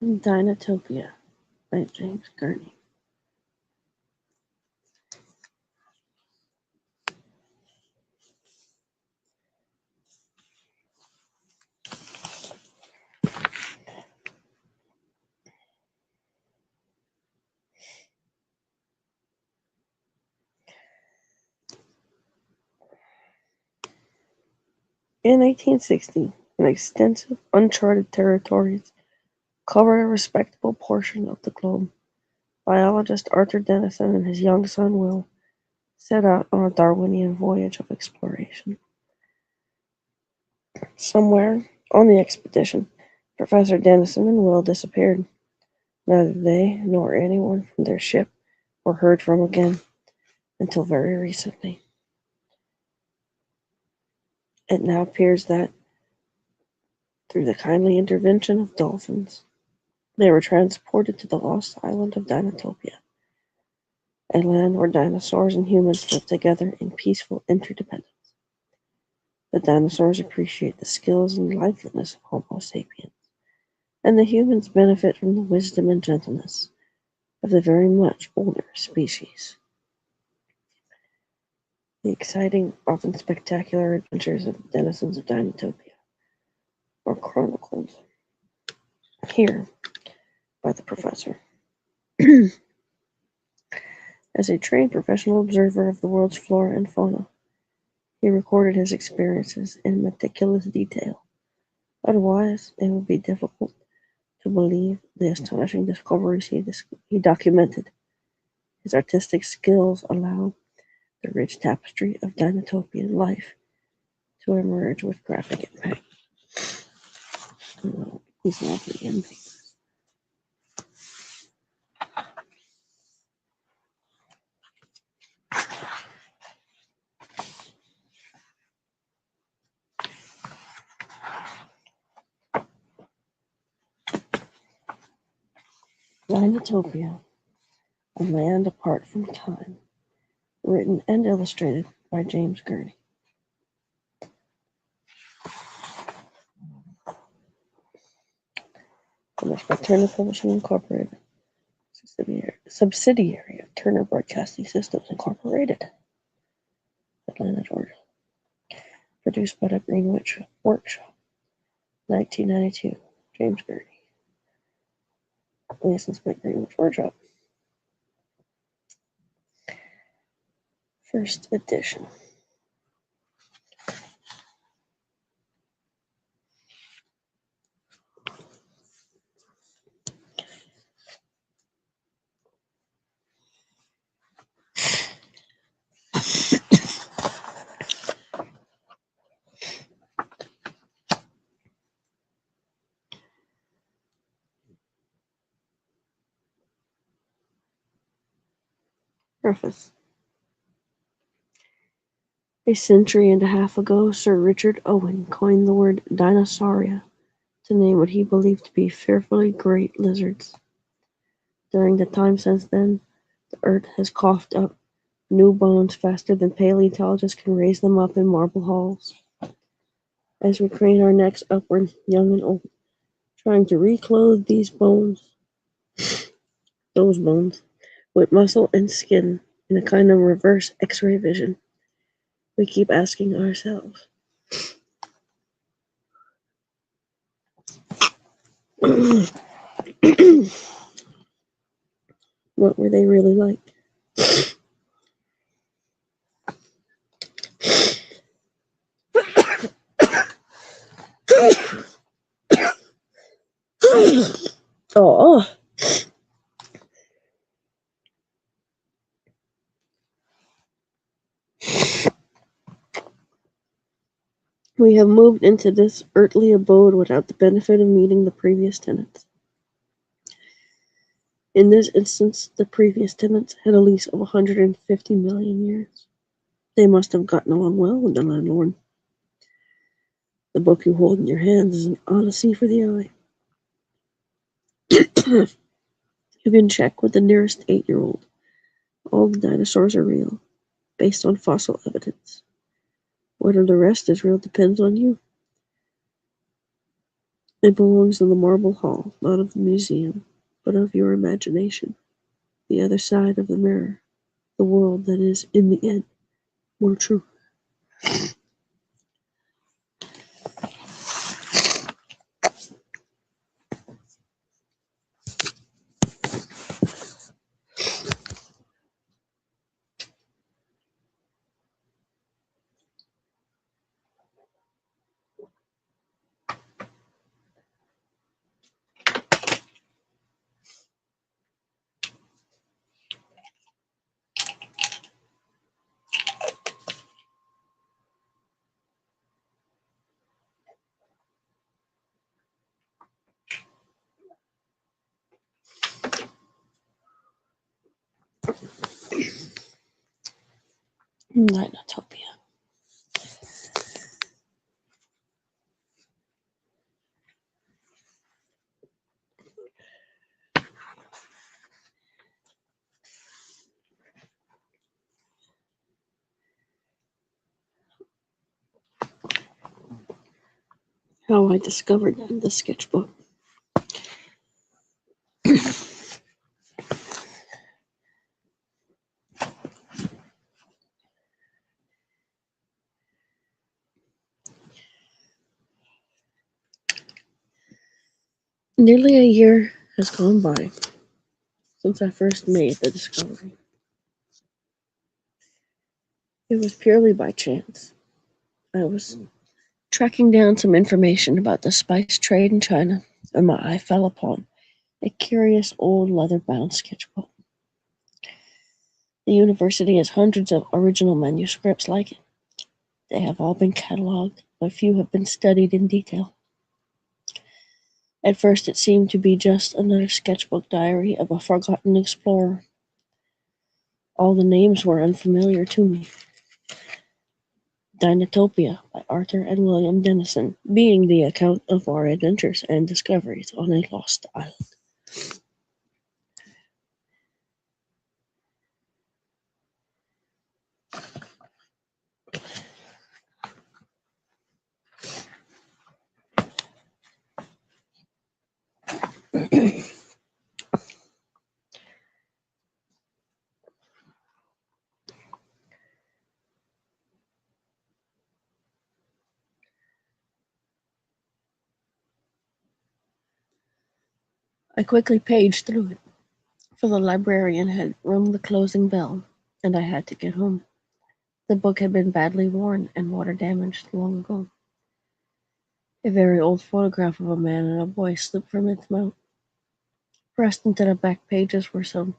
Dinotopia by James Gurney. In 1860, an extensive uncharted territories covered a respectable portion of the globe. Biologist Arthur Denison and his young son Will set out on a Darwinian voyage of exploration. Somewhere on the expedition, Professor Denison and Will disappeared. Neither they nor anyone from their ship were heard from again until very recently. It now appears that, through the kindly intervention of dolphins, they were transported to the lost island of Dinotopia, a land where dinosaurs and humans live together in peaceful interdependence. The dinosaurs appreciate the skills and liveliness of Homo sapiens, and the humans benefit from the wisdom and gentleness of the very much older species. The exciting, often spectacular adventures of the denizens of Dinotopia are chronicled here by the professor. As a trained professional observer of the world's flora and fauna, he recorded his experiences in meticulous detail. Otherwise, it would be difficult to believe the astonishing discoveries he documented. His artistic skills allow the rich tapestry of Dinotopian life to emerge with graphic impact. These lovely endings. Dinotopia, a land apart from time, written and illustrated by James Gurney. Published by Turner Publishing Incorporated, subsidiary of Turner Broadcasting Systems Incorporated, Atlanta, Georgia. Produced by the Greenwich Workshop, 1992. James Gurney. Licensed by Greenwich Workshop. First edition. Preface. A century and a half ago, Sir Richard Owen coined the word dinosauria to name what he believed to be fearfully great lizards. During the time since then, the earth has coughed up new bones faster than paleontologists can raise them up in marble halls. As we crane our necks upward, young and old, trying to reclothe those bones, with muscle and skin in a kind of reverse X-ray vision, we keep asking ourselves, what were they really like? Oh. We have moved into this earthly abode without the benefit of meeting the previous tenants. In this instance, the previous tenants had a lease of 150 million years. They must have gotten along well with the landlord. The book you hold in your hands is an odyssey for the eye. You can check with the nearest 8-year-old. All the dinosaurs are real, based on fossil evidence. Whether the rest is real depends on you. It belongs in the marble hall, not of the museum, but of your imagination, the other side of the mirror, the world that is, in the end, more true. Dinotopia. How I discovered the sketchbook. Nearly a year has gone by since I first made the discovery. It was purely by chance. I was tracking down some information about the spice trade in China, and my eye fell upon a curious old leather-bound sketchbook. The university has hundreds of original manuscripts like it. They have all been catalogued, but few have been studied in detail. At first it seemed to be just another sketchbook diary of a forgotten explorer. All the names were unfamiliar to me. Dinotopia by Arthur and William Dennison being the account of our adventures and discoveries on a lost island. I quickly paged through it, for the librarian had rung the closing bell, and I had to get home. The book had been badly worn and water damaged long ago. A very old photograph of a man and a boy slipped from its mount. Pressed into the back pages were some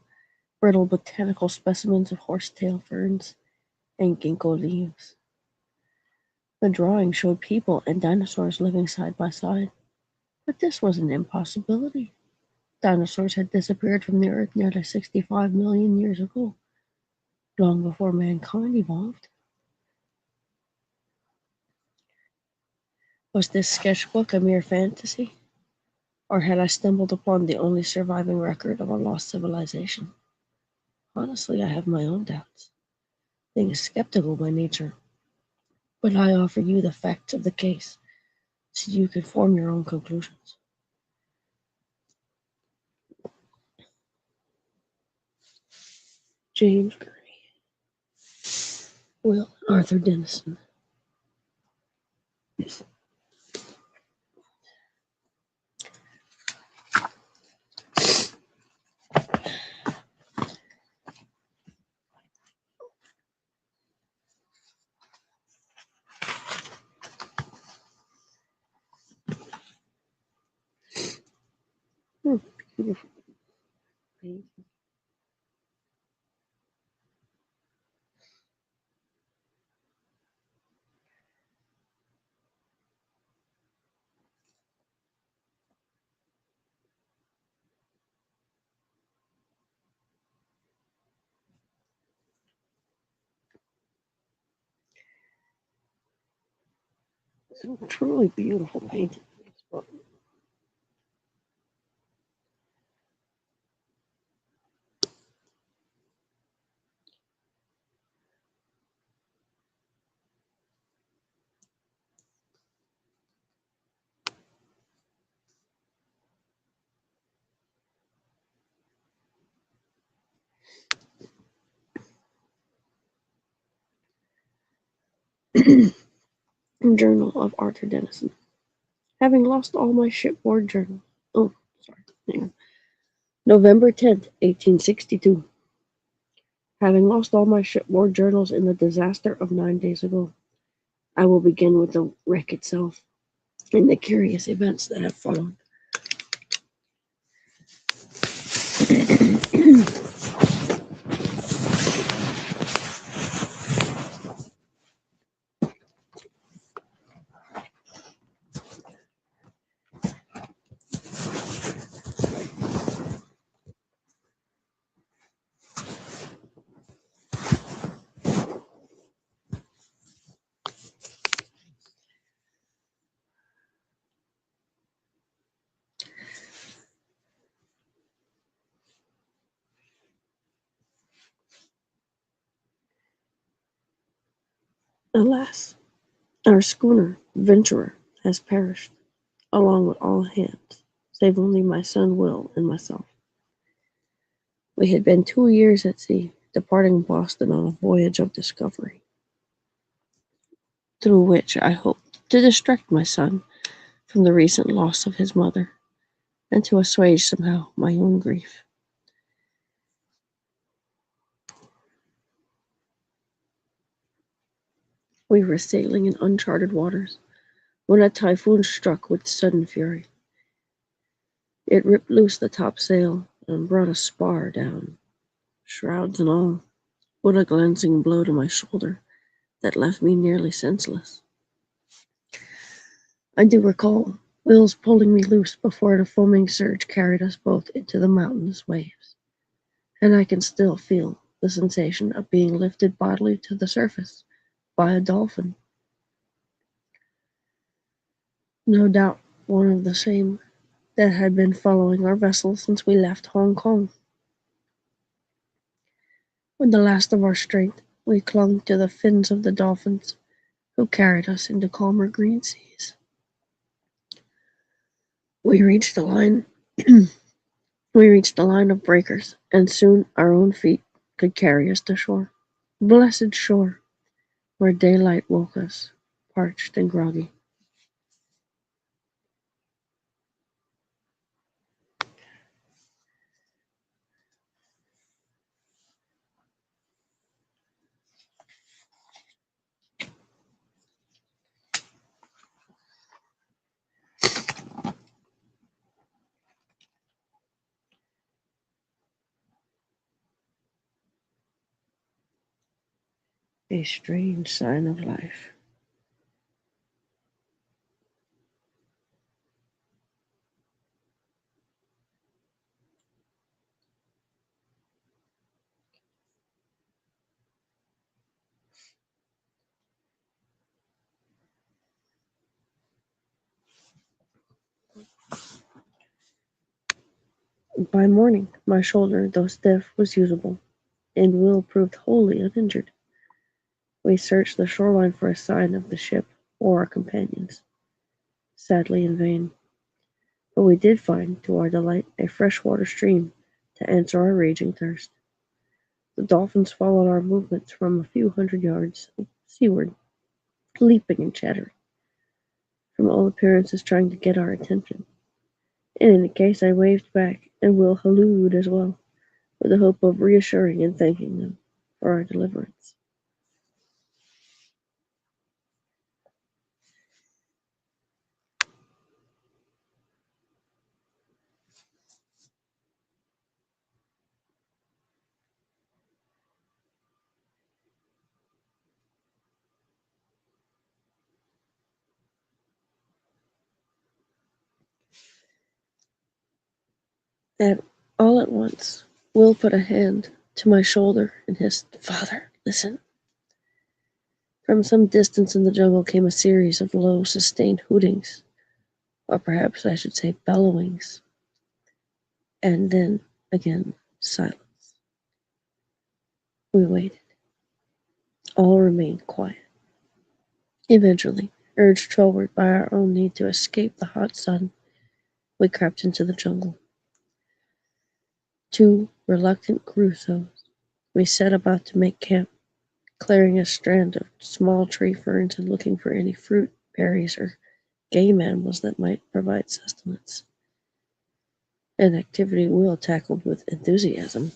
brittle botanical specimens of horsetail ferns and ginkgo leaves. The drawing showed people and dinosaurs living side by side, but this was an impossibility. Dinosaurs had disappeared from the earth nearly 65 million years ago, long before mankind evolved. Was this sketchbook a mere fantasy, or had I stumbled upon the only surviving record of a lost civilization? Honestly, I have my own doubts, being skeptical by nature, but I offer you the facts of the case so you can form your own conclusions. James Gurney, Will Arthur Dennison. Hmm, beautiful painting. It's a truly beautiful painting. Journal of Arthur Dennison. Having lost all my shipboard journals. Oh, sorry. Hang on. November 10th, 1862. Having lost all my shipboard journals in the disaster of 9 days ago, I will begin with the wreck itself and the curious events that have followed. Alas, our schooner, Venturer, has perished, along with all hands, save only my son Will and myself. We had been 2 years at sea, departing Boston on a voyage of discovery, through which I hoped to distract my son from the recent loss of his mother, and to assuage somehow my own grief. We were sailing in uncharted waters when a typhoon struck with sudden fury. It ripped loose the topsail and brought a spar down, shrouds and all. What a glancing blow to my shoulder that left me nearly senseless. I do recall Will's pulling me loose before the foaming surge carried us both into the mountainous waves, and I can still feel the sensation of being lifted bodily to the surface by a dolphin. No doubt one of the same that had been following our vessel since we left Hong Kong. With the last of our strength, we clung to the fins of the dolphins, who carried us into calmer green seas. We reached the line of breakers, and soon our own feet could carry us to shore. Blessed shore, where daylight woke us, parched and groggy. A strange sign of life. By morning, my shoulder, though stiff, was usable, and Will proved wholly uninjured. We searched the shoreline for a sign of the ship or our companions, sadly in vain. But we did find, to our delight, a freshwater stream to answer our raging thirst. The dolphins followed our movements from a few hundred yards seaward, leaping and chattering, from all appearances trying to get our attention. In any case, I waved back, and Will hallooed as well, with the hope of reassuring and thanking them for our deliverance. And all at once, Will put a hand to my shoulder and hissed, "Father, listen." From some distance in the jungle came a series of low, sustained hootings, or perhaps I should say bellowings, and then again silence. We waited. All remained quiet. Eventually, urged forward by our own need to escape the hot sun, we crept into the jungle. Two reluctant Crusoes, We set about to make camp, clearing a strand of small tree ferns and looking for any fruit, berries, or game animals that might provide sustenance. An activity Will tackled with enthusiasm.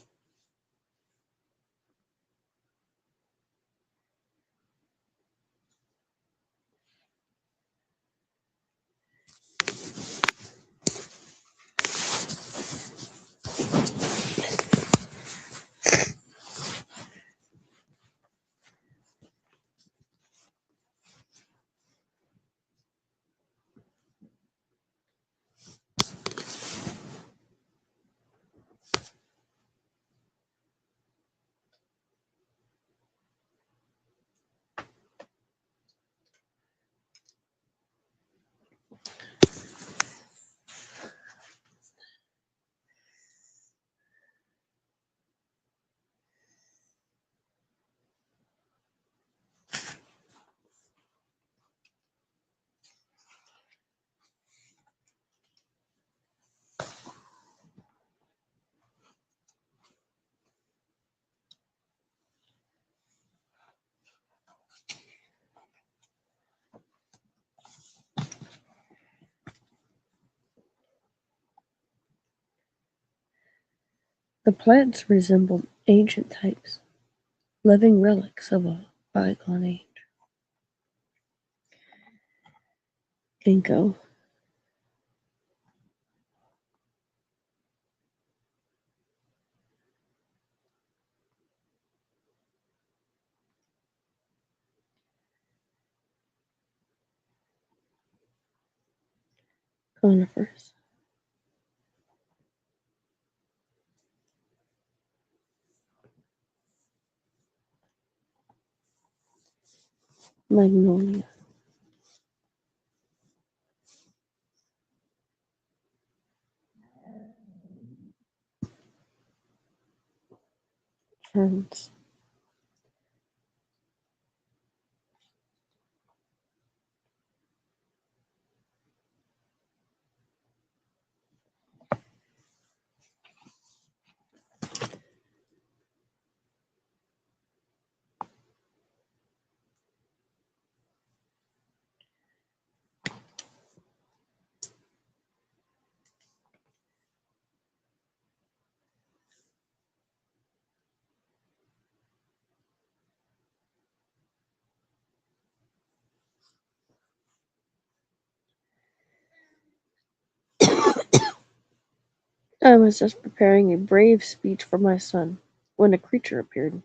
The plants resembled ancient types, living relics of a bygone age. Ginkgo, conifers, magnolia, ferns. I was just preparing a brave speech for my son when a creature appeared,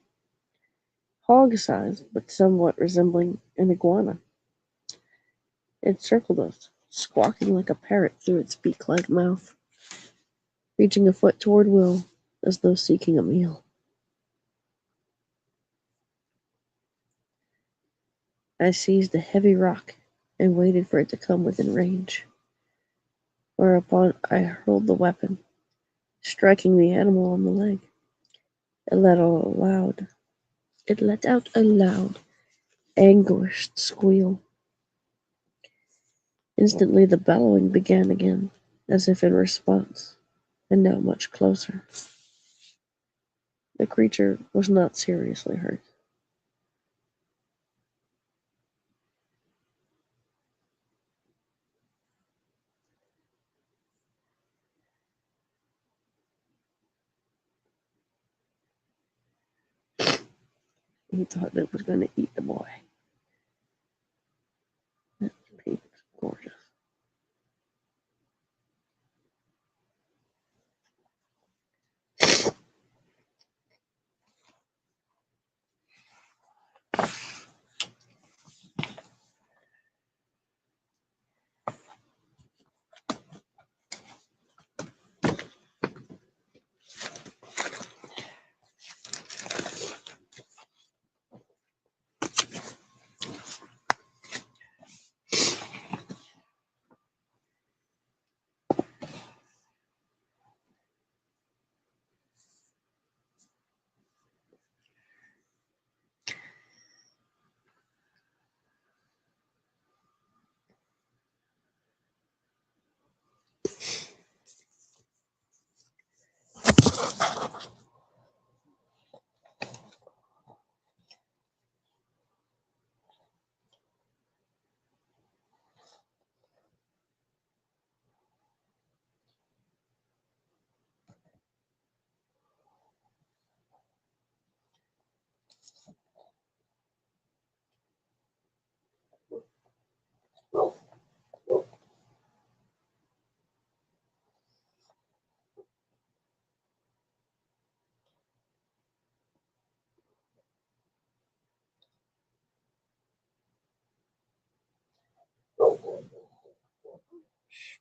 hog-sized but somewhat resembling an iguana. It circled us, squawking like a parrot through its beak-like mouth, reaching a foot toward Will as though seeking a meal. I seized a heavy rock and waited for it to come within range, whereupon I hurled the weapon, striking the animal on the leg. It let out a loud, anguished squeal. Instantly the bellowing began again, as if in response, and now much closer. The creature was not seriously hurt. He thought it was going to eat the boy. That pink is gorgeous.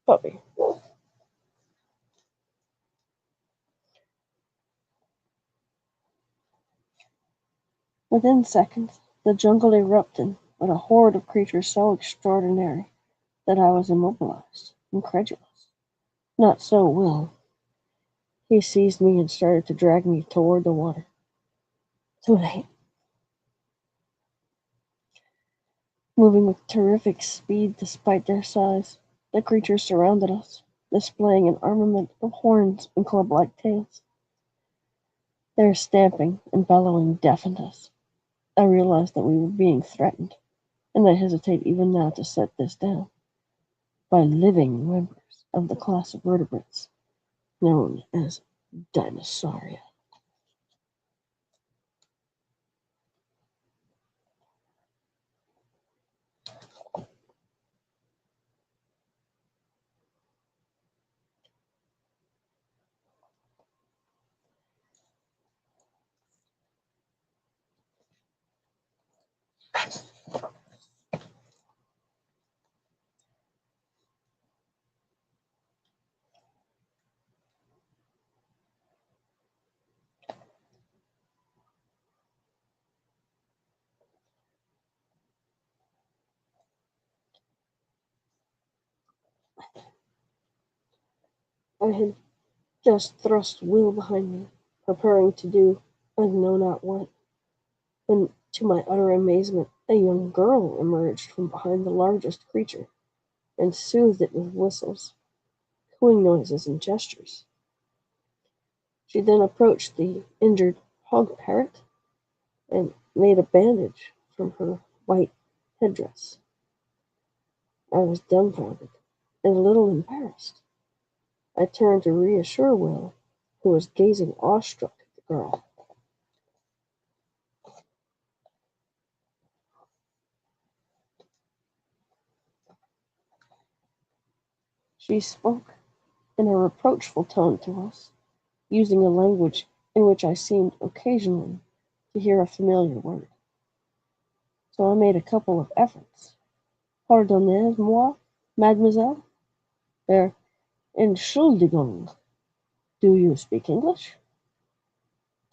Puppy. Within seconds, the jungle erupted with a horde of creatures so extraordinary that I was immobilized, incredulous. Not so Will. He seized me and started to drag me toward the water. Too late. Moving with terrific speed despite their size, the creatures surrounded us, displaying an armament of horns and club-like tails. Their stamping and bellowing deafened us. I realized that we were being threatened, and I hesitate even now to set this down, by living members of the class of vertebrates known as Dinosauria. I had just thrust Will behind me, preparing to do I know not what, when, to my utter amazement, a young girl emerged from behind the largest creature and soothed it with whistles, cooing noises, and gestures. She then approached the injured hog parrot and made a bandage from her white headdress. I was dumbfounded and a little embarrassed. I turned to reassure Will, who was gazing awestruck at the girl. She spoke in a reproachful tone to us, using a language in which I seemed occasionally to hear a familiar word. So I made a couple of efforts. Pardonnez-moi, mademoiselle. Er, Entschuldigung. Do you speak English?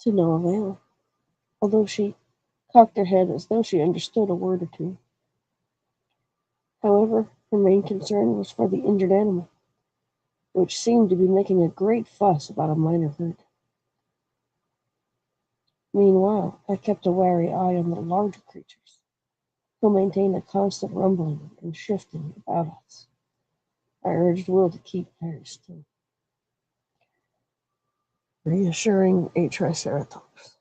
To no avail, although she cocked her head as though she understood a word or two. However, her main concern was for the injured animal, which seemed to be making a great fuss about a minor hurt. Meanwhile, I kept a wary eye on the larger creatures, who maintained a constant rumbling and shifting about us. I urged Will to keep very still, reassuring a triceratops.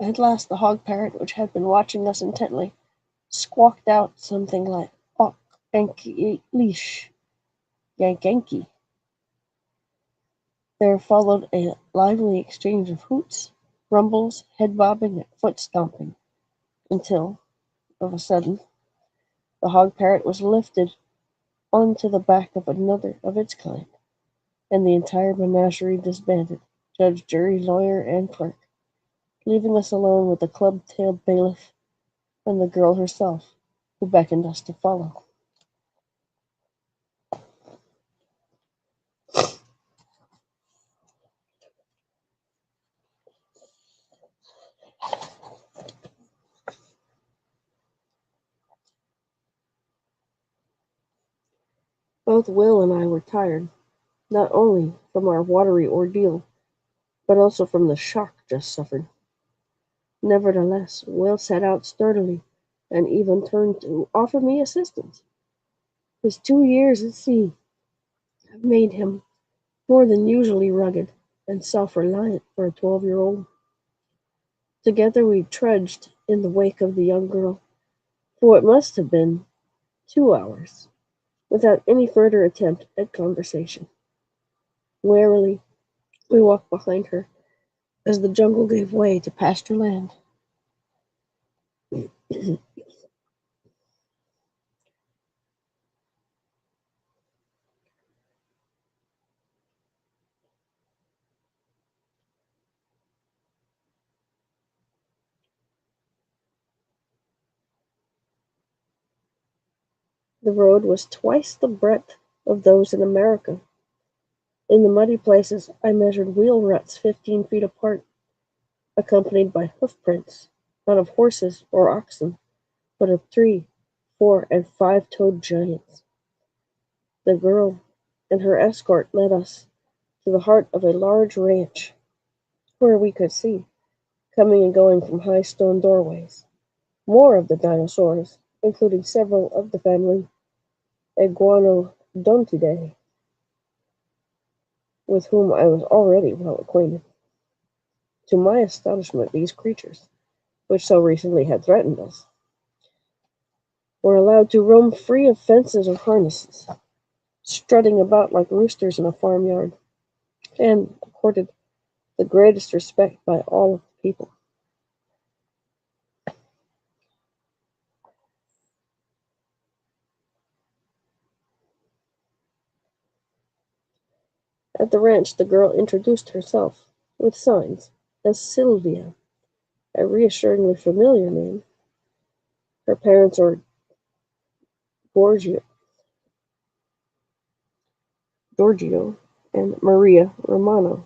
At last the hog parrot, which had been watching us intently, squawked out something like "Och, enki leash, yank." There followed a lively exchange of hoots, rumbles, head bobbing, and foot stomping, until, of a sudden, the hog parrot was lifted on to the back of another of its kind, and the entire menagerie disbanded, judge, jury, lawyer, and clerk, leaving us alone with the club-tailed bailiff and the girl herself, who beckoned us to follow. Both Will and I were tired, not only from our watery ordeal, but also from the shock just suffered. Nevertheless, Will set out sturdily, and even turned to offer me assistance. His 2 years at sea have made him more than usually rugged and self-reliant for a 12-year-old. Together we trudged in the wake of the young girl for what must have been 2 hours, without any further attempt at conversation. Warily we walked behind her as the jungle gave way to pasture land. The road was twice the breadth of those in America. In the muddy places I measured wheel ruts 15 feet apart, accompanied by hoof prints, not of horses or oxen, but of 3, 4, and 5-toed giants. The girl and her escort led us to the heart of a large ranch, where we could see, coming and going from high stone doorways, more of the dinosaurs, including several of the family Iguanodontidae, with whom I was already well acquainted. To my astonishment, these creatures, which so recently had threatened us, were allowed to roam free of fences or harnesses, strutting about like roosters in a farmyard, and accorded the greatest respect by all of the people. At the ranch the girl introduced herself, with signs, as Sylvia, a reassuringly familiar name. Her parents are Giorgio, Giorgio and Maria Romano.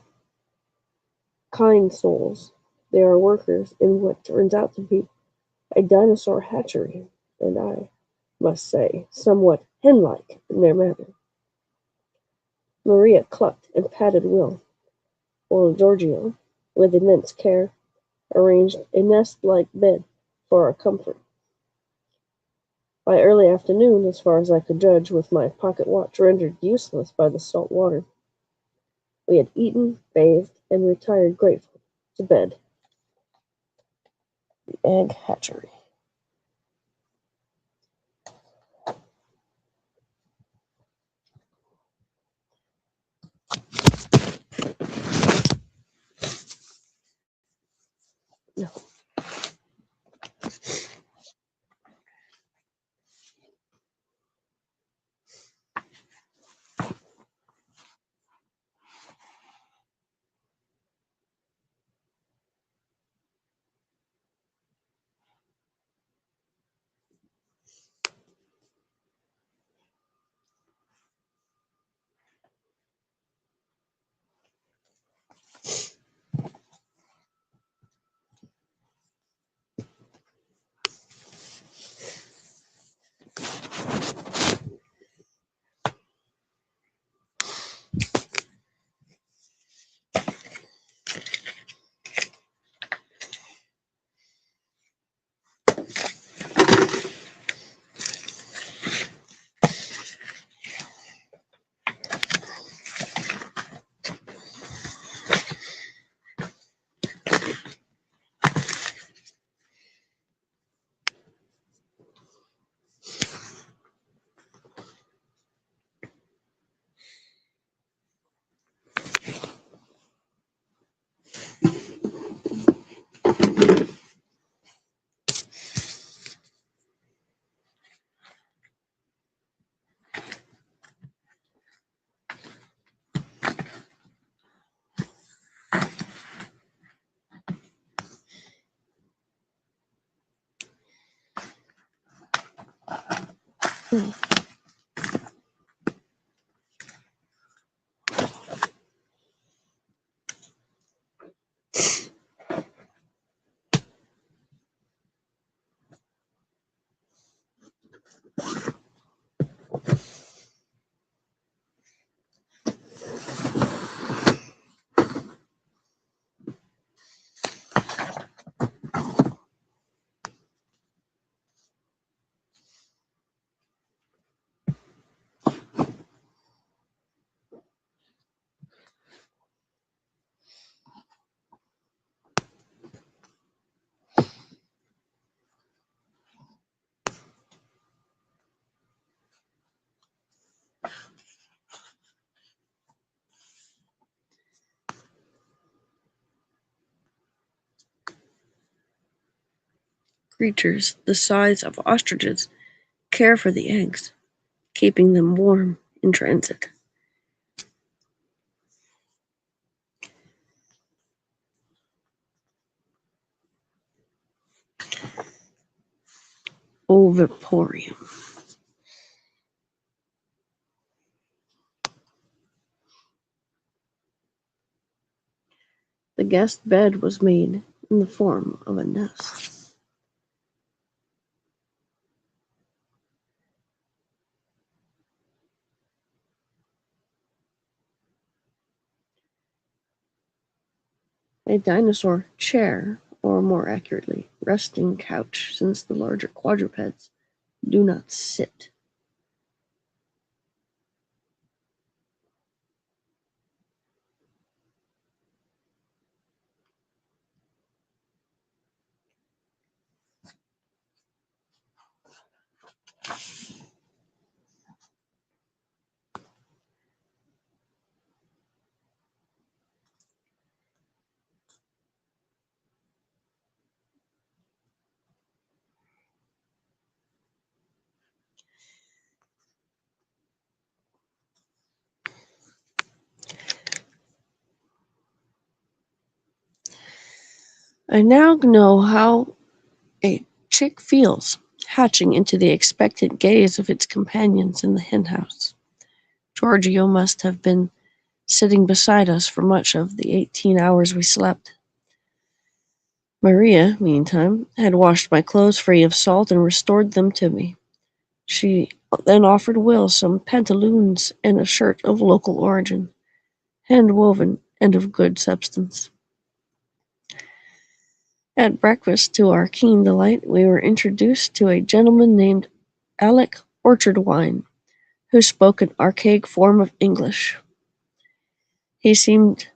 Kind souls, they are workers in what turns out to be a dinosaur hatchery, and I must say, somewhat hen-like in their manner. Maria clucked and patted Will, while Giorgio, with immense care, arranged a nest-like bed for our comfort. By early afternoon, as far as I could judge with my pocket watch rendered useless by the salt water, we had eaten, bathed, and retired gratefully to bed. The egg hatchery. No. creatures the size of ostriches care for the eggs, keeping them warm in transit. Oviporium. The guest bed was made in the form of a nest. A dinosaur chair, or more accurately, resting couch, since the larger quadrupeds do not sit. I now know how a chick feels, hatching into the expectant gaze of its companions in the henhouse. Giorgio must have been sitting beside us for much of the 18 hours we slept. Maria, meantime, had washed my clothes free of salt and restored them to me. She then offered Will some pantaloons and a shirt of local origin, hand-woven and of good substance. At breakfast, to our keen delight, we were introduced to a gentleman named Alec Orchardwine, who spoke an archaic form of English. He seemed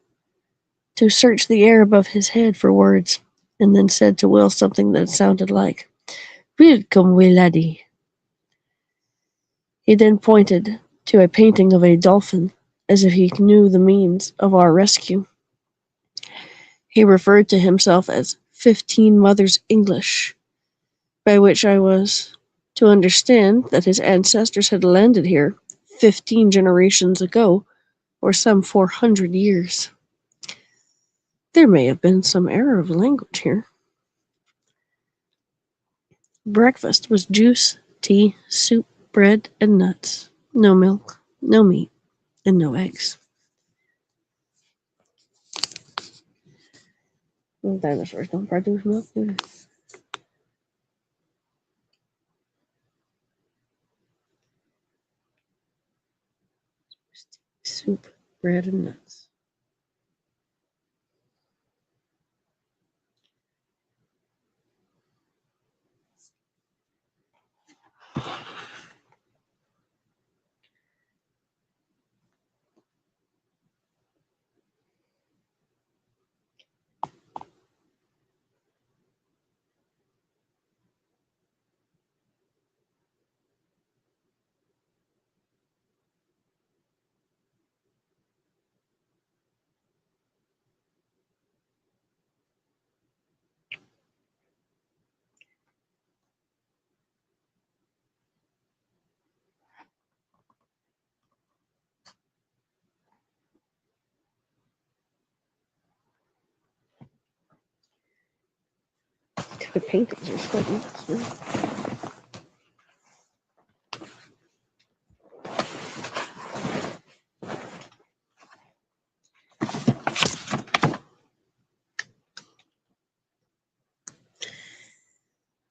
to search the air above his head for words, and then said to Will something that sounded like, "Welcome, we laddie." He then pointed to a painting of a dolphin, as if he knew the means of our rescue. He referred to himself as 15 Mothers English, by which I was to understand that his ancestors had landed here 15 generations ago, or some 400 years. There may have been some error of language here. Breakfast was juice, tea, soup, bread, and nuts. No milk, no meat, and no eggs. Well, dinosaurs don't produce milk, do they? Soup, bread, and nuts. The paintings are so interesting.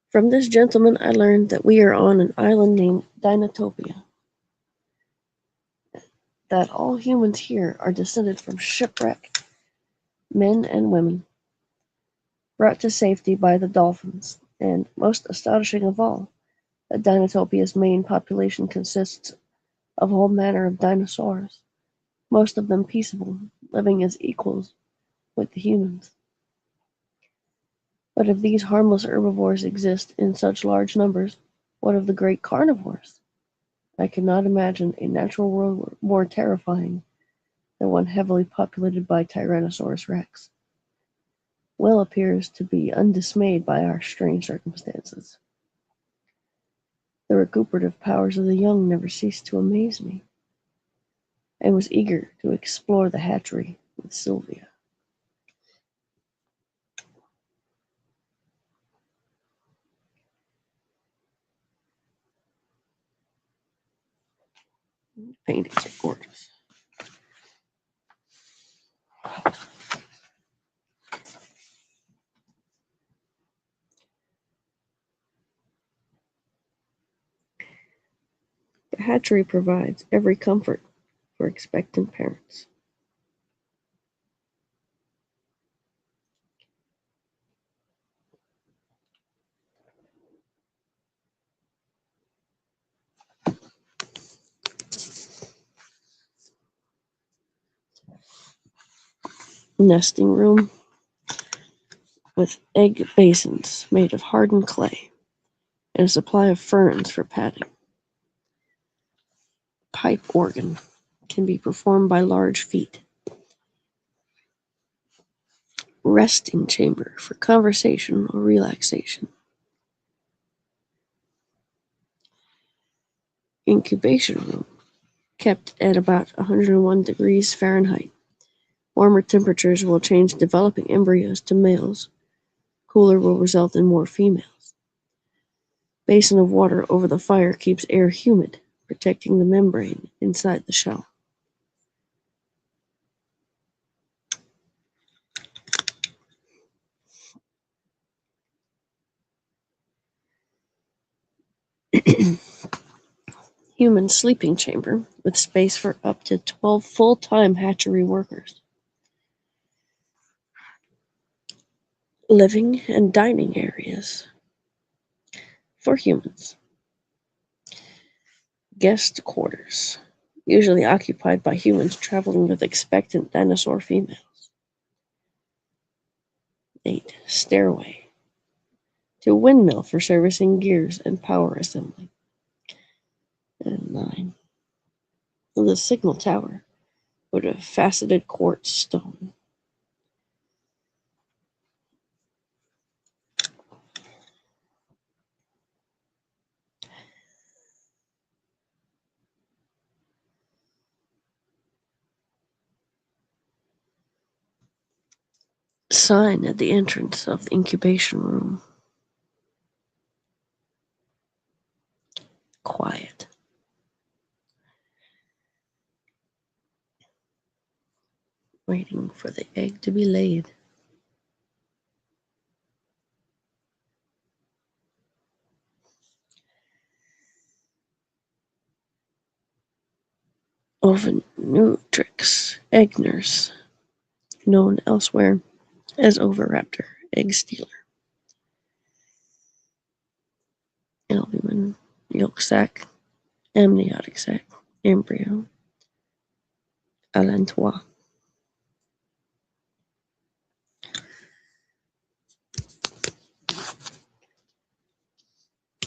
From this gentleman, I learned that we are on an island named Dinotopia, that all humans here are descended from shipwreck, men and women, brought to safety by the dolphins, and, most astonishing of all, that Dinotopia's main population consists of all manner of dinosaurs, most of them peaceable, living as equals with the humans. But if these harmless herbivores exist in such large numbers, what of the great carnivores? I cannot imagine a natural world more terrifying than one heavily populated by Tyrannosaurus rex. Will appears to be undismayed by our strange circumstances. The recuperative powers of the young never ceased to amaze me, and was eager to explore the hatchery with Sylvia. Paintings are gorgeous. The hatchery provides every comfort for expectant parents. Nesting room with egg basins made of hardened clay and a supply of ferns for padding. Pipe organ can be performed by large feet. Resting chamber for conversation or relaxation. Incubation room kept at about 101 degrees Fahrenheit. Warmer temperatures will change developing embryos to males. Cooler will result in more females. Basin of water over the fire keeps air humid, protecting the membrane inside the shell. Human sleeping chamber with space for up to 12 full-time hatchery workers. Living and dining areas for humans. Guest quarters, usually occupied by humans traveling with expectant dinosaur females. 8. Stairway to windmill for servicing gears and power assembly. And 9. The signal tower with a faceted quartz stone. Sign at the entrance of the incubation room. Quiet. Waiting for the egg to be laid. Ovanutrix, egg nurse, known elsewhere as oviraptor, egg stealer. Albumin, yolk sac, amniotic sac, embryo, allantois.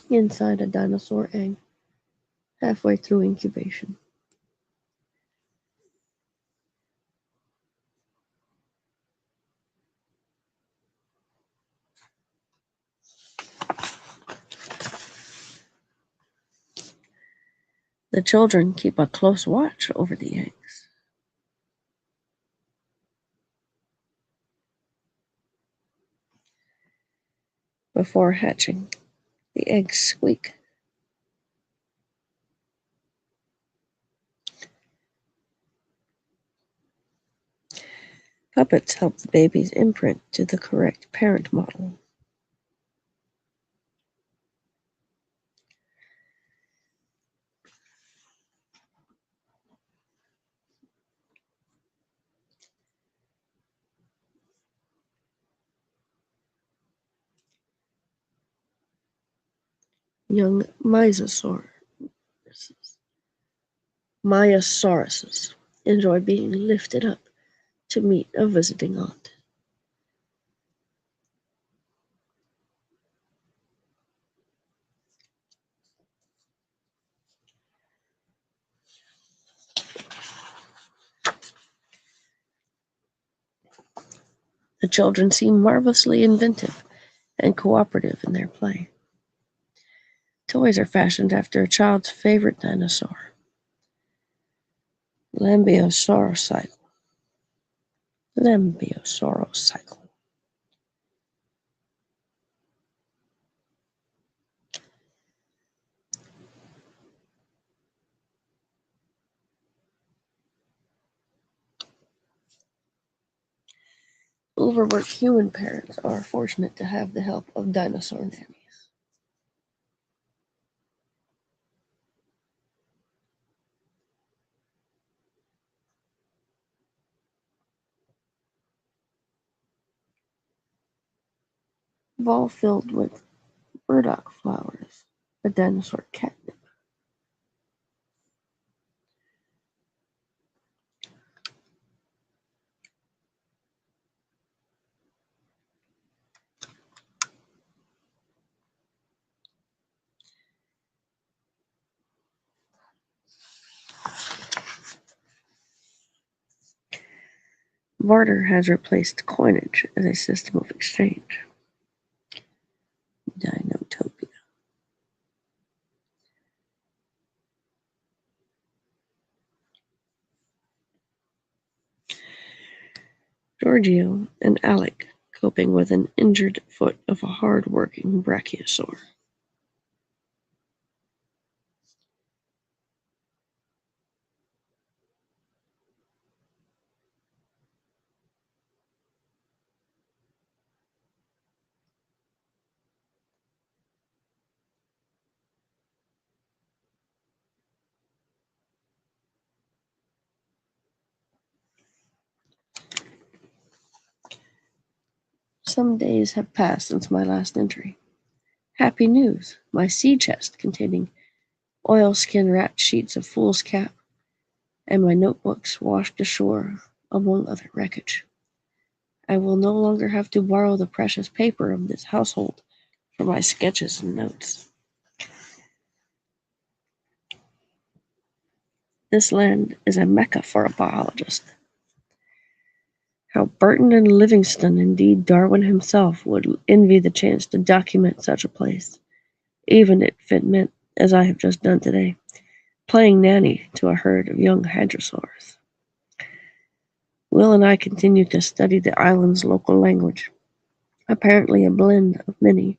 Inside a dinosaur egg, halfway through incubation. The children keep a close watch over the eggs. Before hatching, the eggs squeak. Puppets help the babies imprint to the correct parent model. Young Myosauruses enjoy being lifted up to meet a visiting aunt. The children seem marvelously inventive and cooperative in their play. Toys are fashioned after a child's favorite dinosaur, Lambeosaurocycle. Lambeosaurocycle. Overworked human parents are fortunate to have the help of dinosaur nannies. Ball filled with burdock flowers, a dinosaur catnip. Barter has replaced coinage as a system of exchange. Dinotopia. Giorgio and Alec coping with an injured foot of a hard-working brachiosaur. Some days have passed since my last entry. Happy news! My sea chest containing oilskin wrapped sheets of foolscap and my notebooks washed ashore among other wreckage. I will no longer have to borrow the precious paper of this household for my sketches and notes. This land is a mecca for a biologist. How Burton and Livingstone, indeed Darwin himself, would envy the chance to document such a place, even if it meant, as I have just done today, playing nanny to a herd of young hadrosaurs. Will and I continue to study the island's local language, apparently a blend of many,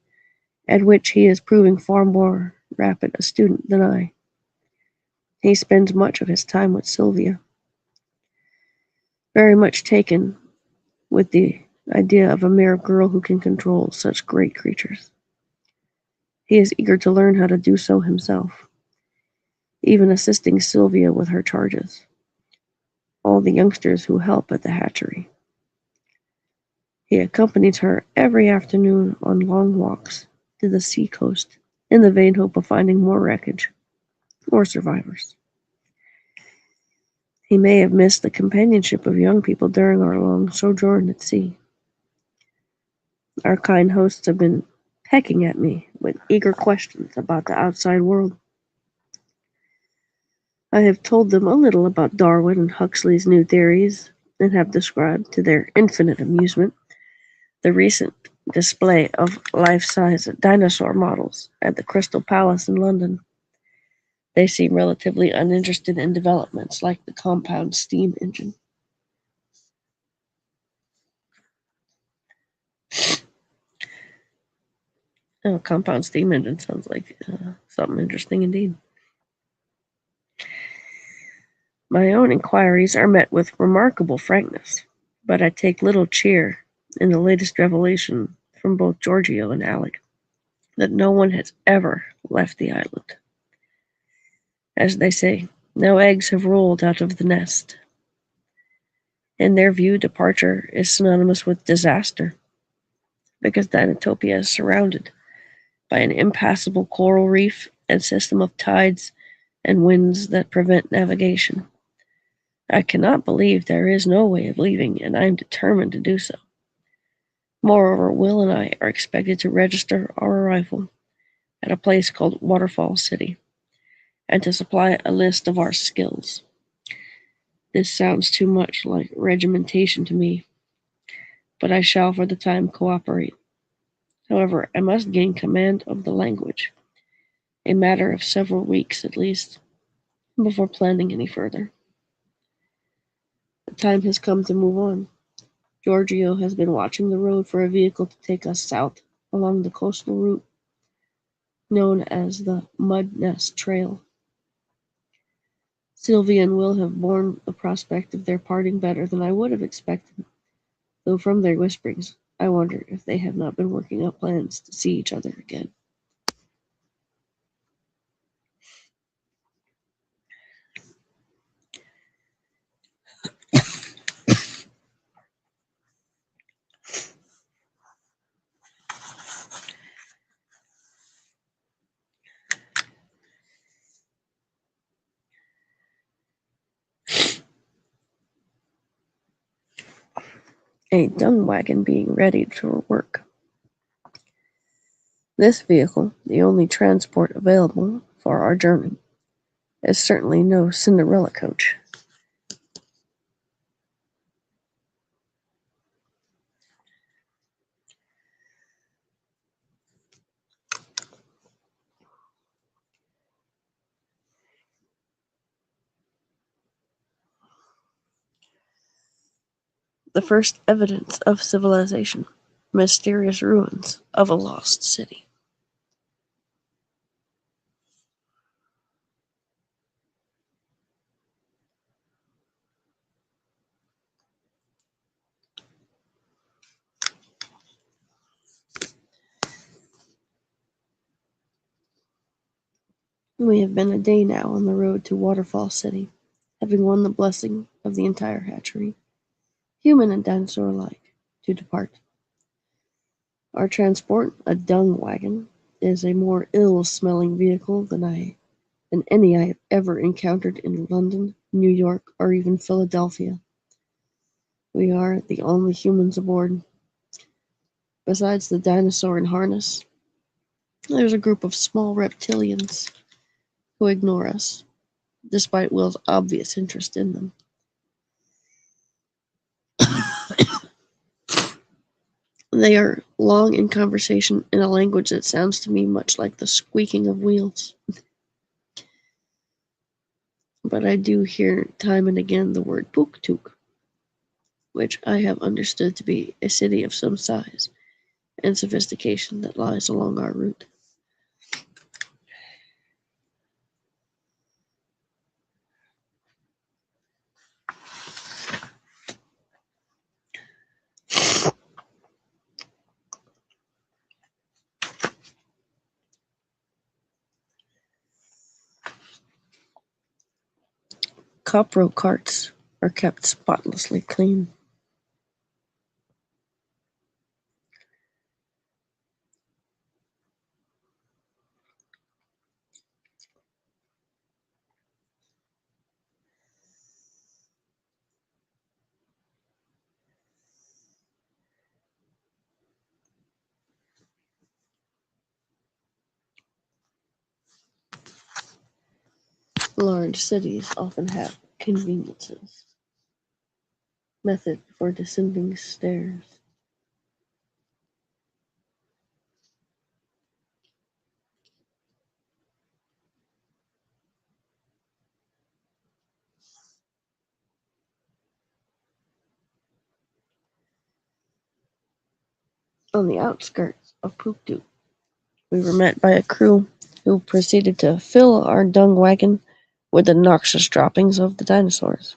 at which he is proving far more rapid a student than I. He spends much of his time with Sylvia, very much taken with the idea of a mere girl who can control such great creatures. He is eager to learn how to do so himself, even assisting Sylvia with her charges, all the youngsters who help at the hatchery. He accompanies her every afternoon on long walks to the sea-coast in the vain hope of finding more wreckage or survivors. He may have missed the companionship of young people during our long sojourn at sea. Our kind hosts have been pecking at me with eager questions about the outside world. I have told them a little about Darwin and Huxley's new theories, and have described, to their infinite amusement, the recent display of life-size dinosaur models at the Crystal Palace in London. They seem relatively uninterested in developments like the compound steam engine. Oh, compound steam engine sounds like something interesting indeed. My own inquiries are met with remarkable frankness, but I take little cheer in the latest revelation from both Giorgio and Alec that no one has ever left the island. As they say, no eggs have rolled out of the nest. In their view, departure is synonymous with disaster, because Dinotopia is surrounded by an impassable coral reef and system of tides and winds that prevent navigation. I cannot believe there is no way of leaving, and I am determined to do so. Moreover, Will and I are expected to register our arrival at a place called Waterfall City, and to supply a list of our skills. This sounds too much like regimentation to me. but I shall for the time cooperate. However, I must gain command of the language, a matter of several weeks at least, before planning any further. The time has come to move on. Giorgio has been watching the road for a vehicle to take us south along the coastal route known as the Mud Nest Trail. Sylvia and Will have borne the prospect of their parting better than I would have expected, though from their whisperings I wonder if they have not been working up plans to see each other again. A dung wagon being ready for work. This vehicle, the only transport available for our journey, is certainly no Cinderella coach. The first evidence of civilization, mysterious ruins of a lost city. We have been a day now on the road to Waterfall City, having won the blessing of the entire hatchery, human and dinosaur alike, to depart. Our transport, a dung wagon, is a more ill-smelling vehicle than any I have ever encountered in London, New York, or even Philadelphia. We are the only humans aboard. Besides the dinosaur in harness, there's a group of small reptilians who ignore us, despite Will's obvious interest in them. They are long in conversation in a language that sounds to me much like the squeaking of wheels. But I do hear time and again the word Puktuk, which I have understood to be a city of some size and sophistication that lies along our route. Copro carts are kept spotlessly clean. Large cities often have conveniences. Method for descending stairs. On the outskirts of Puktuk, we were met by a crew who proceeded to fill our dung wagon with the noxious droppings of the dinosaurs.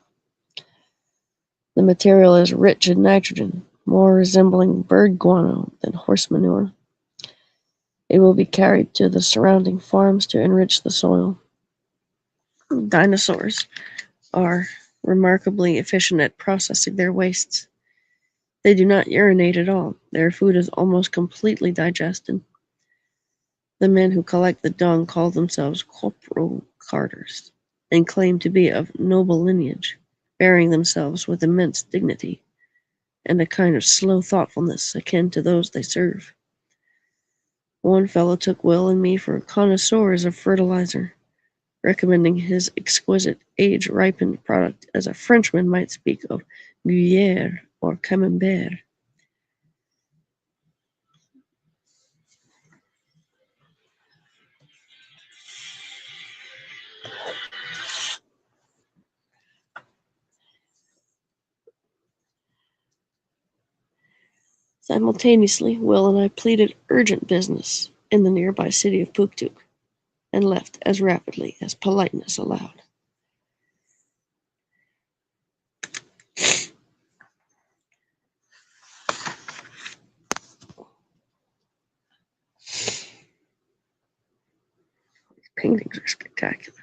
The material is rich in nitrogen, more resembling bird guano than horse manure. It will be carried to the surrounding farms to enrich the soil. Dinosaurs are remarkably efficient at processing their wastes. They do not urinate at all. Their food is almost completely digested. The men who collect the dung call themselves corporal carters and claim to be of noble lineage, bearing themselves with immense dignity and a kind of slow thoughtfulness akin to those they serve. One fellow took Will and me for connoisseurs of fertilizer, recommending his exquisite age-ripened product as a Frenchman might speak of Gruyère or Camembert. Simultaneously, Will and I pleaded urgent business in the nearby city of Puktuk and left as rapidly as politeness allowed. These paintings are spectacular.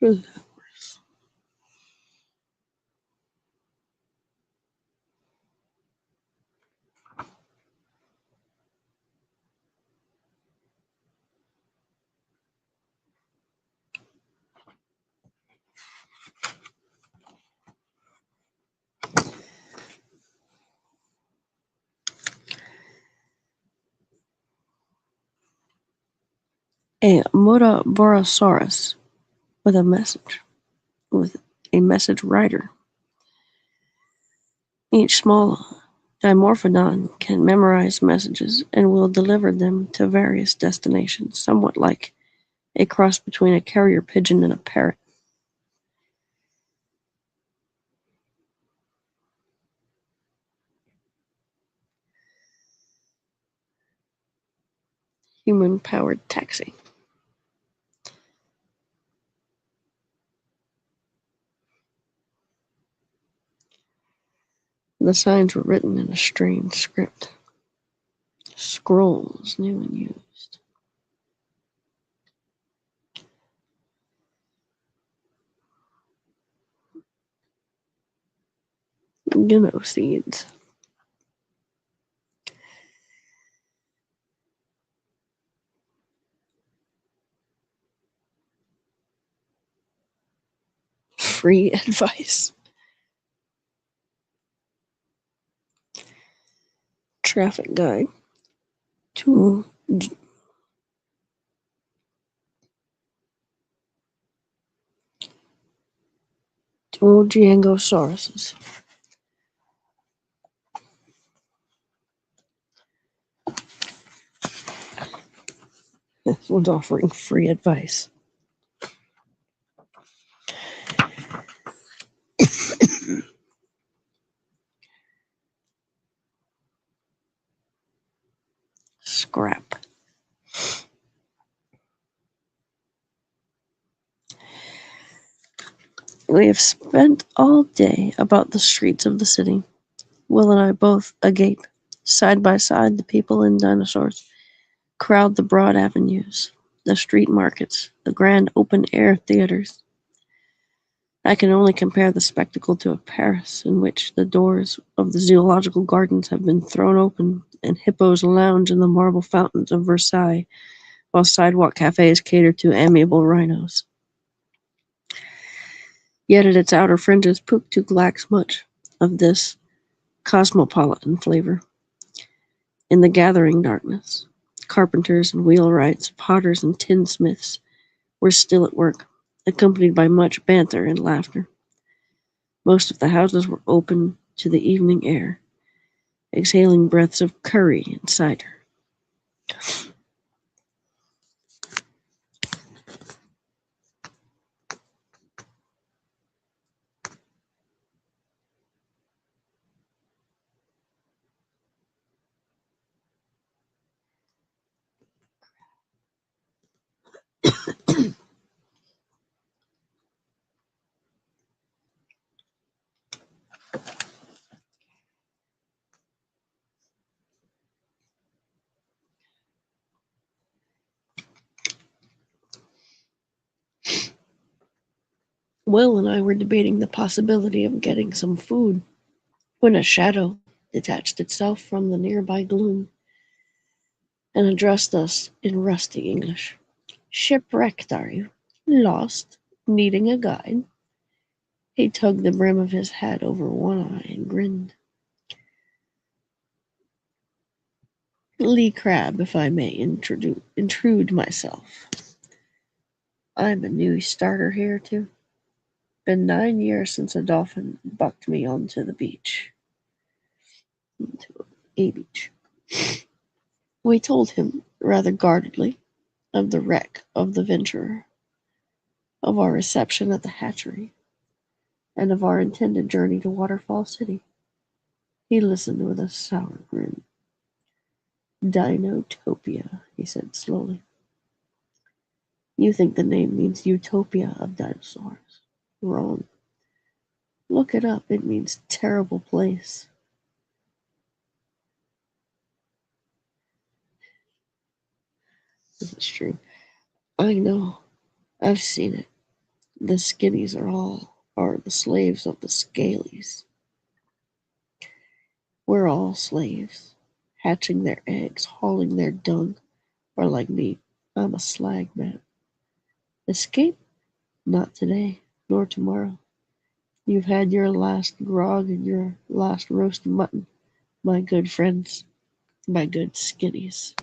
A Mutaborosaurus with a message writer. Each small dimorphodon can memorize messages and will deliver them to various destinations, somewhat like a cross between a carrier pigeon and a parrot. Human-powered taxi. The signs were written in a strange script. Scrolls, new and used. Seeds. Free advice. Traffic guide. To Djangosaurus. This one's offering free advice. Scrap. We have spent all day about the streets of the city, Will and I both agape. Side by side, the people and dinosaurs crowd the broad avenues, the street markets, the grand open-air theaters. I can only compare the spectacle to a Paris in which the doors of the zoological gardens have been thrown open and hippos lounge in the marble fountains of Versailles, while sidewalk cafes cater to amiable rhinos. Yet at its outer fringes, Puktuk lacks much of this cosmopolitan flavor. In the gathering darkness, carpenters and wheelwrights, potters and tinsmiths were still at work, accompanied by much banter and laughter. Most of the houses were open to the evening air, exhaling breaths of curry and cider. Will and I were debating the possibility of getting some food when a shadow detached itself from the nearby gloom and addressed us in rusty English. "Shipwrecked, are you? Lost? Needing a guide?" He tugged the brim of his hat over one eye and grinned. "Lee Crab, if I may intrude myself. I'm a new starter here, too. Been 9 years since a dolphin bucked me onto the beach. Onto a beach." We told him, rather guardedly, of the wreck of the Venturer, of our reception at the hatchery, and of our intended journey to Waterfall City. He listened with a sour grin. "Dinotopia," he said slowly. "You think the name means utopia of dinosaurs. Wrong. Look it up. It means terrible place." This is true. I know. I've seen it. The skinnies are the slaves of the scalies. We're all slaves, hatching their eggs, hauling their dung, or like me, I'm a slag man. Escape? Not today, nor tomorrow. You've had your last grog and your last roast mutton, my good friends, my good skinnies.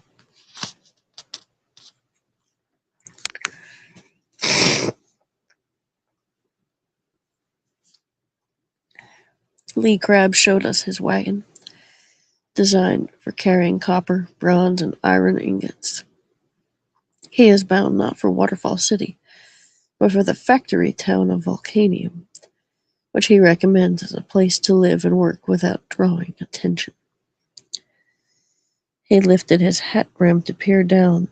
Lee Crab showed us his wagon, designed for carrying copper, bronze, and iron ingots. He is bound not for Waterfall City, but for the factory town of Volcanium, which he recommends as a place to live and work without drawing attention. He lifted his hat brim to peer down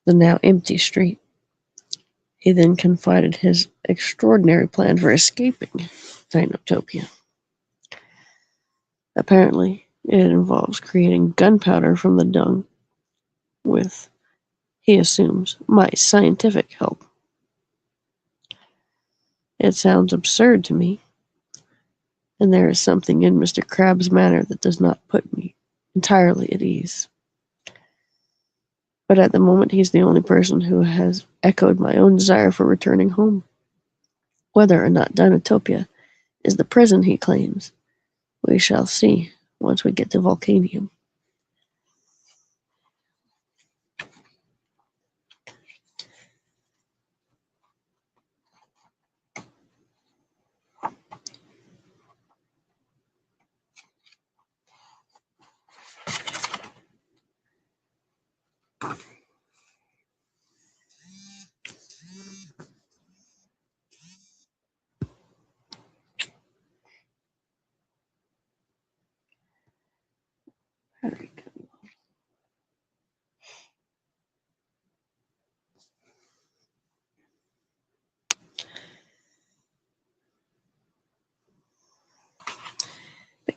the now empty street. He then confided his extraordinary plan for escaping Dinotopia. Apparently, it involves creating gunpowder from the dung with, he assumes, my scientific help. It sounds absurd to me, and there is something in Mr. Crab's manner that does not put me entirely at ease. But at the moment he's the only person who has echoed my own desire for returning home. Whether or not Dinotopia is the prison he claims, we shall see once we get to Volcanium.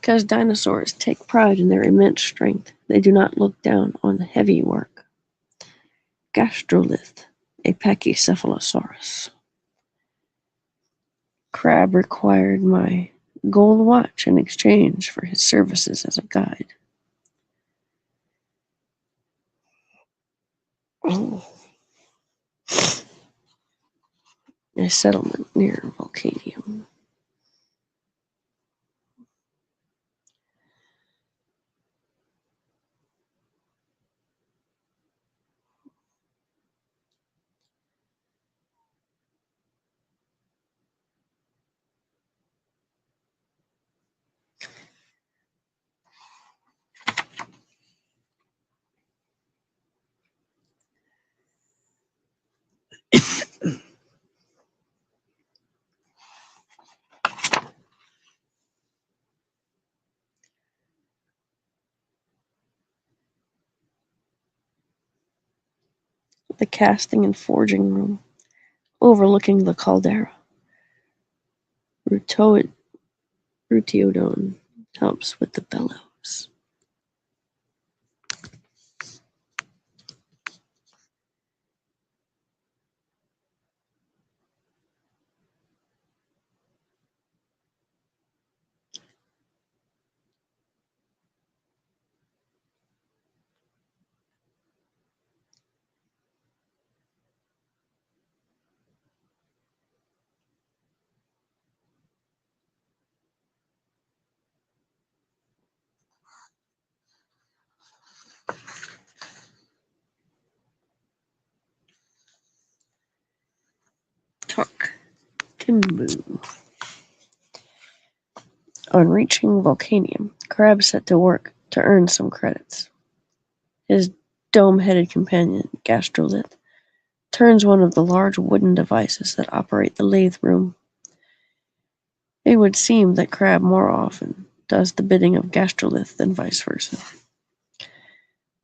Because dinosaurs take pride in their immense strength, they do not look down on heavy work. Gastrolith, a pachycephalosaurus. Crab required my gold watch in exchange for his services as a guide. Oh. A settlement near Volcanium. The casting and forging room, overlooking the caldera. Ruteodon helps with the bellows. Talk. Timbu. On reaching Volcanium, Crab set to work to earn some credits. His dome-headed companion, Gastrolith, turns one of the large wooden devices that operate the lathe room. It would seem that Crab more often does the bidding of Gastrolith than vice versa.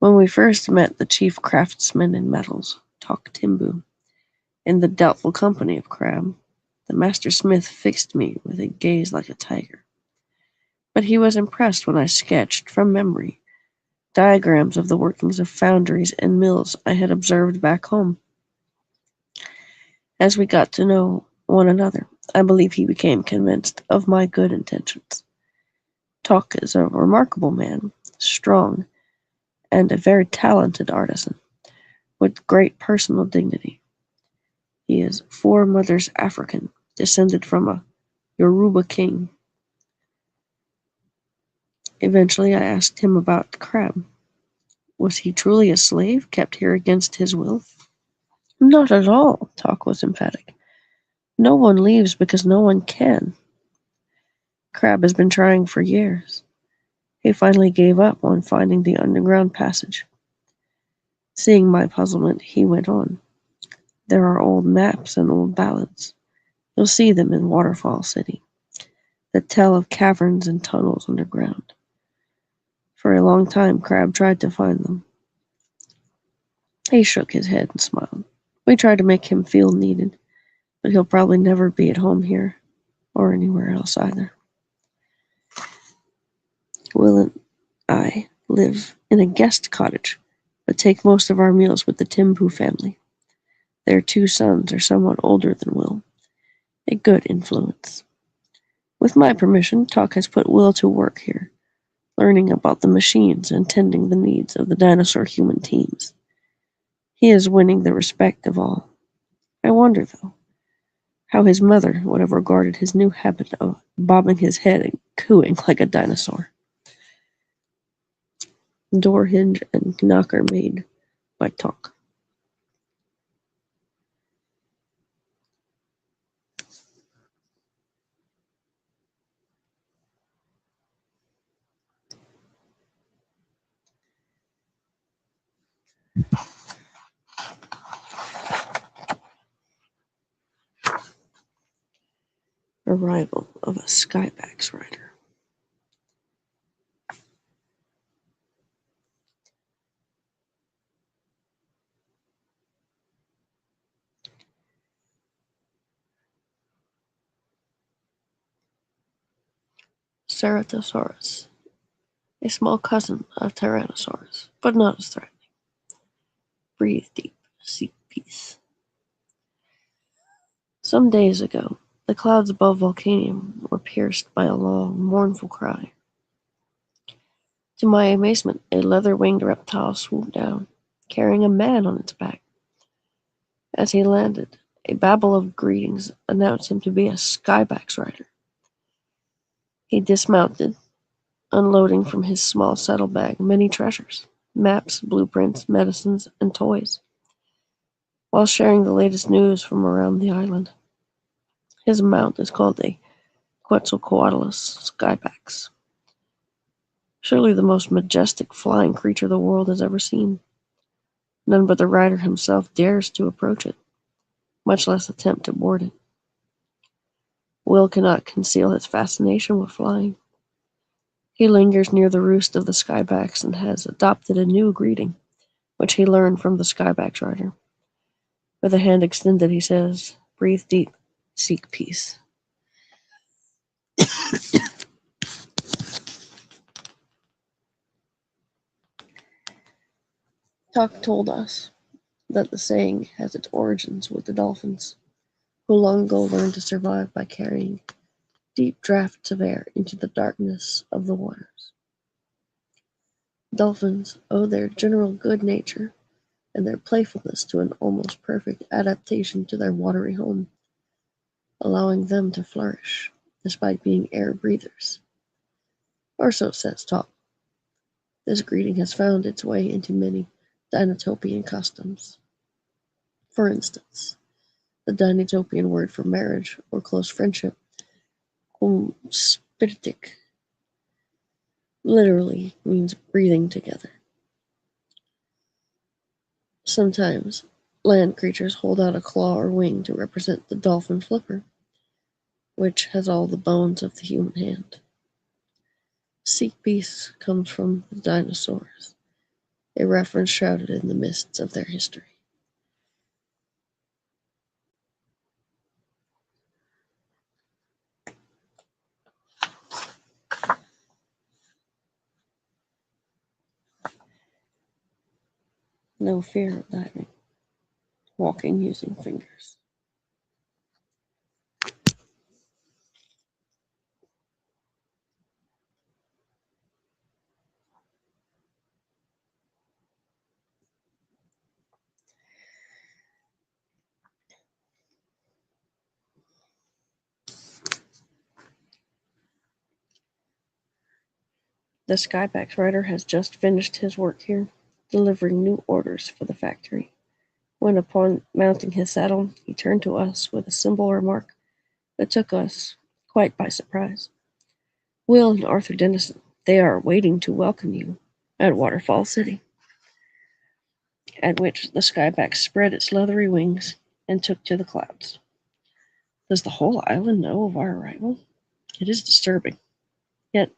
When we first met the chief craftsman in metals, Tok Timbu, in the doubtful company of Crab, the master smith fixed me with a gaze like a tiger. But he was impressed when I sketched, from memory, diagrams of the workings of foundries and mills I had observed back home. As we got to know one another, I believe he became convinced of my good intentions. Tok is a remarkable man, strong, and a very talented artisan, with great personal dignity. He is foremothers African, descended from a Yoruba king. Eventually I asked him about Crab. Was he truly a slave, kept here against his will? Not at all, Tok was emphatic. No one leaves because no one can. Crab has been trying for years. He finally gave up on finding the underground passage. Seeing my puzzlement, he went on. There are old maps and old ballads. You'll see them in Waterfall City, that tell of caverns and tunnels underground. For a long time, Crab tried to find them. He shook his head and smiled. We tried to make him feel needed, but he'll probably never be at home here, or anywhere else either. Will and I live in a guest cottage, but take most of our meals with the Timbu family. Their two sons are somewhat older than Will, a good influence. With my permission, Tok has put Will to work here, learning about the machines and tending the needs of the dinosaur-human teams. He is winning the respect of all. I wonder, though, how his mother would have regarded his new habit of bobbing his head and cooing like a dinosaur. Door hinge and knocker made by Tok. Arrival of a Skybax rider. Ceratosaurus, a small cousin of Tyrannosaurus, but not as threatening. Breathe deep, seek peace. Some days ago, the clouds above Volcanium were pierced by a long, mournful cry. To my amazement, a leather-winged reptile swooped down, carrying a man on its back. As he landed, a babble of greetings announced him to be a Skybax rider. He dismounted, unloading from his small saddlebag many treasures, maps, blueprints, medicines, and toys, while sharing the latest news from around the island. His mount is called a Quetzalcoatlus Skybax, surely the most majestic flying creature the world has ever seen. None but the rider himself dares to approach it, much less attempt to board it. Will cannot conceal his fascination with flying. He lingers near the roost of the Skybax and has adopted a new greeting, which he learned from the Skybax rider. With a hand extended, he says, "Breathe deep, seek peace." Talk told us that the saying has its origins with the dolphins, who long ago learned to survive by carrying deep draughts of air into the darkness of the waters. Dolphins owe their general good nature and their playfulness to an almost perfect adaptation to their watery home, allowing them to flourish despite being air breathers. Or so says talk. This greeting has found its way into many Dinotopian customs. For instance, the Dinotopian word for marriage or close friendship, kumspiritik, literally means breathing together. Sometimes, land creatures hold out a claw or wing to represent the dolphin flipper, which has all the bones of the human hand. Seek peace comes from the dinosaurs, a reference shrouded in the mists of their history. No fear of diving, walking using fingers. The Skybax rider has just finished his work here, delivering new orders for the factory. When upon mounting his saddle, he turned to us with a simple remark that took us quite by surprise. "Will and Arthur Dennison, they are waiting to welcome you at Waterfall City." At which the Skybax spread its leathery wings and took to the clouds. Does the whole island know of our arrival? It is disturbing. Yet,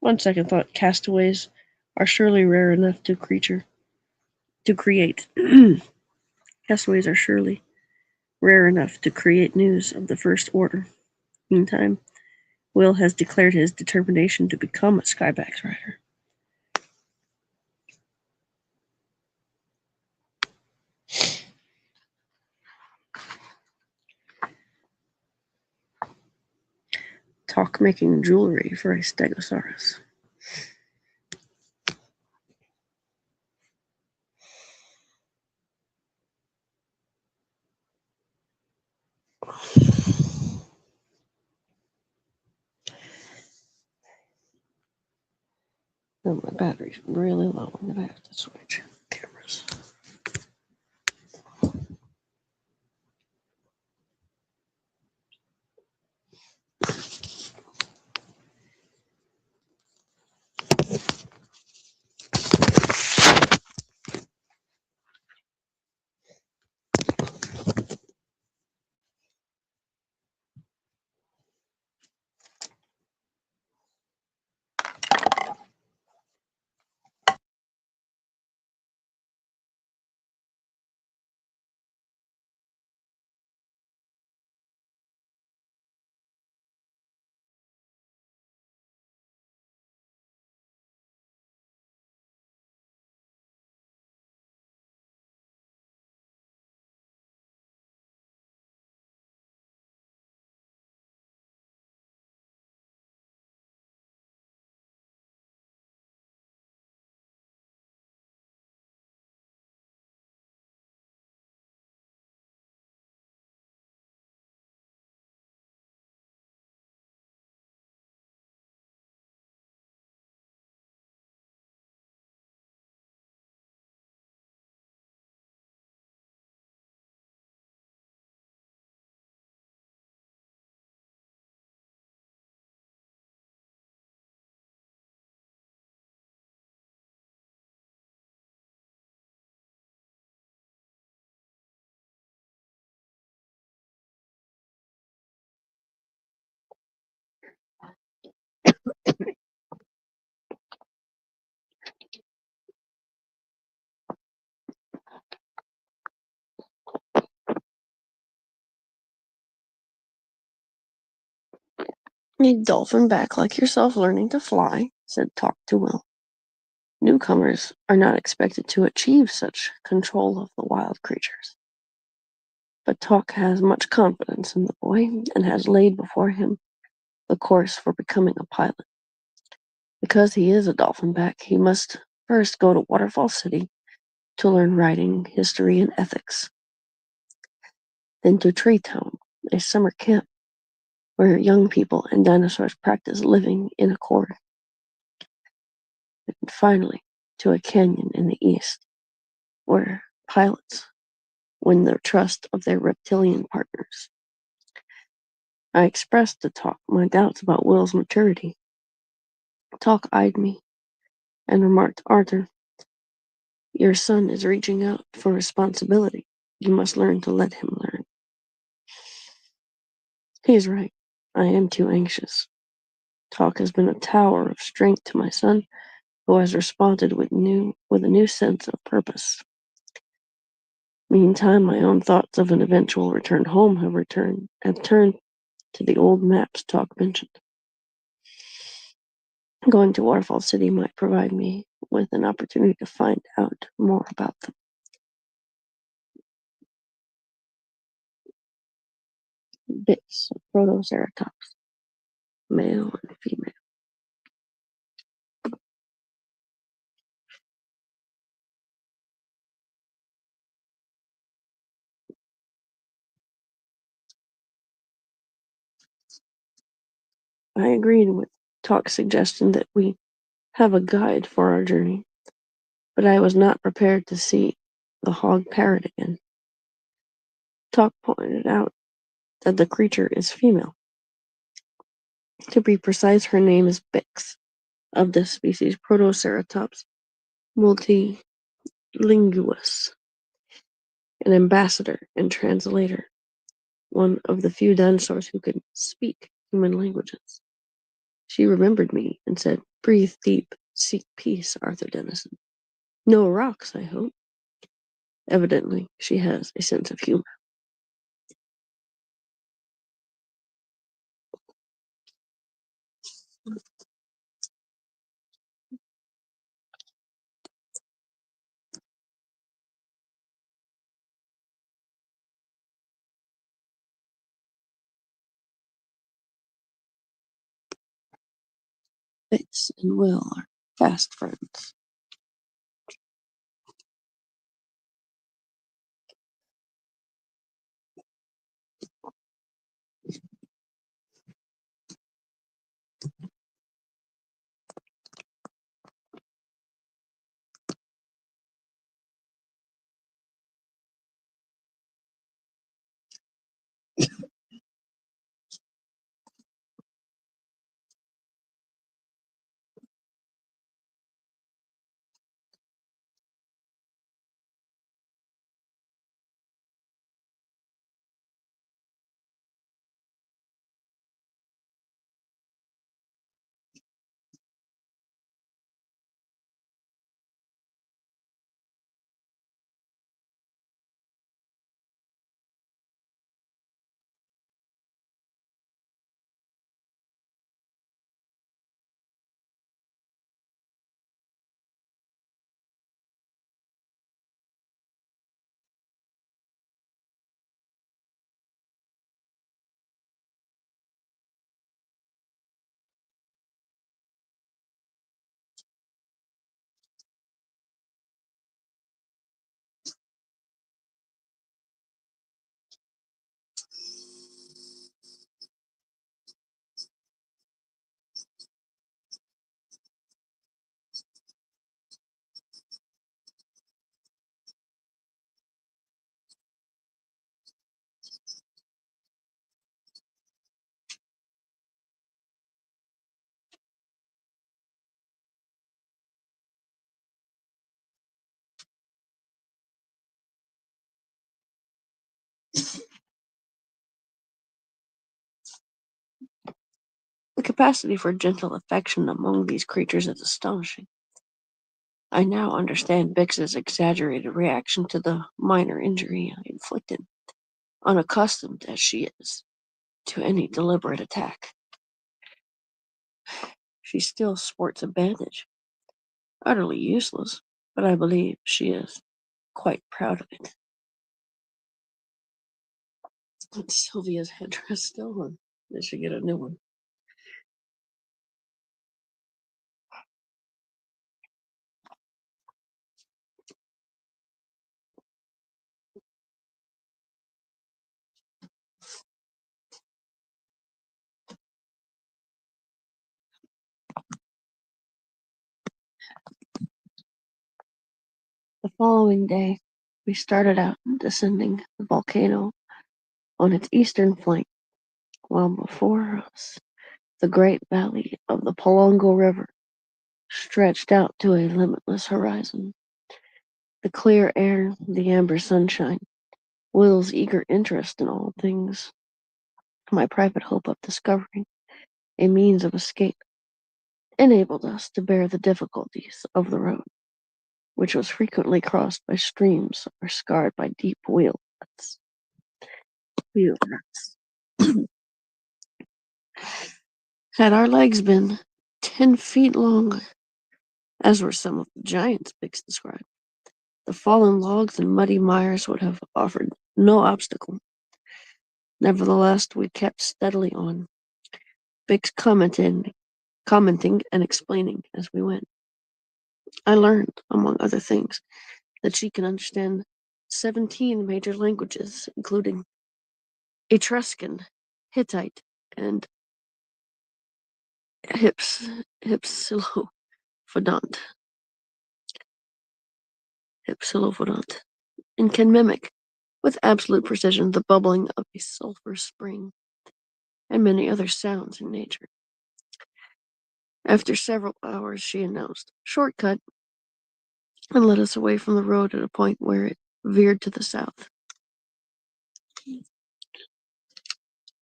on second thought, castaways are surely rare enough to create. Castaways are surely rare enough to create news of the First Order. Meantime, Will has declared his determination to become a Skybax rider. Talk making jewelry for a Stegosaurus. Oh, my battery's really low. I'm gonna have to switch cameras. A dolphin back like yourself learning to fly, said Talk to Will. Newcomers are not expected to achieve such control of the wild creatures. But Talk has much confidence in the boy and has laid before him the course for becoming a pilot. Because he is a dolphin back, he must first go to Waterfall City to learn writing, history, and ethics. Then to Tree Town, a summer camp where young people and dinosaurs practice living in accord. And finally, to a canyon in the east, where pilots win the trust of their reptilian partners. I expressed to Talk my doubts about Will's maturity. Talk eyed me and remarked, Arthur, your son is reaching out for responsibility. You must learn to let him learn. He is right. I am too anxious. Talk has been a tower of strength to my son, who has responded with a new sense of purpose. Meantime, my own thoughts of an eventual return home have turned to the old maps Talk mentioned. Going to Waterfall City might provide me with an opportunity to find out more about them. Bits of Protoceratops, male and female. I agreed with Talk's suggestion that we have a guide for our journey, but I was not prepared to see the hog parrot again. Talk pointed out that the creature is female. To be precise, her name is Bix, of the species Protoceratops multilinguus, an ambassador and translator, one of the few dinosaurs who could speak human languages. She remembered me and said, Breathe deep, seek peace, Arthur Dennison. No rocks, I hope. Evidently, she has a sense of humor. Bix and Will are fast friends. The capacity for gentle affection among these creatures is astonishing. I now understand Bix's exaggerated reaction to the minor injury I inflicted, unaccustomed as she is to any deliberate attack. She still sports a bandage, utterly useless, but I believe she is quite proud of it. Sylvia's headdress still on. They should get a new one. The following day, we started out descending the volcano on its eastern flank, while before us the great valley of the Polongo River stretched out to a limitless horizon. The clear air, the amber sunshine, Will's eager interest in all things, my private hope of discovering a means of escape, enabled us to bear the difficulties of the road, which was frequently crossed by streams or scarred by deep wheel ruts. Wheel ruts. Had our legs been 10 feet long, as were some of the giants Bix described, the fallen logs and muddy mires would have offered no obstacle. Nevertheless, we kept steadily on, Bix commenting and explaining as we went. I learned, among other things, that she can understand 17 major languages, including Etruscan, Hittite, and Hypsilophodont. Hypsilophodont, and can mimic, with absolute precision, the bubbling of a sulphur spring, and many other sounds in nature. After several hours, she announced, "Shortcut," and led us away from the road at a point where it veered to the south.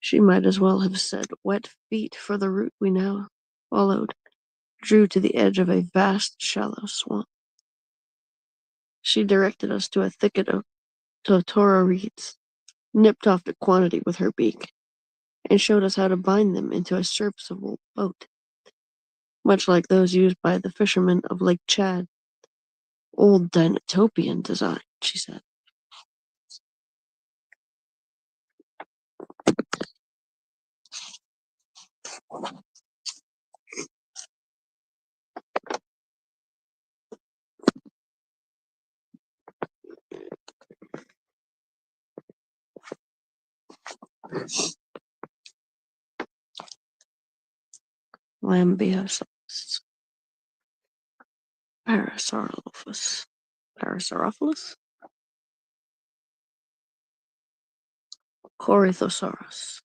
She might as well have said wet feet, for the route we now followed drew to the edge of a vast, shallow swamp. She directed us to a thicket of totora reeds, nipped off a quantity with her beak, and showed us how to bind them into a serviceable boat, much like those used by the fishermen of Lake Chad. Old Dinotopian design, she said. Lambeosaurus, Parasaurolophus, Corythosaurus.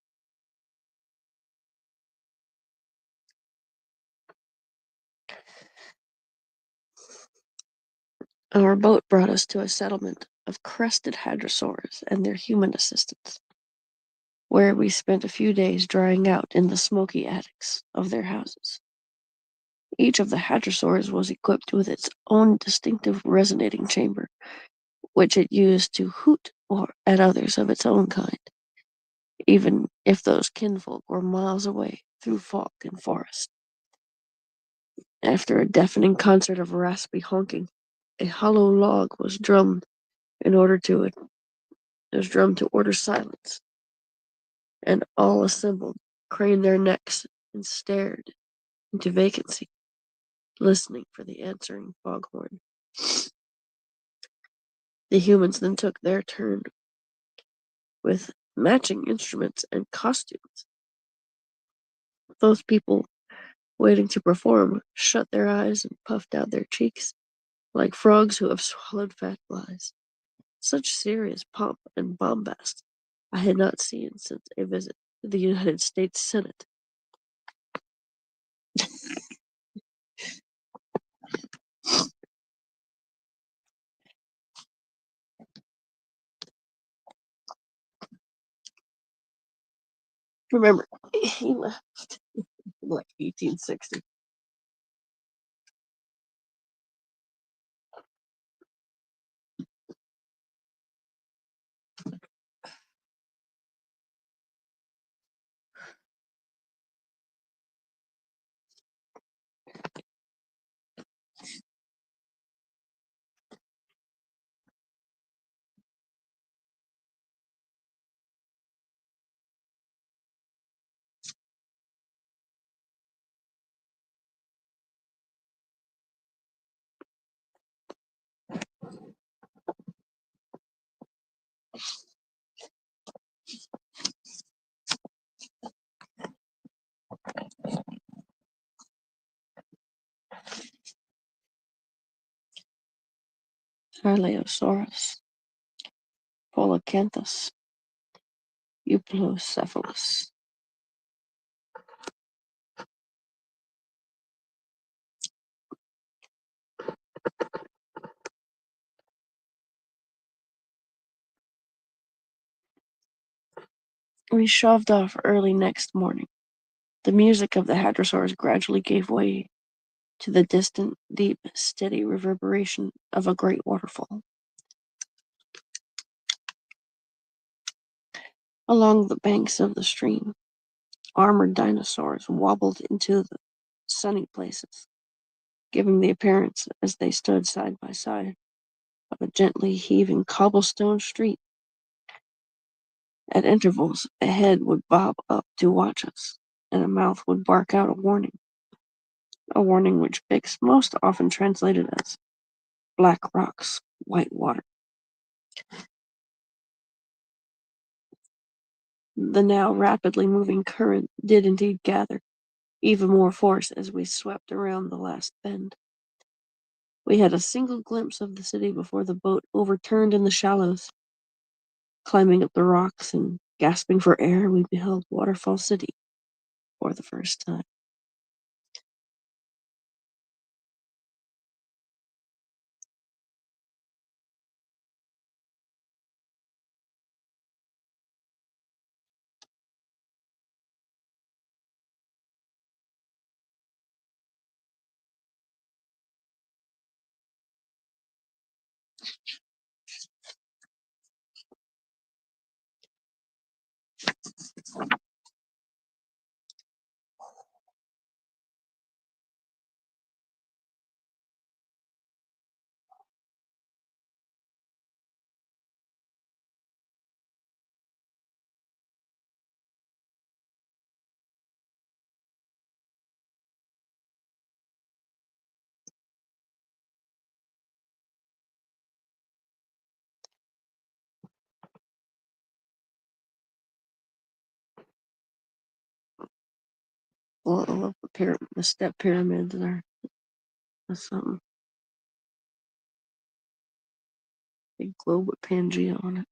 Our boat brought us to a settlement of crested hadrosaurs and their human assistants, where we spent a few days drying out in the smoky attics of their houses. Each of the hadrosaurs was equipped with its own distinctive resonating chamber, which it used to hoot at others of its own kind, even if those kinfolk were miles away through fog and forest. After a deafening concert of raspy honking, a hollow log was drummed to order silence, and all assembled craned their necks and stared into vacancy, listening for the answering foghorn. The humans then took their turn with matching instruments and costumes. Those people waiting to perform shut their eyes and puffed out their cheeks like frogs who have swallowed fat flies. Such serious pomp and bombast I had not seen since a visit to the United States Senate. Remember, he left in like 1860. Hylaeosaurus, Polacanthus, Euplocephalus. We shoved off early next morning. The music of the hadrosaurs gradually gave way to the distant, deep, steady reverberation of a great waterfall. Along the banks of the stream, armored dinosaurs wobbled into the sunny places, giving the appearance, as they stood side by side, of a gently heaving cobblestone street. At intervals, a head would bob up to watch us, and a mouth would bark out a warning which Bix most often translated as black rocks, white water. The now rapidly moving current did indeed gather even more force as we swept around the last bend. We had a single glimpse of the city before the boat overturned in the shallows. Climbing up the rocks and gasping for air, we beheld Waterfall City for the first time. Well, I love the step pyramids there. That's something. Big globe with Pangea on it.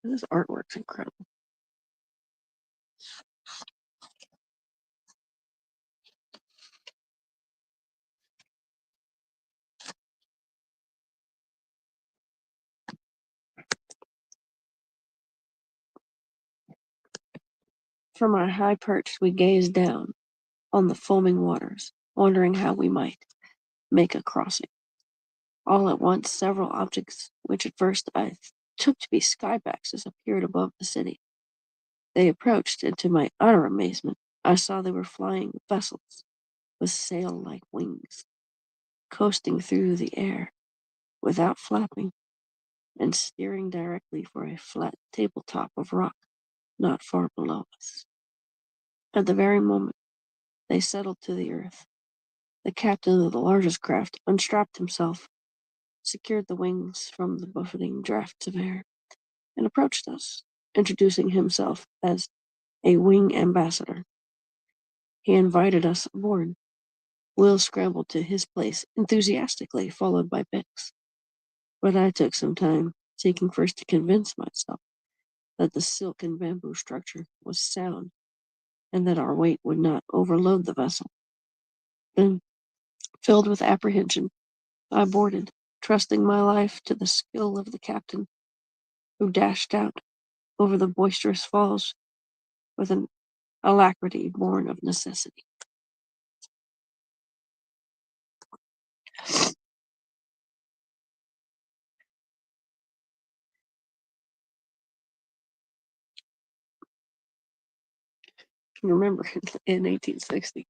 This artwork's incredible. From our high perch, we gazed down on the foaming waters, wondering how we might make a crossing. All at once, several objects, which at first I took to be skybaxes, appeared above the city. They approached, and to my utter amazement, I saw they were flying vessels with sail-like wings, coasting through the air without flapping, and steering directly for a flat tabletop of rock not far below us. At the very moment they settled to the earth, the captain of the largest craft unstrapped himself, secured the wings from the buffeting drafts of air, and approached us, introducing himself as a wing ambassador. He invited us aboard. Will scrambled to his place enthusiastically, followed by Bix. But I took some time, seeking first to convince myself that the silk and bamboo structure was sound and that our weight would not overload the vessel. Then, filled with apprehension, I boarded, trusting my life to the skill of the captain, who dashed out over the boisterous falls with an alacrity born of necessity. Remember, in 1860,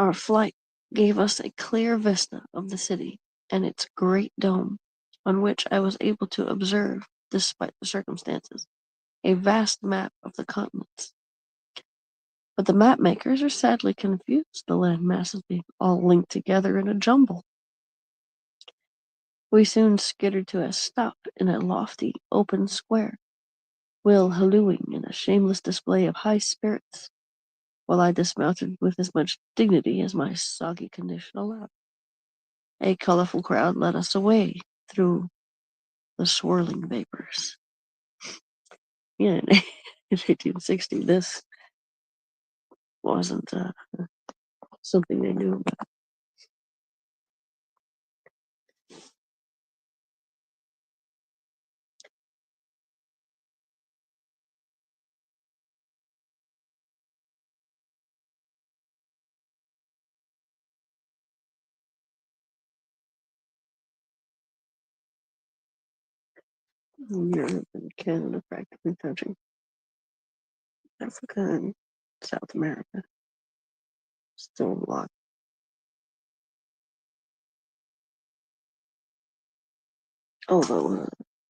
Our flight gave us a clear vista of the city and its great dome, on which I was able to observe, despite the circumstances, a vast map of the continents. But the map makers are sadly confused, the land masses being all linked together in a jumble. We soon skittered to a stop in a lofty, open square, Will hallooing in a shameless display of high spirits, while I dismounted with as much dignity as my soggy condition allowed. A colorful crowd led us away through the swirling vapors. Yeah, in 1860, this wasn't something they knew about. Europe and Canada practically touching. Africa and South America still a lot. Although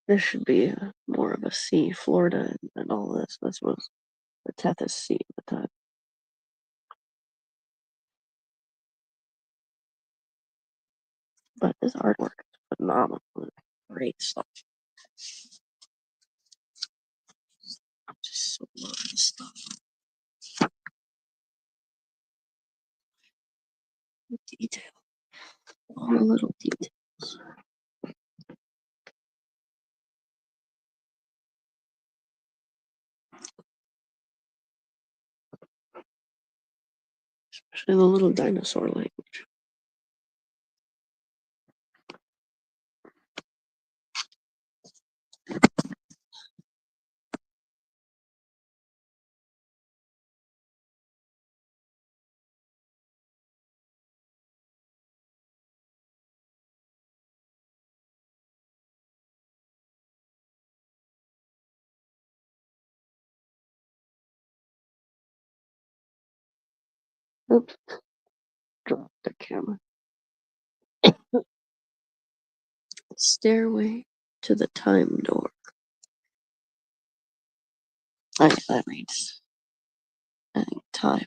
this should be more of a sea, Florida and all this. This was the Tethys Sea at the time. But this artwork is phenomenal. Great stuff. I just so love this stuff. The detail. All the little details. Especially the little dinosaur language. Oops, dropped the camera. Stairway to the Time Door. I guess that reads, I think, time.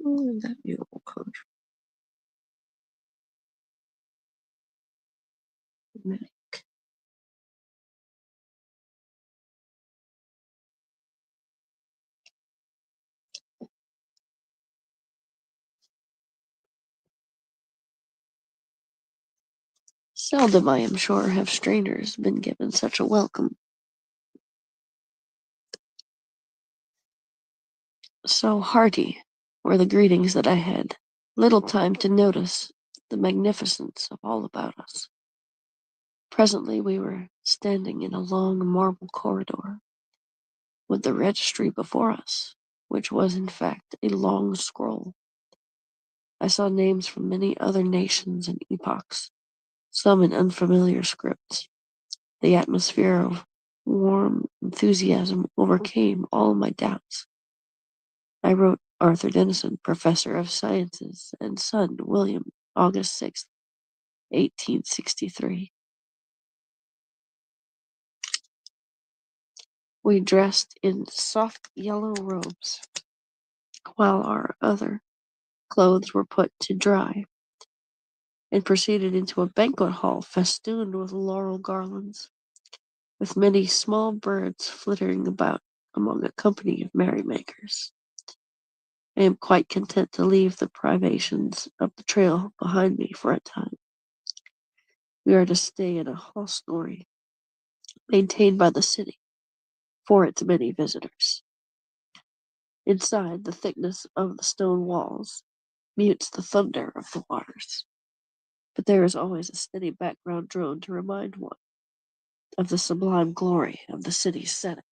Oh, that beautiful country. Seldom, I am sure, have strangers been given such a welcome. So hearty were the greetings that I had little time to notice the magnificence of all about us. Presently we were standing in a long marble corridor, with the registry before us, which was in fact a long scroll. I saw names from many other nations and epochs, some in unfamiliar scripts. The atmosphere of warm enthusiasm overcame all my doubts. I wrote Arthur Denison, Professor of Sciences, and son, William, August 6th, 1863. We dressed in soft yellow robes, while our other clothes were put to dry, and proceeded into a banquet hall festooned with laurel garlands, with many small birds flittering about among a company of merrymakers. I am quite content to leave the privations of the trail behind me for a time. We are to stay in a hostelry maintained by the city for its many visitors. Inside, the thickness of the stone walls mutes the thunder of the waters, but there is always a steady background drone to remind one of the sublime glory of the city's setting.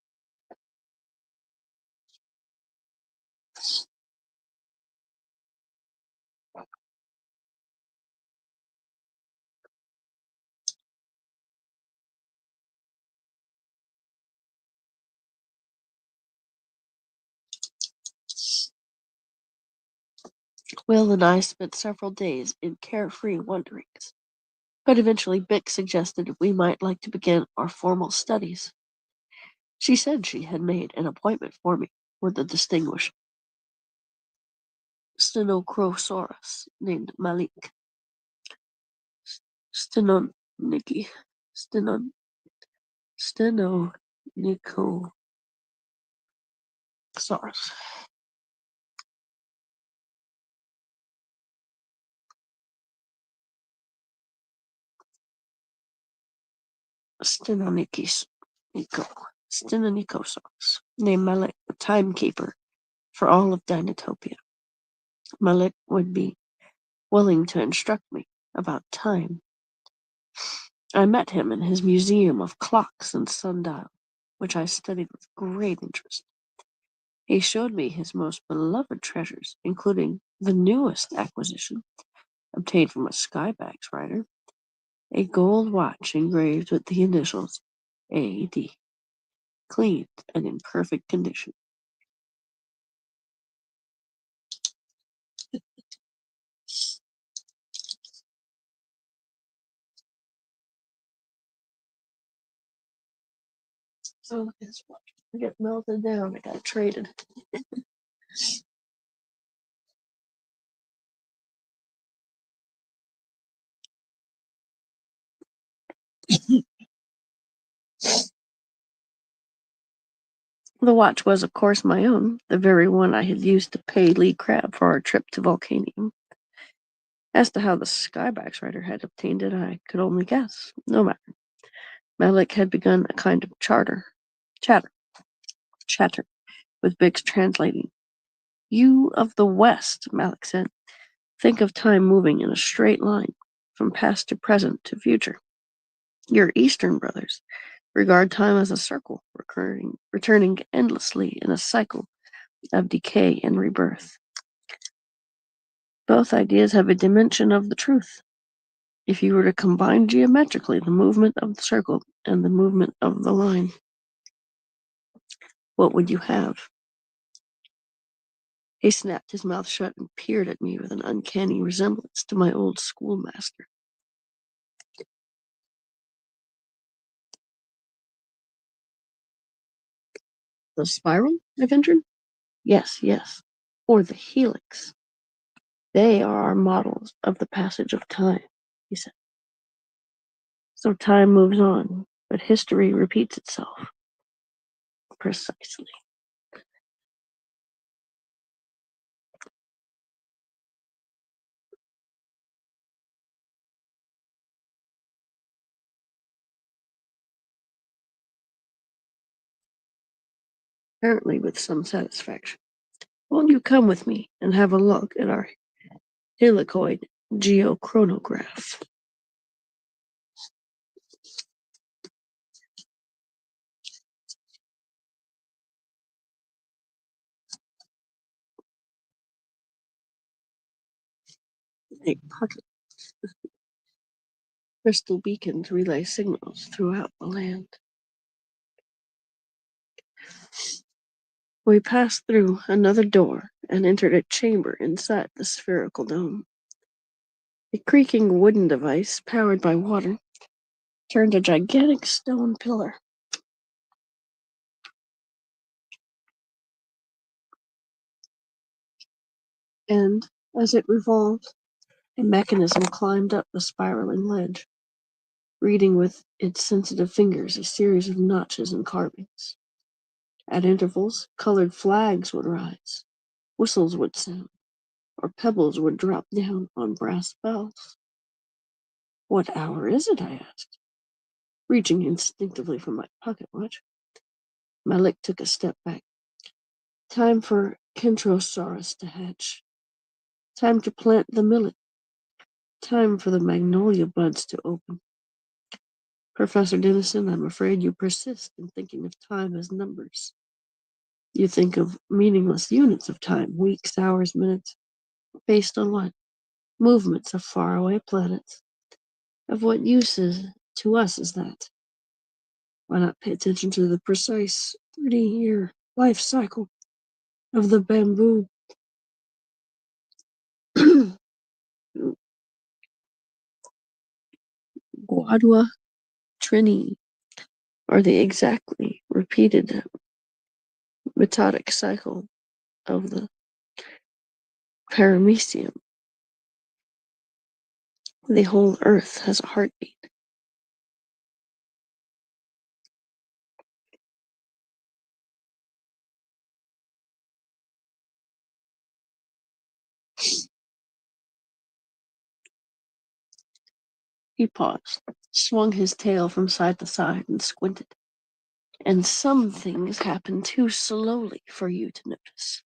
Will and I spent several days in carefree wonderings, but eventually Bick suggested we might like to begin our formal studies. She said she had made an appointment for me with a distinguished stenochrosaurus named Malik. Stenoniki. Stenon. Stenonicosaurus. Stenonikis. Stenonicosaurus. Named Malik, the timekeeper for all of Dinotopia. Malik would be willing to instruct me about time. I met him in his museum of clocks and sundials, which I studied with great interest. He showed me his most beloved treasures, including the newest acquisition, obtained from a Skybags writer, a gold watch engraved with the initials A.D., clean and in perfect condition. So guess what? I got melted down. I got traded. The watch was, of course, my own, the very one I had used to pay Lee Crab for our trip to Volcanium. As to how the Skybags writer had obtained it, I could only guess. No matter. Malik had begun a kind of chatter, with Biggs translating. You of the West, Malik said, think of time moving in a straight line, from past to present to future. Your Eastern brothers regard time as a circle, returning endlessly in a cycle of decay and rebirth. Both ideas have a dimension of the truth. If you were to combine geometrically the movement of the circle and the movement of the line, what would you have? He snapped his mouth shut and peered at me with an uncanny resemblance to my old schoolmaster. The spiral? I ventured. Yes, yes. Or the helix. They are our models of the passage of time, he said. So time moves on, but history repeats itself. Precisely. Apparently with some satisfaction. Won't you come with me and have a look at our helicoid geochronograph? A pocket crystal beacons relay signals throughout the land. We passed through another door and entered a chamber inside the spherical dome. A creaking wooden device, powered by water, turned a gigantic stone pillar. And, as it revolved, a mechanism climbed up the spiraling ledge, reading with its sensitive fingers a series of notches and carvings. At intervals, colored flags would rise, whistles would sound, or pebbles would drop down on brass bells. What hour is it? I asked, reaching instinctively for my pocket watch. Malik took a step back. Time for Kentrosaurus to hatch. Time to plant the millet. Time for the magnolia buds to open. Professor Dennison, I'm afraid you persist in thinking of time as numbers. You think of meaningless units of time, weeks, hours, minutes, based on what? Movements of faraway planets. Of what use to us is that? Why not pay attention to the precise 30-year life cycle of the bamboo? Guadua Trini are the exactly repeated metodic cycle of the paramecium. The whole earth has a heartbeat. He paused, swung his tail from side to side, and squinted. And some things happen too slowly for you to notice.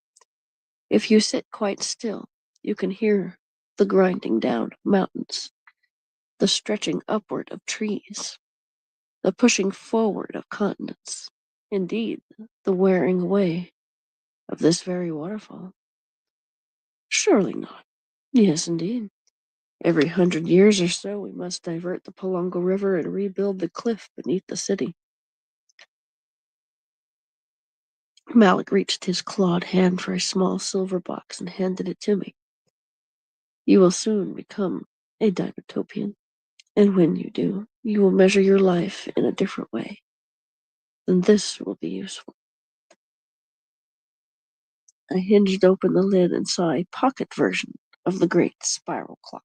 If you sit quite still, you can hear the grinding down of mountains, the stretching upward of trees, the pushing forward of continents, indeed, the wearing away of this very waterfall. Surely not. Yes, indeed. Every 100 years or so, we must divert the Palongo River and rebuild the cliff beneath the city. Malik reached his clawed hand for a small silver box and handed it to me. You will soon become a Dinotopian, and when you do, you will measure your life in a different way. Then this will be useful. I hinged open the lid and saw a pocket version of the great spiral clock.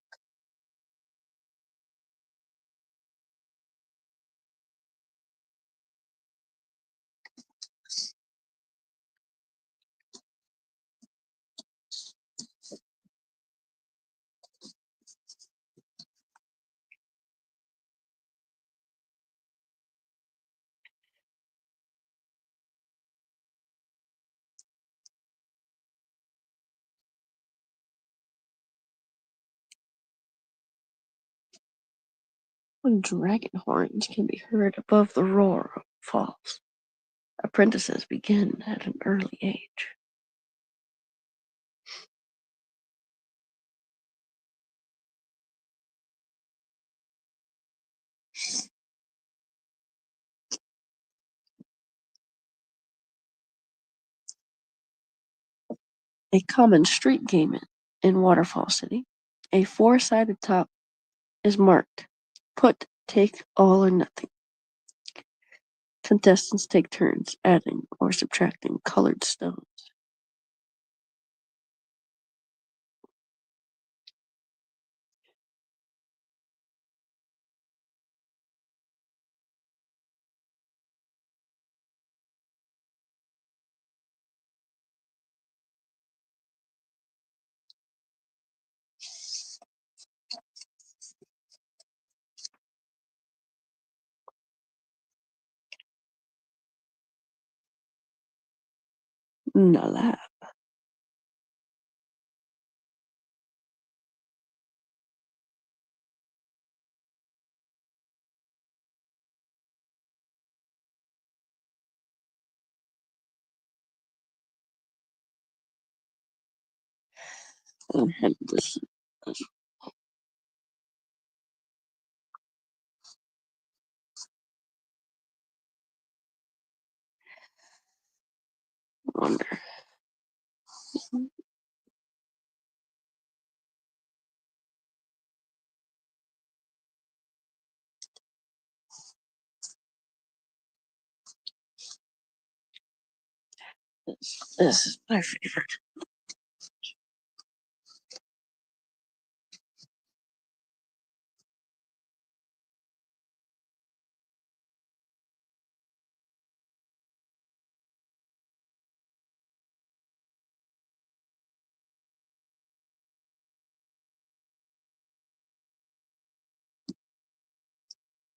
When dragon horns can be heard above the roar of falls, apprentices begin at an early age. A common street game in Waterfall City, a four-sided top is marked put, take, all or nothing. Contestants take turns adding or subtracting colored stones. Nala. I had this wonder. This is my favorite.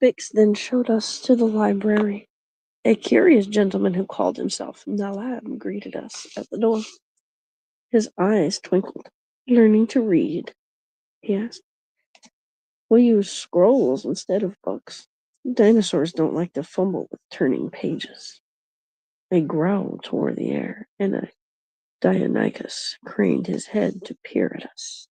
Bix then showed us to the library. A curious gentleman who called himself Nalab greeted us at the door. His eyes twinkled. Learning to read? He asked. We use scrolls instead of books. Dinosaurs don't like to fumble with turning pages. A growl tore the air, and a Deinonychus craned his head to peer at us.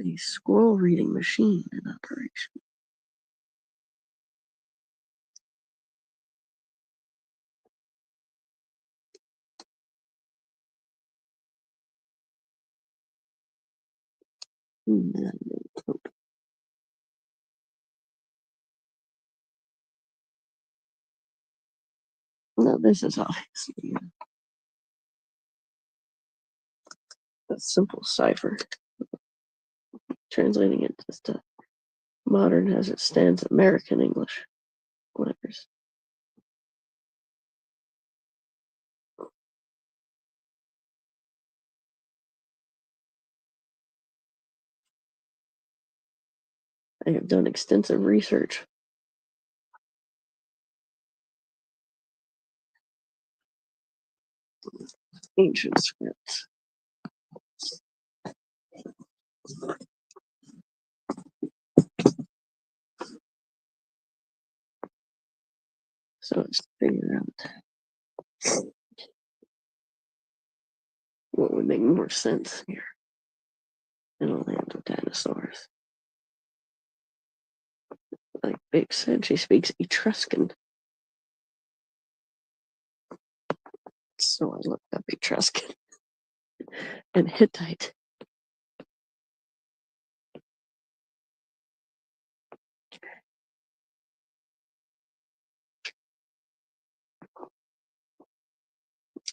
a scroll reading machine in operation. Now, this is obviously a simple cipher. Translating it to modern as it stands American English letters. I have done extensive research. Ancient scripts. So it's figuring out what would make more sense here in a land of dinosaurs. Like Big said, she speaks Etruscan. So I looked up Etruscan and Hittite.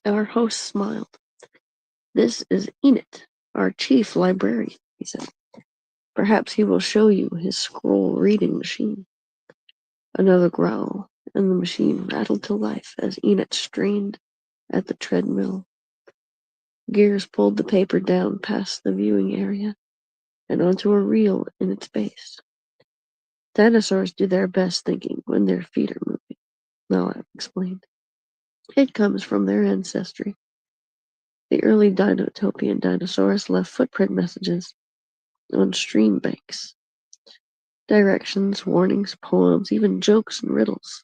Our host smiled. This is Enid, our chief librarian, he said. Perhaps he will show you his scroll reading machine. Another growl, and the machine rattled to life as Enid strained at the treadmill. Gears pulled the paper down past the viewing area and onto a reel in its base. Dinosaurs do their best thinking when their feet are moving, Nala explained. It comes from their ancestry. The early Dinotopian dinosaurs left footprint messages on stream banks. Directions, warnings, poems, even jokes and riddles.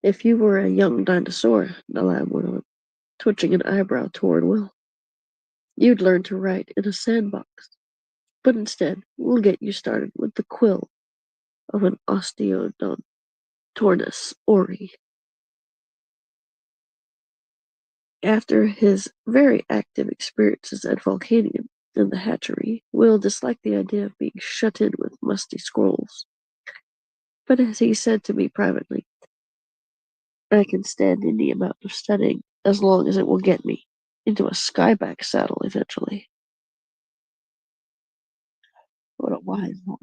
If you were a young dinosaur, the lab went on, twitching an eyebrow toward Will, you'd learn to write in a sandbox. But instead, we'll get you started with the quill of an osteodon tortoise ori. After his very active experiences at Volcanium and the hatchery, Will disliked the idea of being shut in with musty scrolls. But as he said to me privately, I can stand any amount of studying as long as it will get me into a skyback saddle eventually. What a wise boy.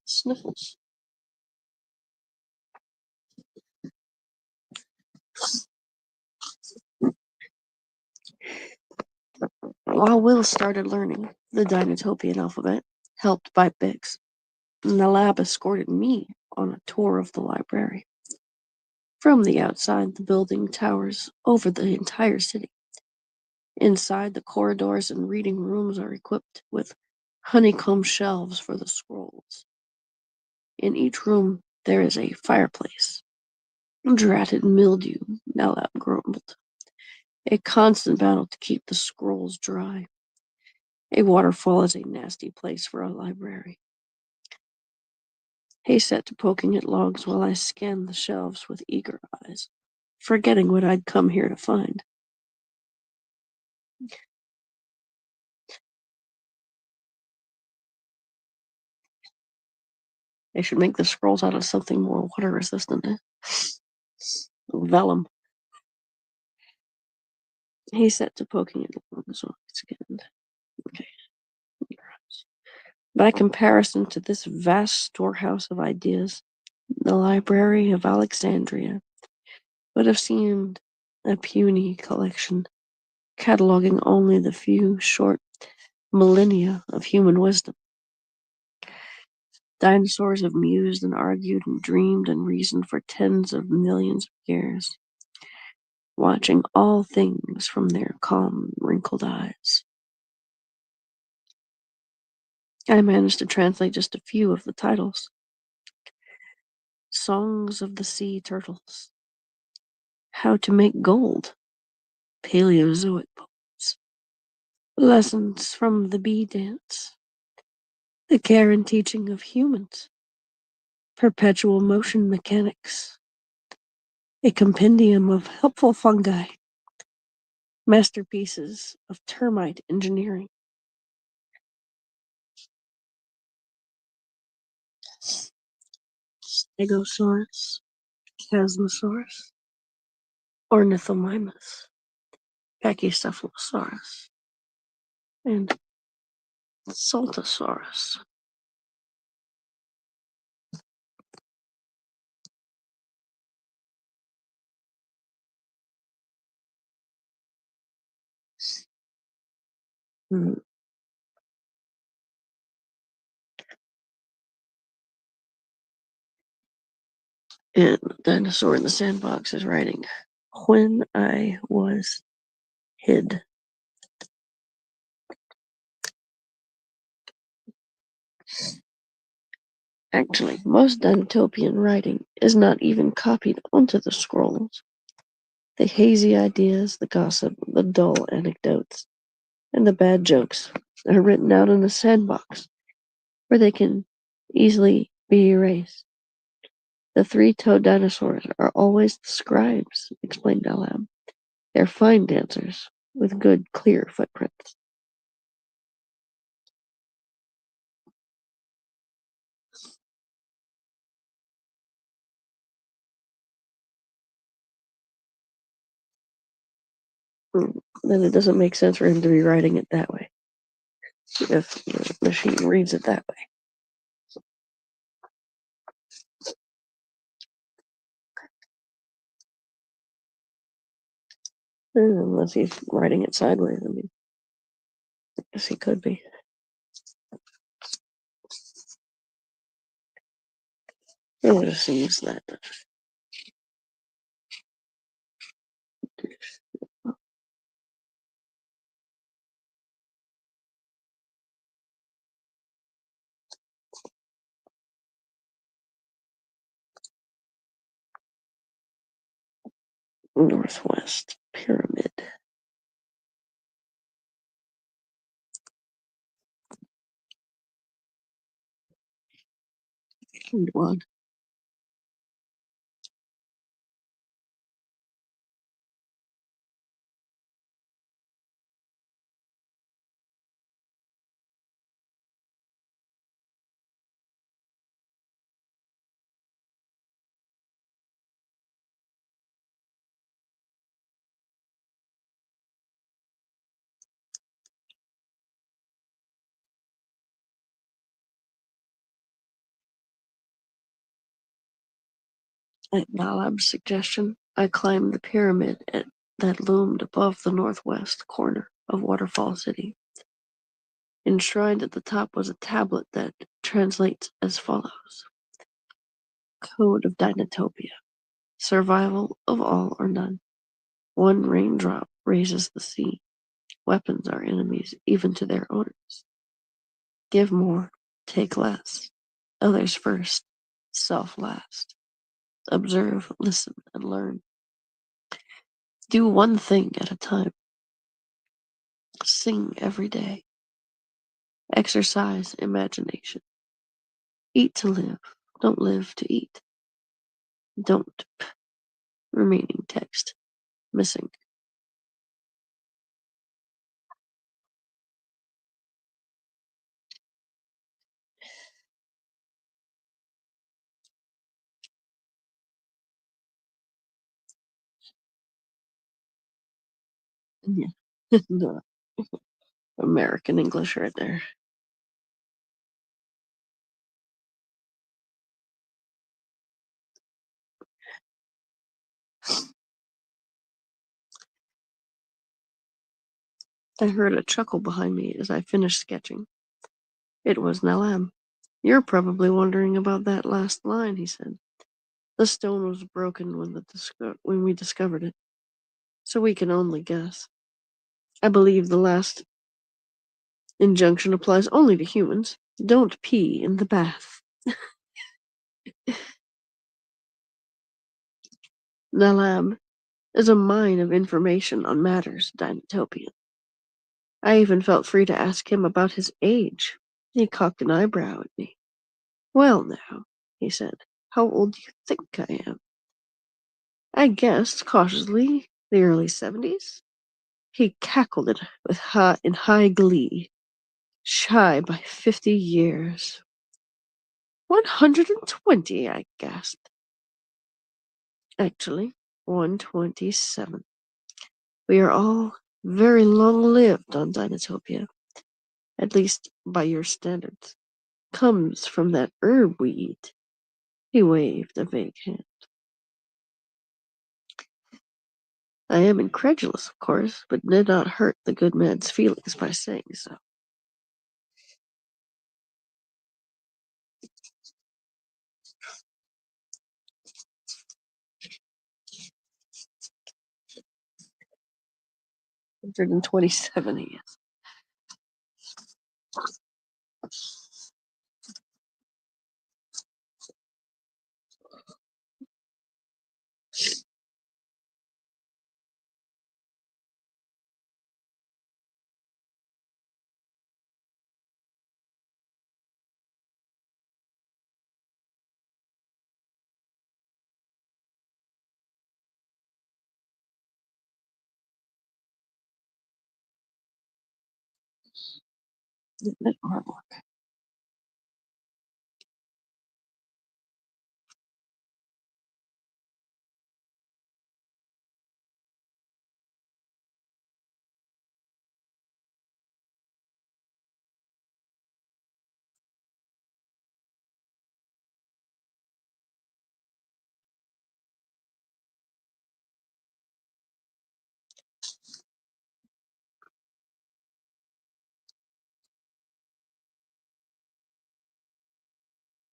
Sniffles. While Will started learning the Dinotopian alphabet, helped by Bix, the lab escorted me on a tour of the library. From the outside, the building towers over the entire city. Inside, the corridors and reading rooms are equipped with honeycomb shelves for the scrolls. In each room, there is a fireplace. Dratted mildew, Nalab grumbled. A constant battle to keep the scrolls dry. A waterfall is a nasty place for a library. He set to poking at logs while I scanned the shelves with eager eyes, forgetting what I'd come here to find. They should make the scrolls out of something more water resistant. Vellum. He set to poking at logs while I scanned. Okay. By comparison to this vast storehouse of ideas, the Library of Alexandria would have seemed a puny collection, cataloging only the few short millennia of human wisdom. Dinosaurs have mused and argued and dreamed and reasoned for tens of millions of years, watching all things from their calm, wrinkled eyes. I managed to translate just a few of the titles. Songs of the Sea Turtles, How to Make Gold, Paleozoic Poems, Lessons from the Bee Dance, The Care and Teaching of Humans, Perpetual Motion Mechanics, a compendium of helpful fungi, masterpieces of termite engineering. Stegosaurus, Chasmosaurus, Ornithomimus, Pachycephalosaurus, and Saltosaurus. Mm. And the dinosaur in the sandbox is writing, When I was hid. Actually, most Dinotopian writing is not even copied onto the scrolls. The hazy ideas, the gossip, the dull anecdotes, and the bad jokes are written out in the sandbox, where they can easily be erased. The three-toed dinosaurs are always the scribes, explained Alab. They're fine dancers, with good, clear footprints. Then it doesn't make sense for him to be writing it that way, if the machine reads it that way. Unless he's writing it sideways. I mean, I guess he could be. It just seems that Northwest Pyramid. One. At Nalab's suggestion, I climbed the pyramid that loomed above the northwest corner of Waterfall City. Enshrined at the top was a tablet that translates as follows: Code of Dinotopia. Survival of all or none. One raindrop raises the sea. Weapons are enemies even to their owners. Give more, take less. Others first, self last. Observe, listen, and learn. Do one thing at a time. Sing every day. Exercise imagination. Eat to live. Don't live to eat. Don't. Remaining text. Missing. Yeah. No. American English right there. I heard a chuckle behind me as I finished sketching. It was Nalam. You're probably wondering about that last line, he said. The stone was broken when we discovered it, so we can only guess. I believe the last injunction applies only to humans. Don't pee in the bath. Nalam is a mine of information on matters Dinotopian. I even felt free to ask him about his age. He cocked an eyebrow at me. Well now, he said, how old do you think I am? I guessed, cautiously, the early 70s. He cackled it in high glee. Shy by 50 years. 120, I gasped. Actually, 127. We are all very long-lived on Dinotopia, at least by your standards. Comes from that herb we eat. He waved a vague hand. I am incredulous, of course, but did not hurt the good man's feelings by saying so. "127 he is."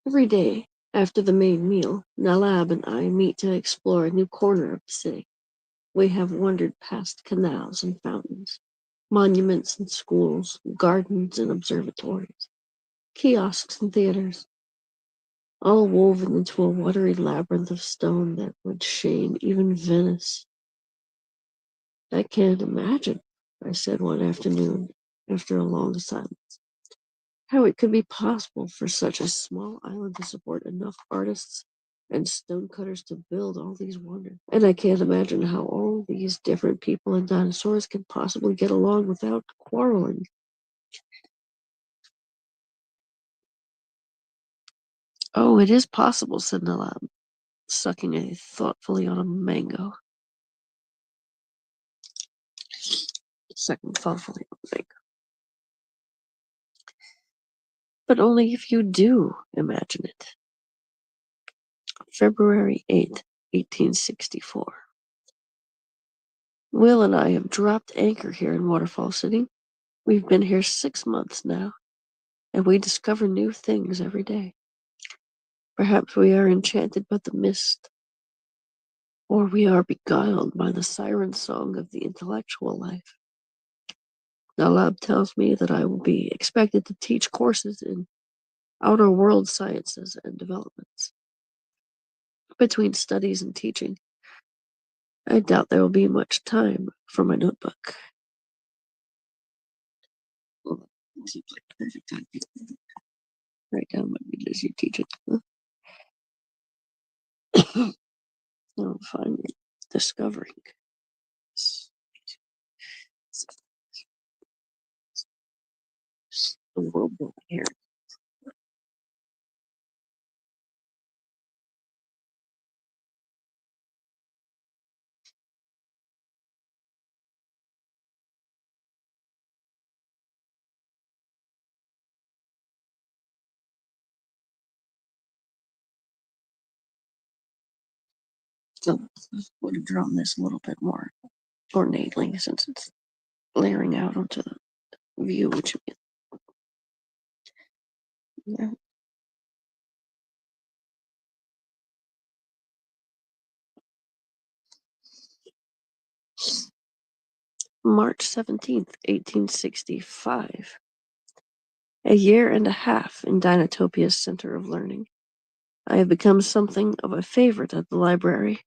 Every day, after the main meal, Nalab and I meet to explore a new corner of the city. We have wandered past canals and fountains, monuments and schools, gardens and observatories, kiosks and theaters, all woven into a watery labyrinth of stone that would shame even Venice. I can't imagine, I said one afternoon, after a long silence, how it could be possible for such a small island to support enough artists and stonecutters to build all these wonders. And I can't imagine how all these different people and dinosaurs can possibly get along without quarreling. Oh, it is possible, said Nalab, sucking thoughtfully on a mango. Sucking thoughtfully on a mango. But only if you do imagine it. February 8th, 1864. Will and I have dropped anchor here in Waterfall City. We've been here 6 months now, and we discover new things every day. Perhaps we are enchanted by the mist, or we are beguiled by the siren song of the intellectual life. Nalab tells me that I will be expected to teach courses in outer world sciences and developments. Between studies and teaching, I doubt there will be much time for my notebook. Well, that seems like the perfect time to write down what it is you teach it. Oh, finally, discovering the world over here. So I would have drawn this a little bit more ornately since it's glaring out onto the view, which yeah. March 17th, 1865. A year and a half in Dinotopia's center of learning. I have become something of a favorite at the library,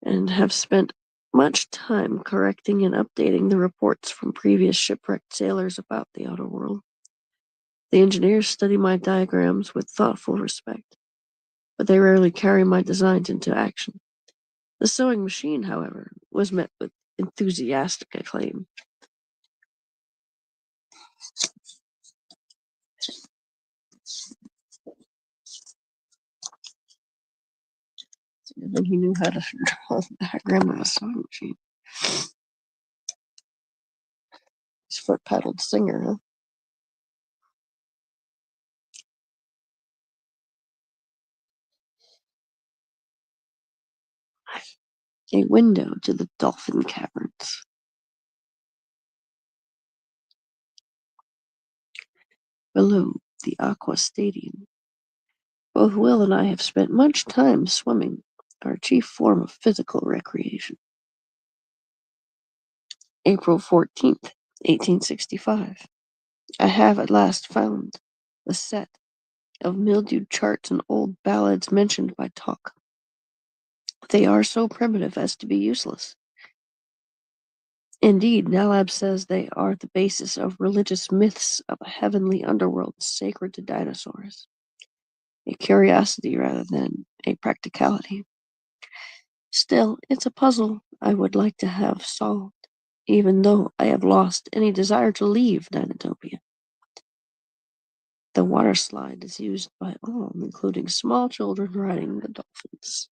and have spent much time correcting and updating the reports from previous shipwrecked sailors about the outer world. The engineers study my diagrams with thoughtful respect, but they rarely carry my designs into action. The sewing machine, however, was met with enthusiastic acclaim. And then he knew how to draw the diagram of a sewing machine. He's foot-pedaled singer, huh? A window to the dolphin caverns. Below the aqua stadium. Both Will and I have spent much time swimming, our chief form of physical recreation. April 14th, 1865. I have at last found the set of mildewed charts and old ballads mentioned by Talk. They are so primitive as to be useless. Indeed, Nalab says they are the basis of religious myths of a heavenly underworld sacred to dinosaurs. A curiosity rather than a practicality. Still, it's a puzzle I would like to have solved, even though I have lost any desire to leave Dinotopia. The water slide is used by all, including small children riding the dolphins.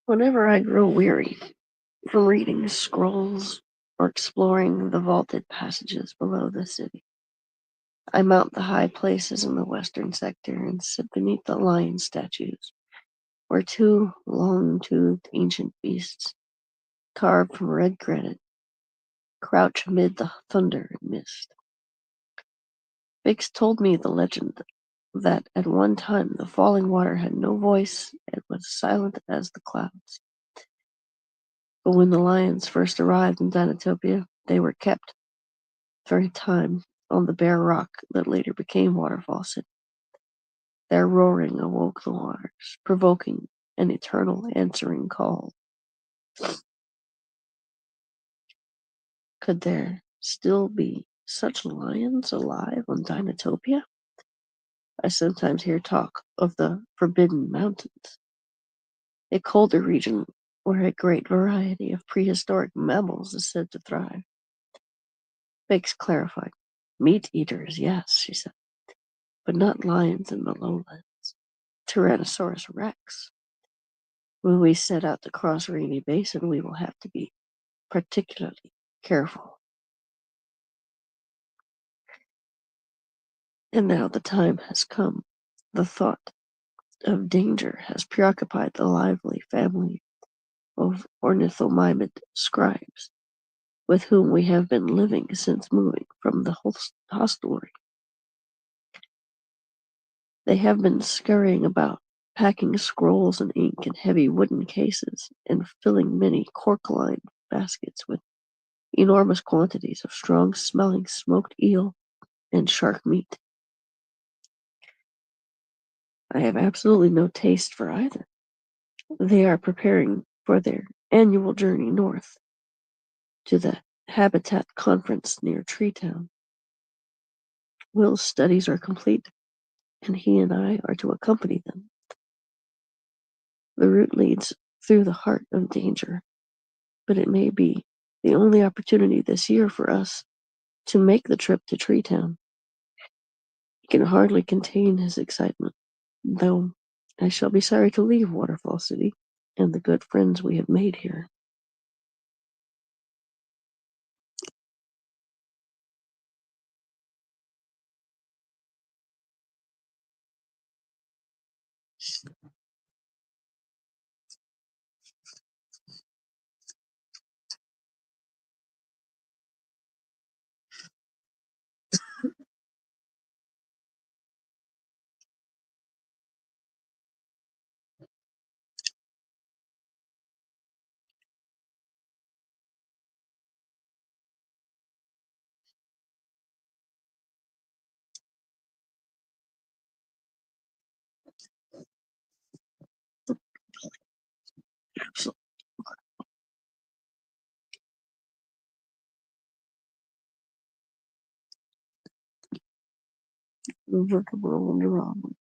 Whenever I grow weary from reading scrolls or exploring the vaulted passages below the city, I mount the high places in the western sector and sit beneath the lion statues, where two long-toothed ancient beasts, carved from red granite, crouch amid the thunder and mist. Biggs told me the legend that at one time the falling water had no voice and was silent as the clouds. But when the lions first arrived in Dinotopia, they were kept for a time on the bare rock that later became Waterfall City. Their roaring awoke the waters, provoking an eternal answering call. Could there still be such lions alive on Dinotopia? I sometimes hear talk of the Forbidden Mountains, a colder region where a great variety of prehistoric mammals is said to thrive. Biggs clarified. Meat eaters, yes, she said, but not lions in the lowlands. Tyrannosaurus rex. When we set out to cross Rainy Basin, we will have to be particularly careful. And now the time has come. The thought of danger has preoccupied the lively family of ornithomimid scribes, with whom we have been living since moving from the hostelry. They have been scurrying about, packing scrolls and ink in heavy wooden cases, and filling many cork-lined baskets with enormous quantities of strong-smelling smoked eel and shark meat. I have absolutely no taste for either. They are preparing for their annual journey north, to the Habitat Conference near Treetown. Will's studies are complete, and he and I are to accompany them. The route leads through the heart of danger, but it may be the only opportunity this year for us to make the trip to Treetown. He can hardly contain his excitement, though I shall be sorry to leave Waterfall City and the good friends we have made here. Absolutely. Vertebral neuron.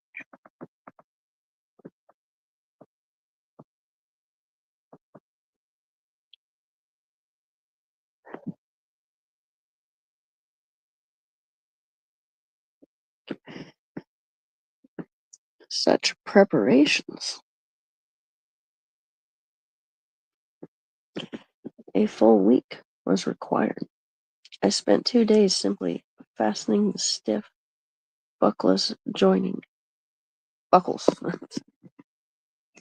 Such preparations. A full week was required. I spent 2 days simply fastening the stiff, buckless joining buckles.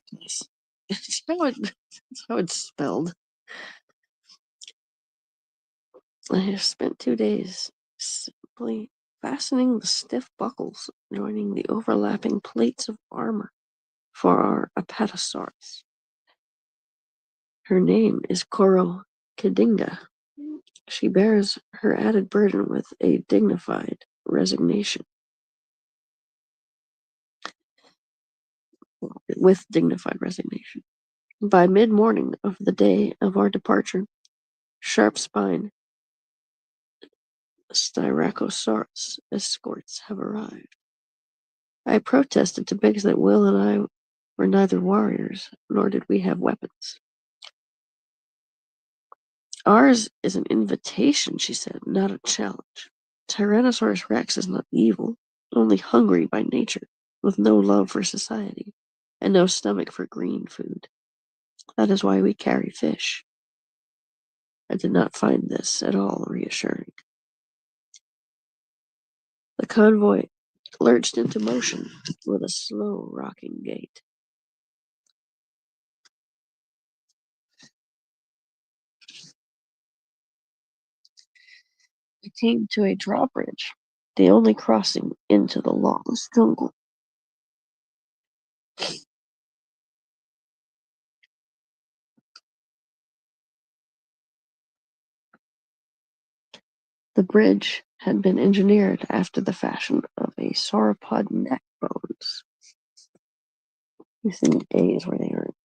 That's how it's spelled. I have spent 2 days simply fastening the stiff buckles joining the overlapping plates of armor for our Apatosaurus. Her name is Koro Kidinga. She bears her added burden with a dignified resignation. By mid-morning of the day of our departure, sharp-spined Styracosaurus escorts have arrived. I protested to Biggs that Will and I were neither warriors, nor did we have weapons. Ours is an invitation, she said, not a challenge. Tyrannosaurus Rex is not evil, only hungry by nature, with no love for society, and no stomach for green food. That is why we carry fish. I did not find this at all reassuring. The convoy lurched into motion with a slow rocking gait. We came to a drawbridge, the only crossing into the lawless jungle. The bridge had been engineered after the fashion of a sauropod neck bones. Using A's where they aren't.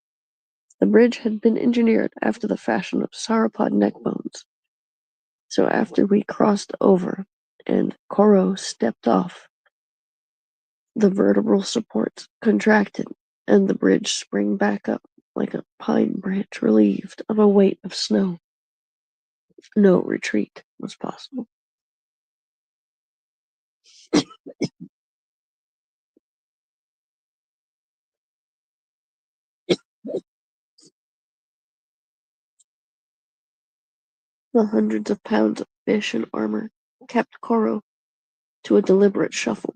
The bridge had been engineered after the fashion of sauropod neck bones. So after we crossed over and Koro stepped off, the vertebral supports contracted and the bridge sprang back up like a pine branch relieved of a weight of snow. No retreat was possible. The hundreds of pounds of fish and armor kept Koro to a deliberate shuffle.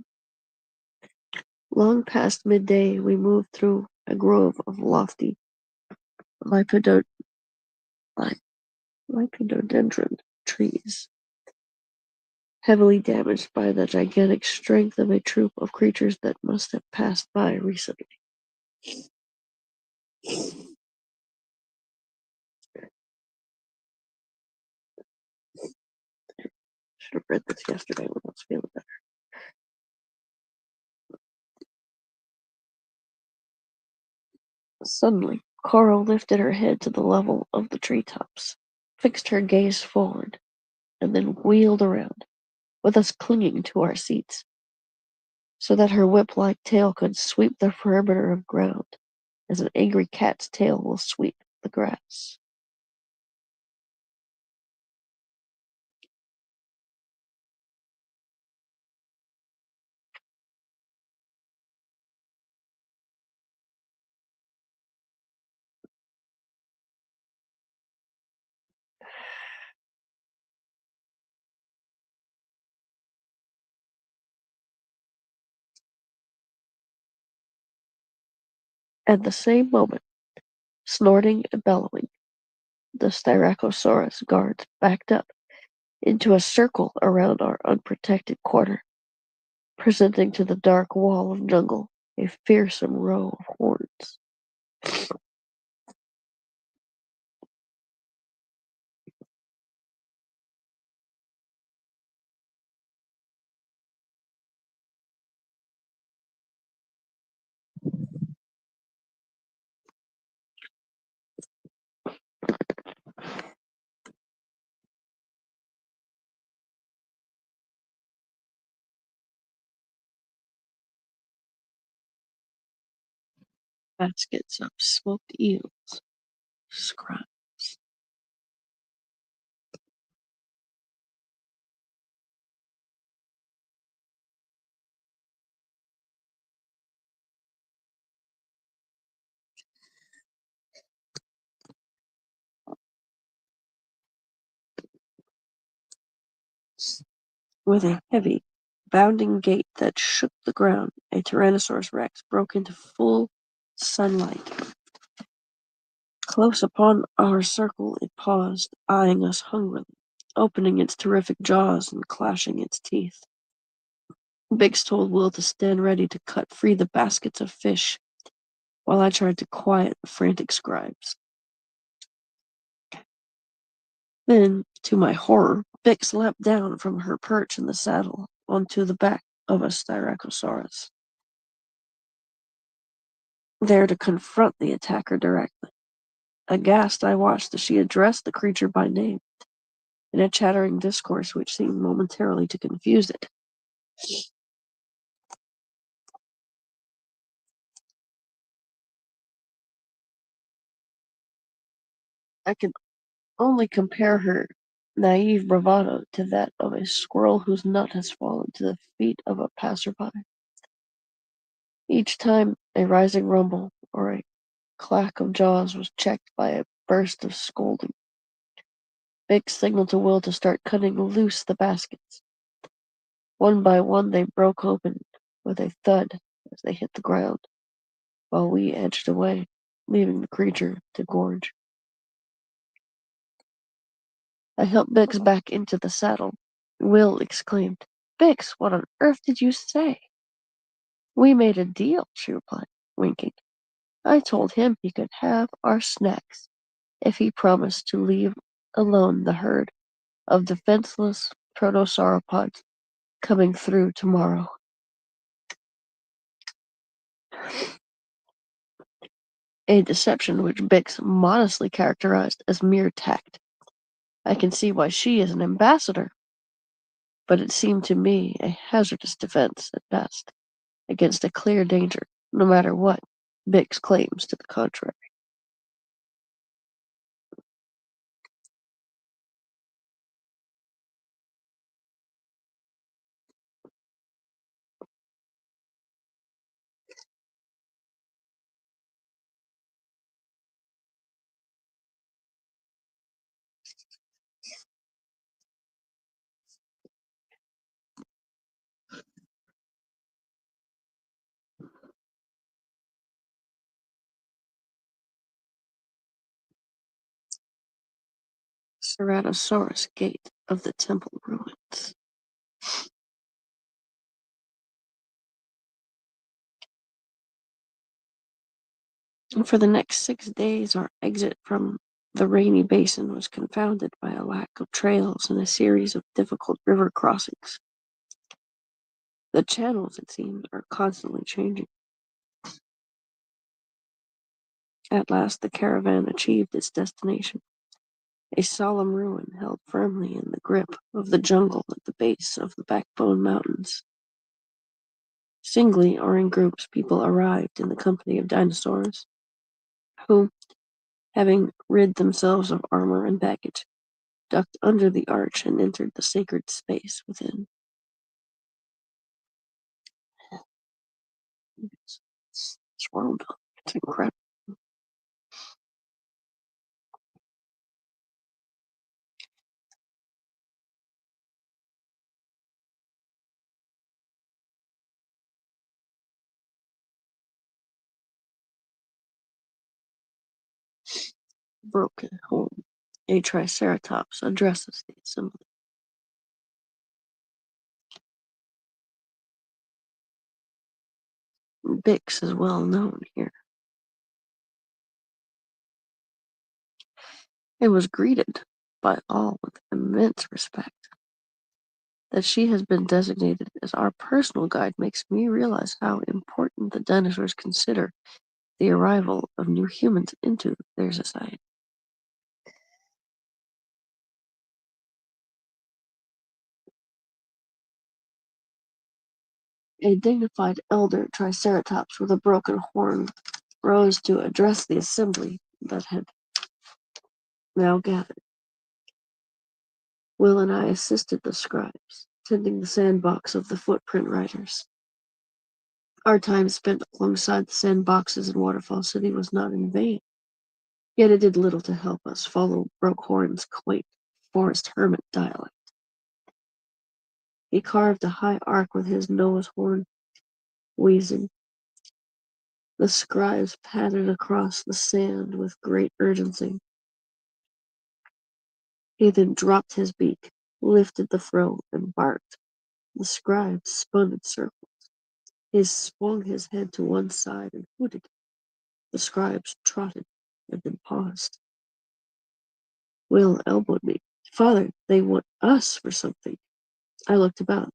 Long past midday, we moved through a grove of lofty Lepidodendron trees, heavily damaged by the gigantic strength of a troop of creatures that must have passed by recently. Should have read this yesterday when I was feeling better. Suddenly, Coral lifted her head to the level of the treetops. fixed her gaze forward, and then wheeled around, with us clinging to our seats, so that her whip-like tail could sweep the perimeter of ground, as an angry cat's tail will sweep the grass. At the same moment, snorting and bellowing, the Styracosaurus guards backed up into a circle around our unprotected corner, presenting to the dark wall of jungle a fearsome row of horns. Baskets of smoked eels, scraps. With a heavy, bounding gait that shook the ground, a Tyrannosaurus rex broke into full sunlight. Close upon our circle it paused, eyeing us hungrily, opening its terrific jaws and clashing its teeth. Biggs told Will to stand ready to cut free the baskets of fish, while I tried to quiet the frantic scribes. Then, to my horror, Bix leapt down from her perch in the saddle onto the back of a Styracosaurus, there to confront the attacker directly. Aghast, I watched as she addressed the creature by name, in a chattering discourse which seemed momentarily to confuse it. I can only compare her naive bravado to that of a squirrel whose nut has fallen to the feet of a passerby. Each time a rising rumble or a clack of jaws was checked by a burst of scolding. Biggs signaled to Will to start cutting loose the baskets. One by one they broke open with a thud as they hit the ground, while we edged away, leaving the creature to gorge. I helped Biggs back into the saddle. Will exclaimed, "Biggs, what on earth did you say?" "We made a deal," she replied, winking. "I told him he could have our snacks if he promised to leave alone the herd of defenseless protosauropods coming through tomorrow." A deception which Bix modestly characterized as mere tact. I can see why she is an ambassador, but it seemed to me a hazardous defense at best, against a clear danger, no matter what Bix claims to the contrary. Ceratosaurus Gate of the Temple Ruins. And for the next 6 days, our exit from the rainy basin was confounded by a lack of trails and a series of difficult river crossings. The channels, it seemed, are constantly changing. At last the caravan achieved its destination, a solemn ruin held firmly in the grip of the jungle at the base of the Backbone Mountains. Singly or in groups, people arrived in the company of dinosaurs, who, having rid themselves of armor and baggage, ducked under the arch and entered the sacred space within. It's world. It's incredible. Broken horn. A triceratops addresses the assembly. Bix is well known here. It was greeted by all with immense respect. That she has been designated as our personal guide makes me realize how important the dinosaurs consider the arrival of new humans into their society. A dignified elder triceratops with a broken horn rose to address the assembly that had now gathered. Will and I assisted the scribes, tending the sandbox of the footprint writers. Our time spent alongside the sandboxes in Waterfall City was not in vain, yet it did little to help us follow Brookhorn's quaint forest hermit dialect. He carved a high arc with his Noah's horn, wheezing. The scribes padded across the sand with great urgency. He then dropped his beak, lifted the frill, and barked. The scribe spun in circles. He swung his head to one side and hooted. The scribes trotted and then paused. Will elbowed me. Father, they want us for something. I looked about.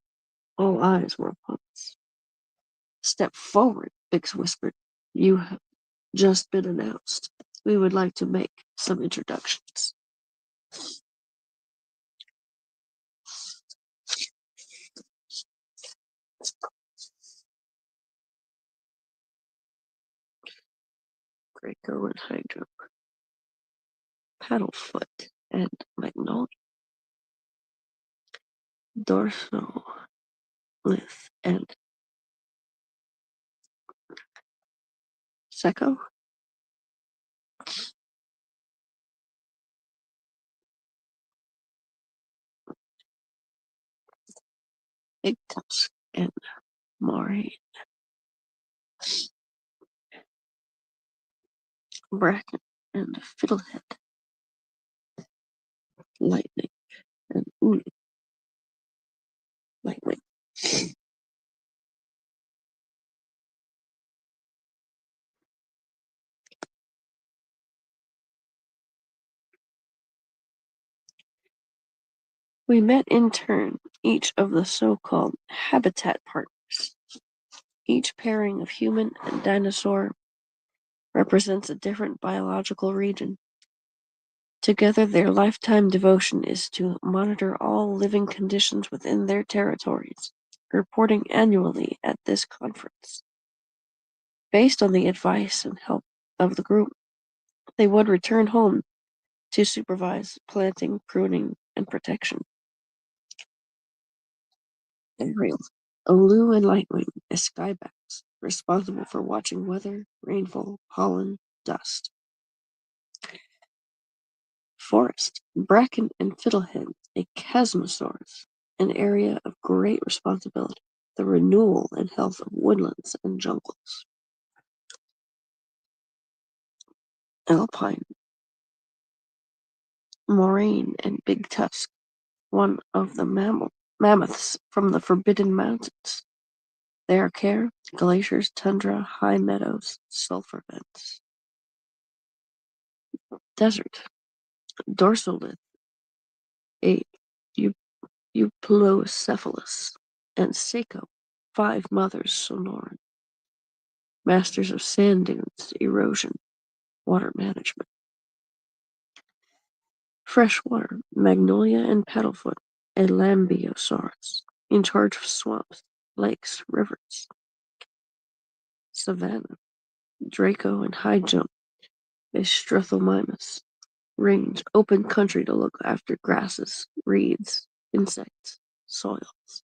All eyes were upon us. Step forward, Bix whispered. You have just been announced. We would like to make some introductions. Draco and Hydro, Paddlefoot and Magnolia, Dorsal, Lith and Secco, Big Tusk and Mari, Bracken and Fiddlehead, Lightning and Uli, Lightning. We met in turn each of the so-called habitat partners. Each pairing of human and dinosaur represents a different biological region. Together, their lifetime devotion is to monitor all living conditions within their territories, reporting annually at this conference. Based on the advice and help of the group, they would return home to supervise planting, pruning, and protection. Ariel, Olu and Lightwing as skybacks, responsible for watching weather, rainfall, pollen, dust. Forest, Bracken and Fiddlehead, a chasmosaurus, an area of great responsibility, the renewal and health of woodlands and jungles. Alpine, Moraine and Big Tusk, one of the mammoths from the Forbidden Mountains. Their care, glaciers, tundra, high meadows, sulfur vents. Desert, Dorsolith, a Euplocephalus, and Seiko, 5 mothers Sonoran, masters of sand dunes, erosion, water management. Freshwater, Magnolia and Paddlefoot, a Lambeosaurus, in charge of swamps, lakes, rivers. Savannah, Draco and High Jump, a Struthomymus, range, open country to look after grasses, reeds, insects, soils.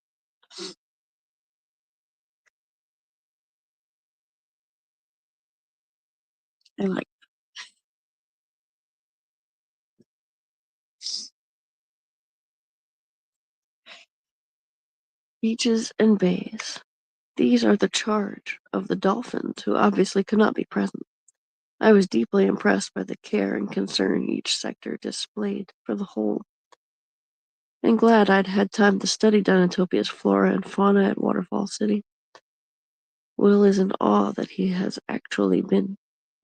I like beaches and bays. These are the charge of the dolphins, who obviously could not be present. I was deeply impressed by the care and concern each sector displayed for the whole, and glad I'd had time to study Dinotopia's flora and fauna at Waterfall City. Will is in awe that he has actually been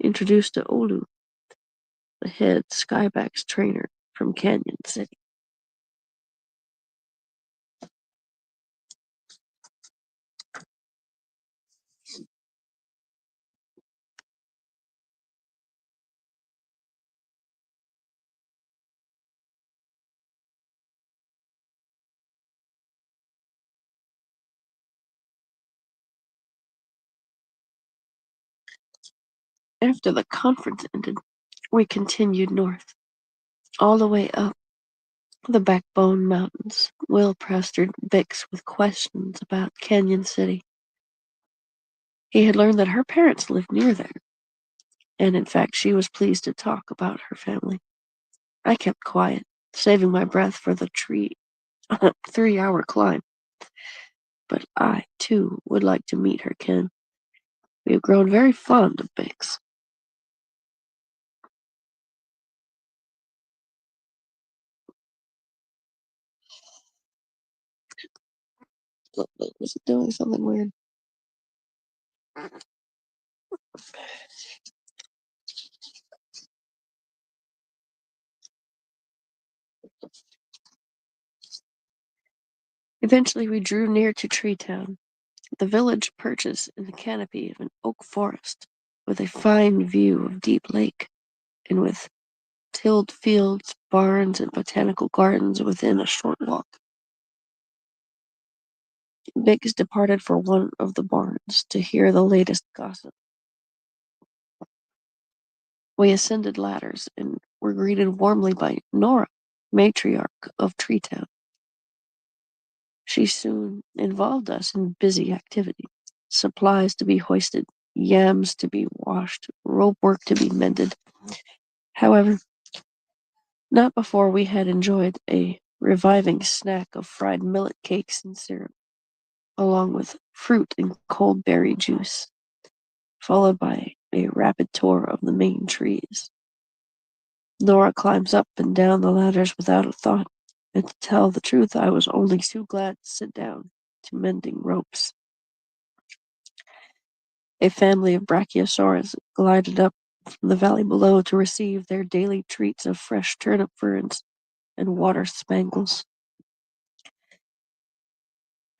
introduced to Olu, the head Skyback's trainer from Canyon City. After the conference ended, we continued north, all the way up the Backbone Mountains. Will pestered Bix with questions about Canyon City. He had learned that her parents lived near there, and in fact she was pleased to talk about her family. I kept quiet, saving my breath for the 3-hour climb. But I, too, would like to meet her kin. We have grown very fond of Bix. Was it doing something weird? Eventually we drew near to Treetown, the village perches in the canopy of an oak forest, with a fine view of Deep Lake, and with tilled fields, barns, and botanical gardens within a short walk. Biggs departed for one of the barns to hear the latest gossip. We ascended ladders and were greeted warmly by Nora, matriarch of Treetown. She soon involved us in busy activity. Supplies to be hoisted, yams to be washed, rope work to be mended. However, not before we had enjoyed a reviving snack of fried millet cakes and syrup, along with fruit and cold berry juice, followed by a rapid tour of the main trees. Nora climbs up and down the ladders without a thought, and to tell the truth, I was only too glad to sit down to mending ropes. A family of brachiosaurs glided up from the valley below to receive their daily treats of fresh turnip ferns and water spangles.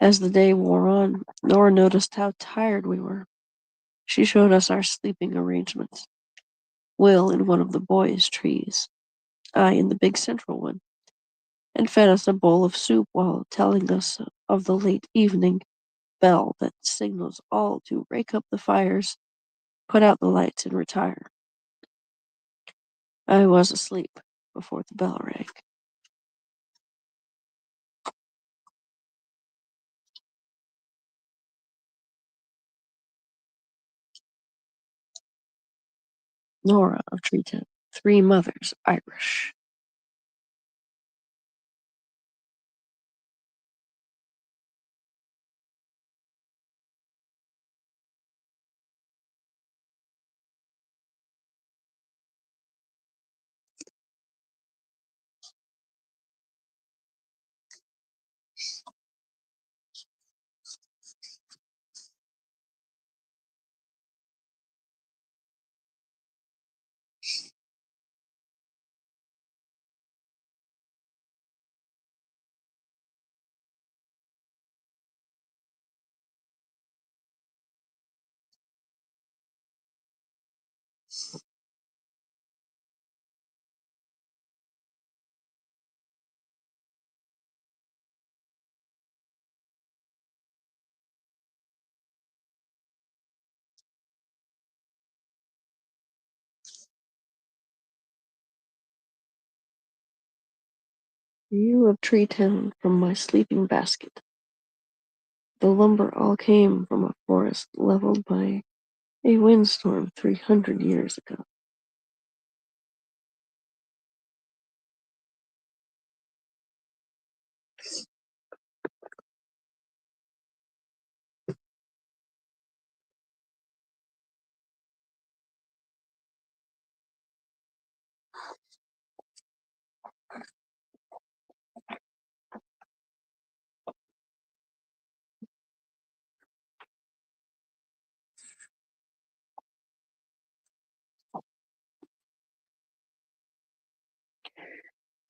As the day wore on, Nora noticed how tired we were. She showed us our sleeping arrangements. Will in one of the boys' trees, I in the big central one, and fed us a bowl of soup while telling us of the late evening bell that signals all to rake up the fires, put out the lights, and retire. I was asleep before the bell rang. Nora of Treetown, 3 mothers, Irish. View of Tree Town from my sleeping basket. The lumber all came from a forest leveled by a windstorm 300 years ago.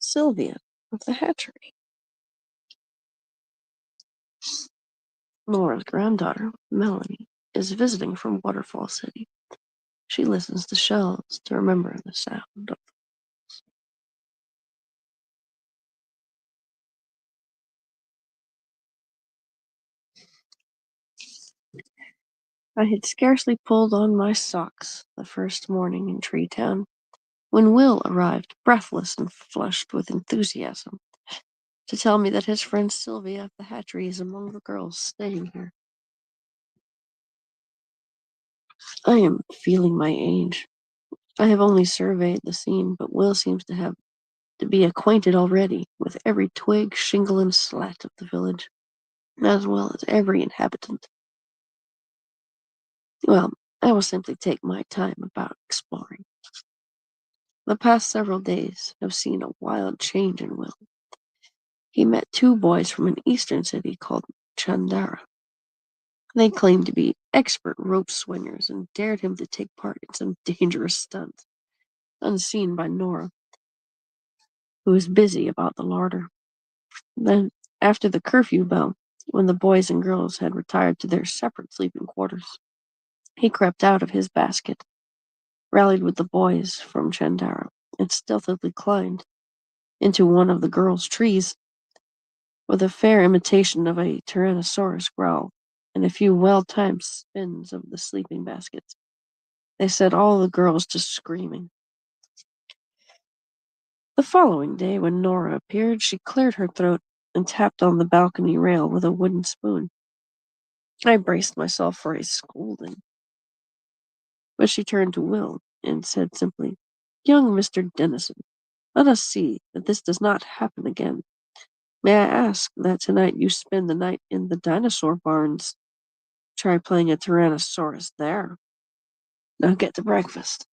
Sylvia of the hatchery. Laura's granddaughter, Melanie, is visiting from Waterfall City. She listens to shells to remember the sound of. I had scarcely pulled on my socks the first morning in Tree Town when Will arrived, breathless and flushed with enthusiasm, to tell me that his friend Sylvia of the hatchery is among the girls staying here. I am feeling my age. I have only surveyed the scene, but Will seems to be acquainted already with every twig, shingle, and slat of the village, as well as every inhabitant. Well, I will simply take my time about exploring. The past several days have seen a wild change in Will. He met two boys from an eastern city called Chandara. They claimed to be expert rope swingers and dared him to take part in some dangerous stunt, unseen by Nora, who was busy about the larder. Then, after the curfew bell, when the boys and girls had retired to their separate sleeping quarters, he crept out of his basket, rallied with the boys from Chandara, and stealthily climbed into one of the girls' trees. With a fair imitation of a Tyrannosaurus growl and a few well-timed spins of the sleeping baskets, they set all the girls to screaming. The following day, when Nora appeared, she cleared her throat and tapped on the balcony rail with a wooden spoon. I braced myself for a scolding, but she turned to Will and said simply, "Young Mr. Dennison, let us see that this does not happen again. May I ask that tonight you spend the night in the dinosaur barns? Try playing a Tyrannosaurus there. Now get to breakfast."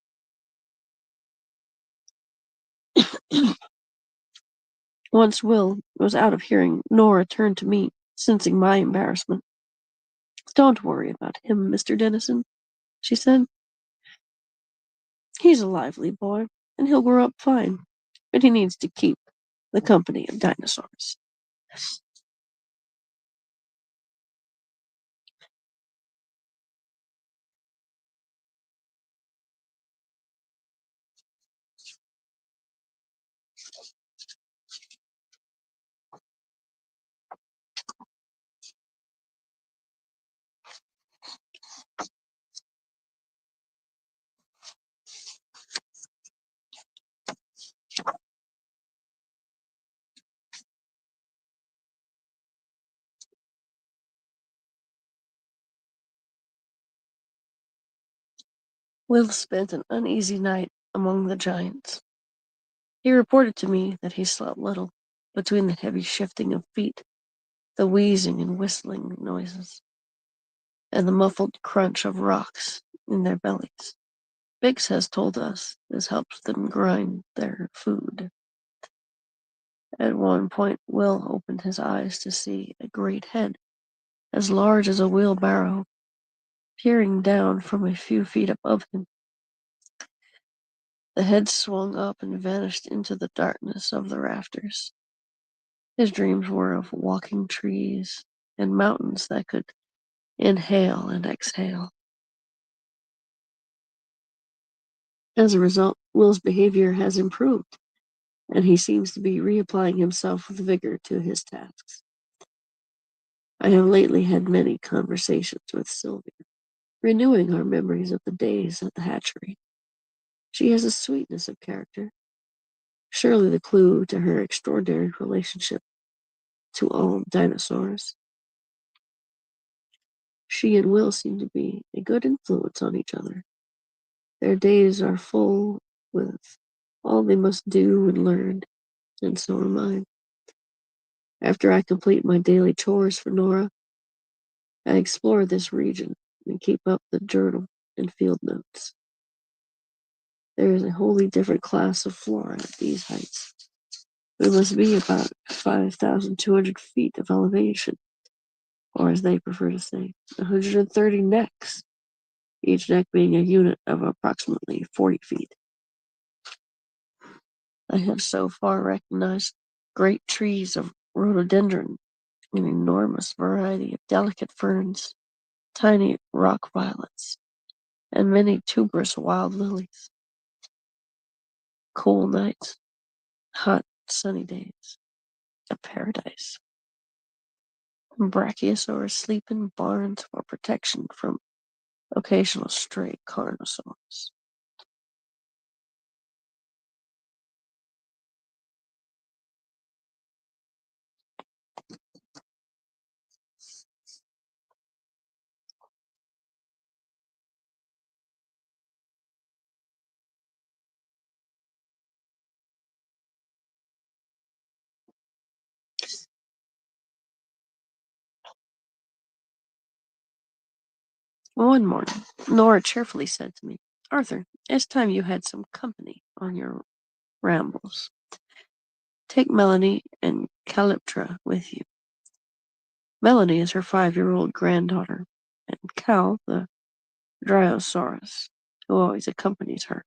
Once Will was out of hearing, Nora turned to me, sensing my embarrassment. "Don't worry about him, Mr. Dennison," she said. "He's a lively boy, and he'll grow up fine, but he needs to keep the company of dinosaurs." Will spent an uneasy night among the giants. He reported to me that he slept little between the heavy shifting of feet, the wheezing and whistling noises, and the muffled crunch of rocks in their bellies. Biggs has told us this helps them grind their food. At one point, Will opened his eyes to see a great head, as large as a wheelbarrow, peering down from a few feet above him. The head swung up and vanished into the darkness of the rafters. His dreams were of walking trees and mountains that could inhale and exhale. As a result, Will's behavior has improved, and he seems to be reapplying himself with vigor to his tasks. I have lately had many conversations with Sylvia, renewing our memories of the days at the hatchery. She has a sweetness of character, Surely the clue to her extraordinary relationship to all dinosaurs. She and Will seem to be a good influence on each other. Their days are full with all they must do and learn, and so are mine. After I complete my daily chores for Nora, I explore this region and keep up the journal and field notes. There is a wholly different class of flora at these heights. There must be about 5,200 feet of elevation, or as they prefer to say, 130 necks, each neck being a unit of approximately 40 feet. I have so far recognized great trees of rhododendron, an enormous variety of delicate ferns, tiny rock violets, and many tuberous wild lilies. Cool nights, hot, sunny days, a paradise. Brachiosaurs sleep in barns for protection from occasional stray carnosaurs. One morning, Nora cheerfully said to me, "Arthur, it's time you had some company on your rambles. Take Melanie and Calyptra with you. Melanie is her 5-year-old granddaughter, and Cal, the Dryosaurus, who always accompanies her."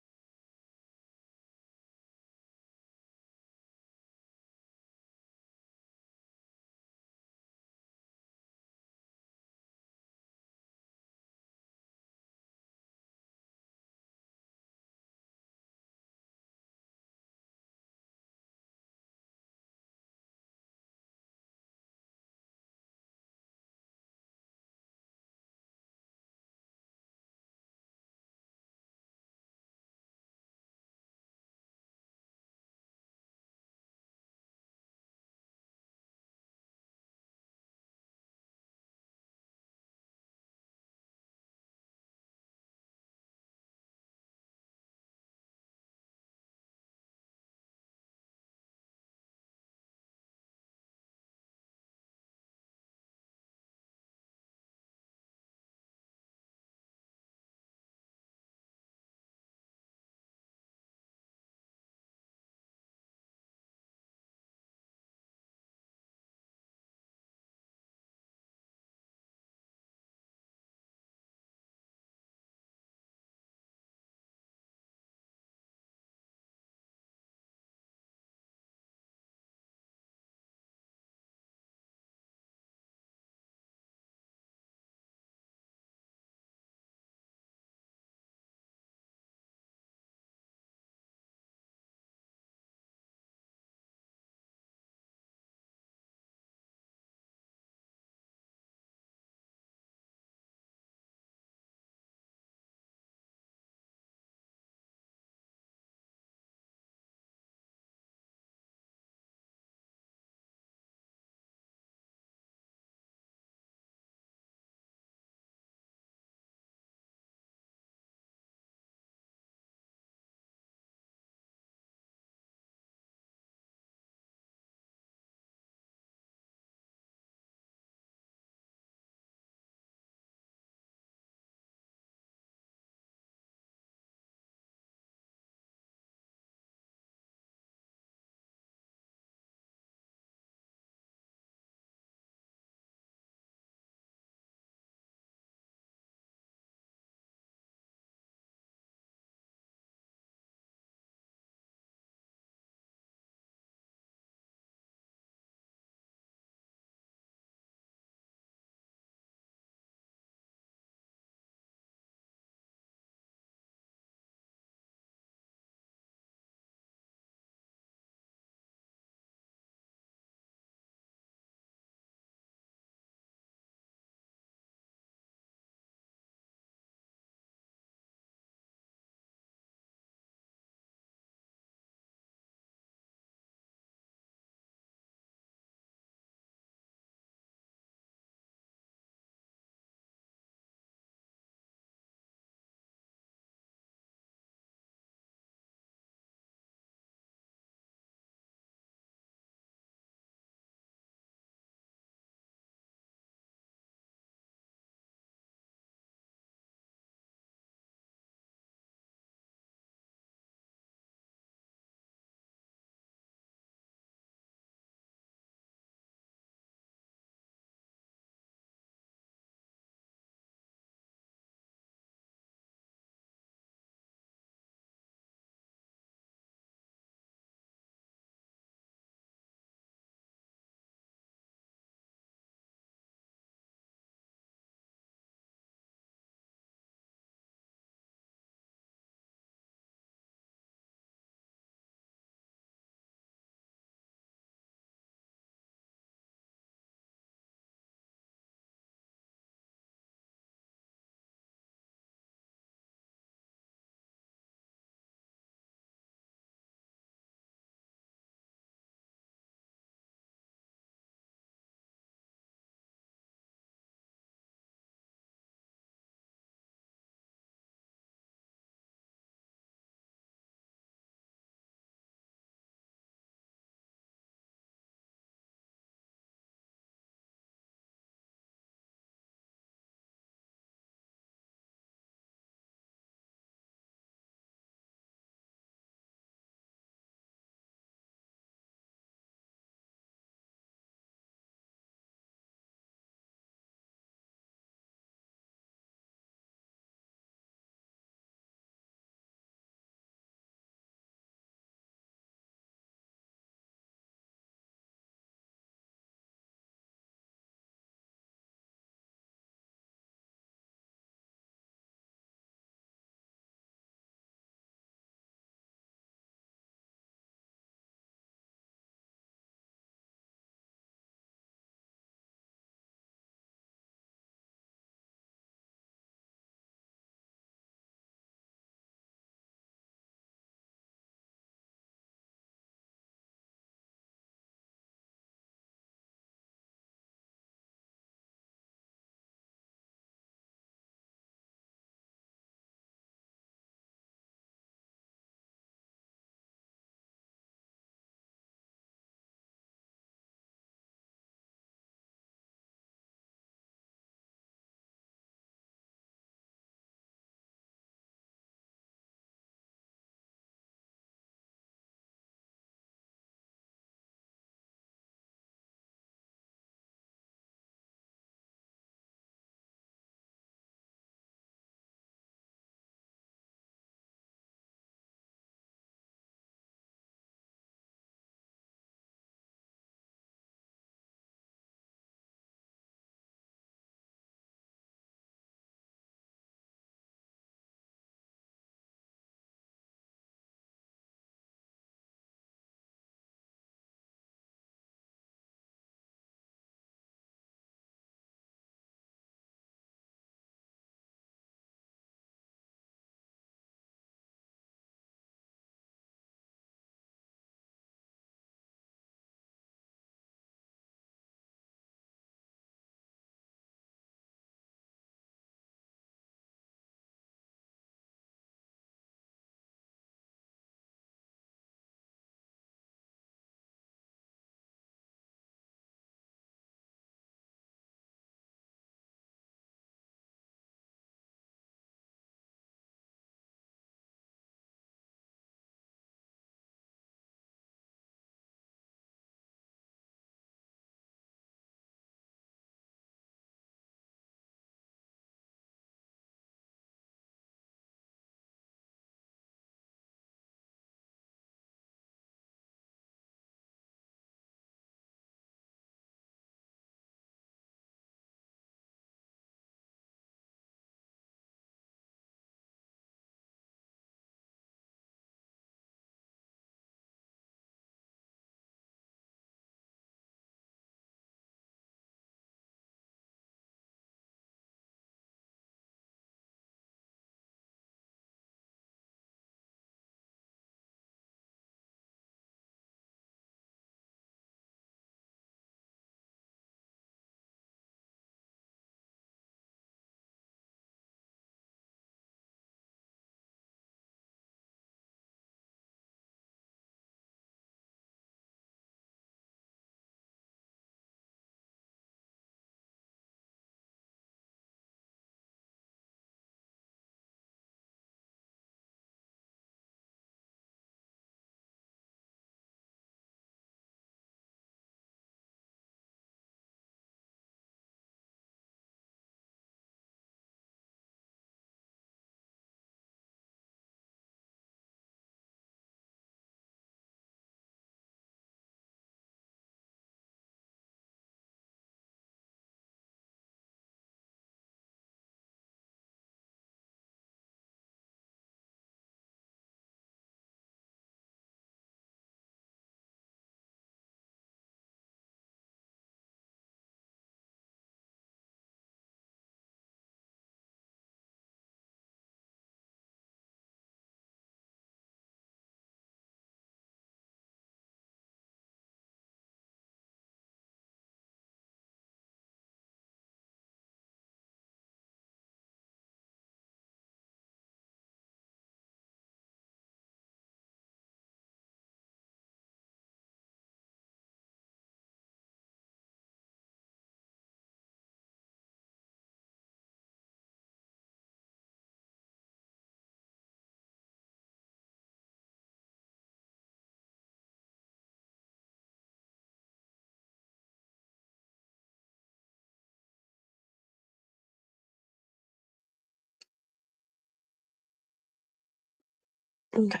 Okay.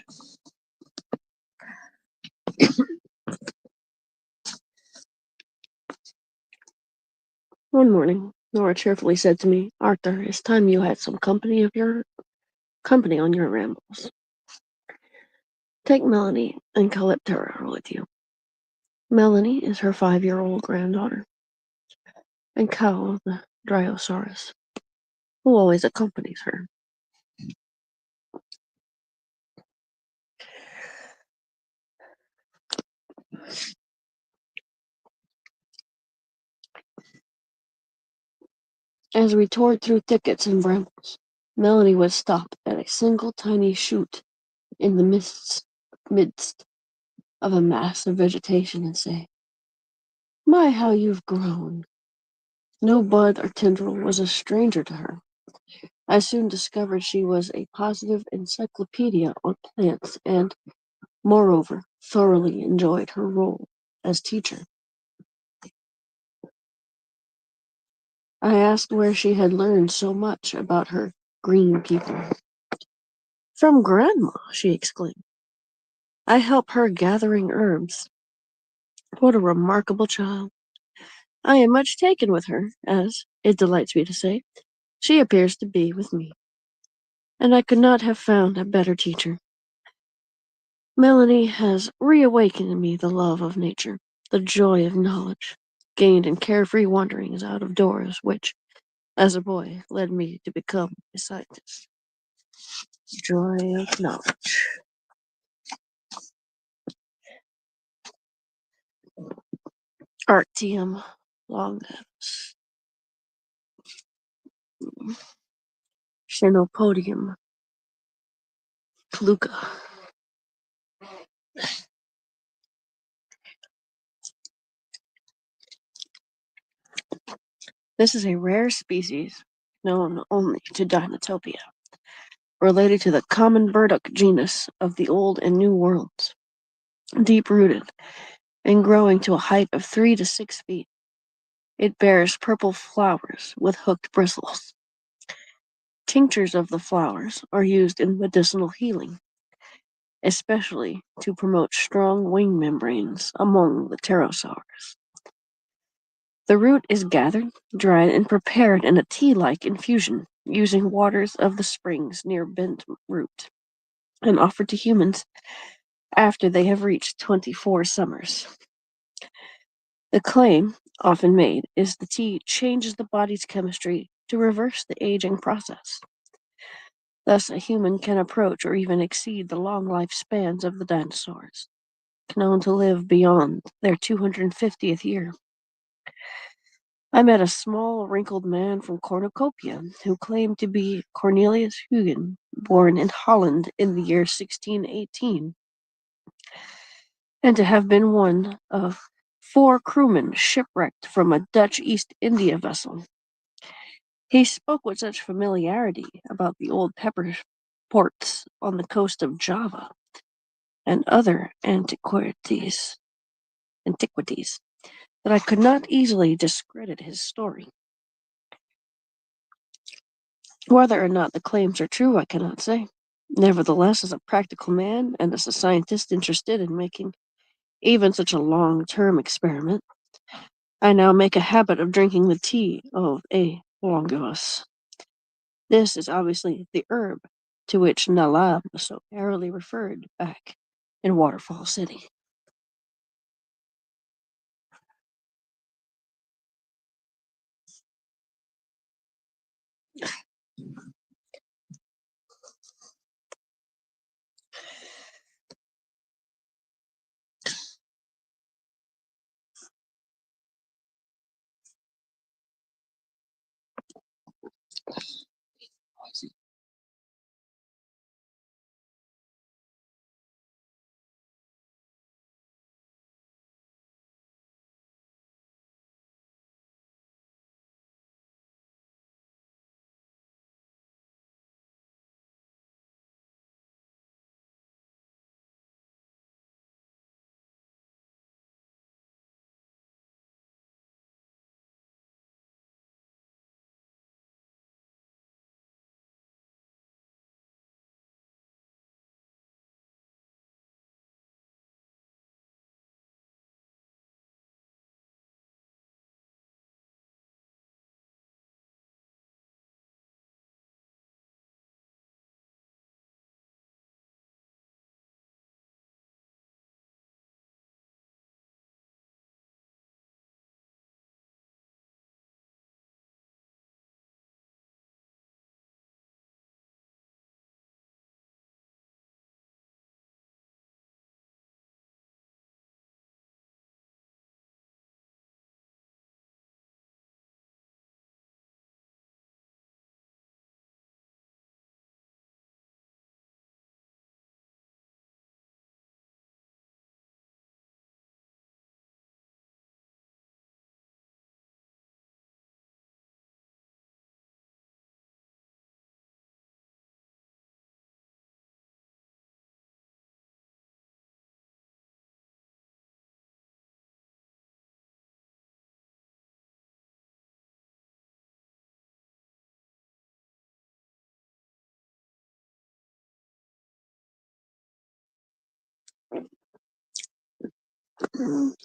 One morning, Nora cheerfully said to me, "Arthur, it's time you had some company on your rambles. Take Melanie and Calyptera with you. Melanie is her 5-year-old granddaughter, and Cal, the Dryosaurus, who always accompanies her." As we toured through thickets and brambles, Melanie would stop at a single tiny shoot in the midst of a mass of vegetation and say, "My, how you've grown." No bud or tendril was a stranger to her. I soon discovered she was a positive encyclopedia on plants and, moreover, thoroughly enjoyed her role as teacher. I asked where she had learned so much about her green people. "From Grandma," she exclaimed. "I help her gathering herbs." What a remarkable child. I am much taken with her, as, it delights me to say, she appears to be with me. And I could not have found a better teacher. Melanie has reawakened in me the love of nature, the joy of knowledge, gained in carefree wanderings out of doors, which, as a boy, led me to become a scientist. Joy of knowledge. Arctium longus. Xenopodium pluca. This is a rare species known only to Dinotopia, related to the common burdock genus of the Old and New Worlds, deep-rooted and growing to a height of 3 to 6 feet. It bears purple flowers with hooked bristles. Tinctures of the flowers are used in medicinal healing, especially to promote strong wing membranes among the pterosaurs. The root is gathered, dried, and prepared in a tea-like infusion using waters of the springs near Bent Root, and offered to humans after they have reached 24 summers. The claim, often made, is the tea changes the body's chemistry to reverse the aging process. Thus, a human can approach or even exceed the long lifespans of the dinosaurs, known to live beyond their 250th year. I met a small, wrinkled man from Cornucopia who claimed to be Cornelius Huygen, born in Holland in the year 1618, and to have been one of 4 crewmen shipwrecked from a Dutch East India vessel. He spoke with such familiarity about the old pepper ports on the coast of Java and other antiquities that I could not easily discredit his story. Whether or not the claims are true, I cannot say. Nevertheless, as a practical man and as a scientist interested in making even such a long-term experiment, I now make a habit of drinking the tea of a longibus. This is obviously the herb to which Nalab so airily referred back in Waterfall City.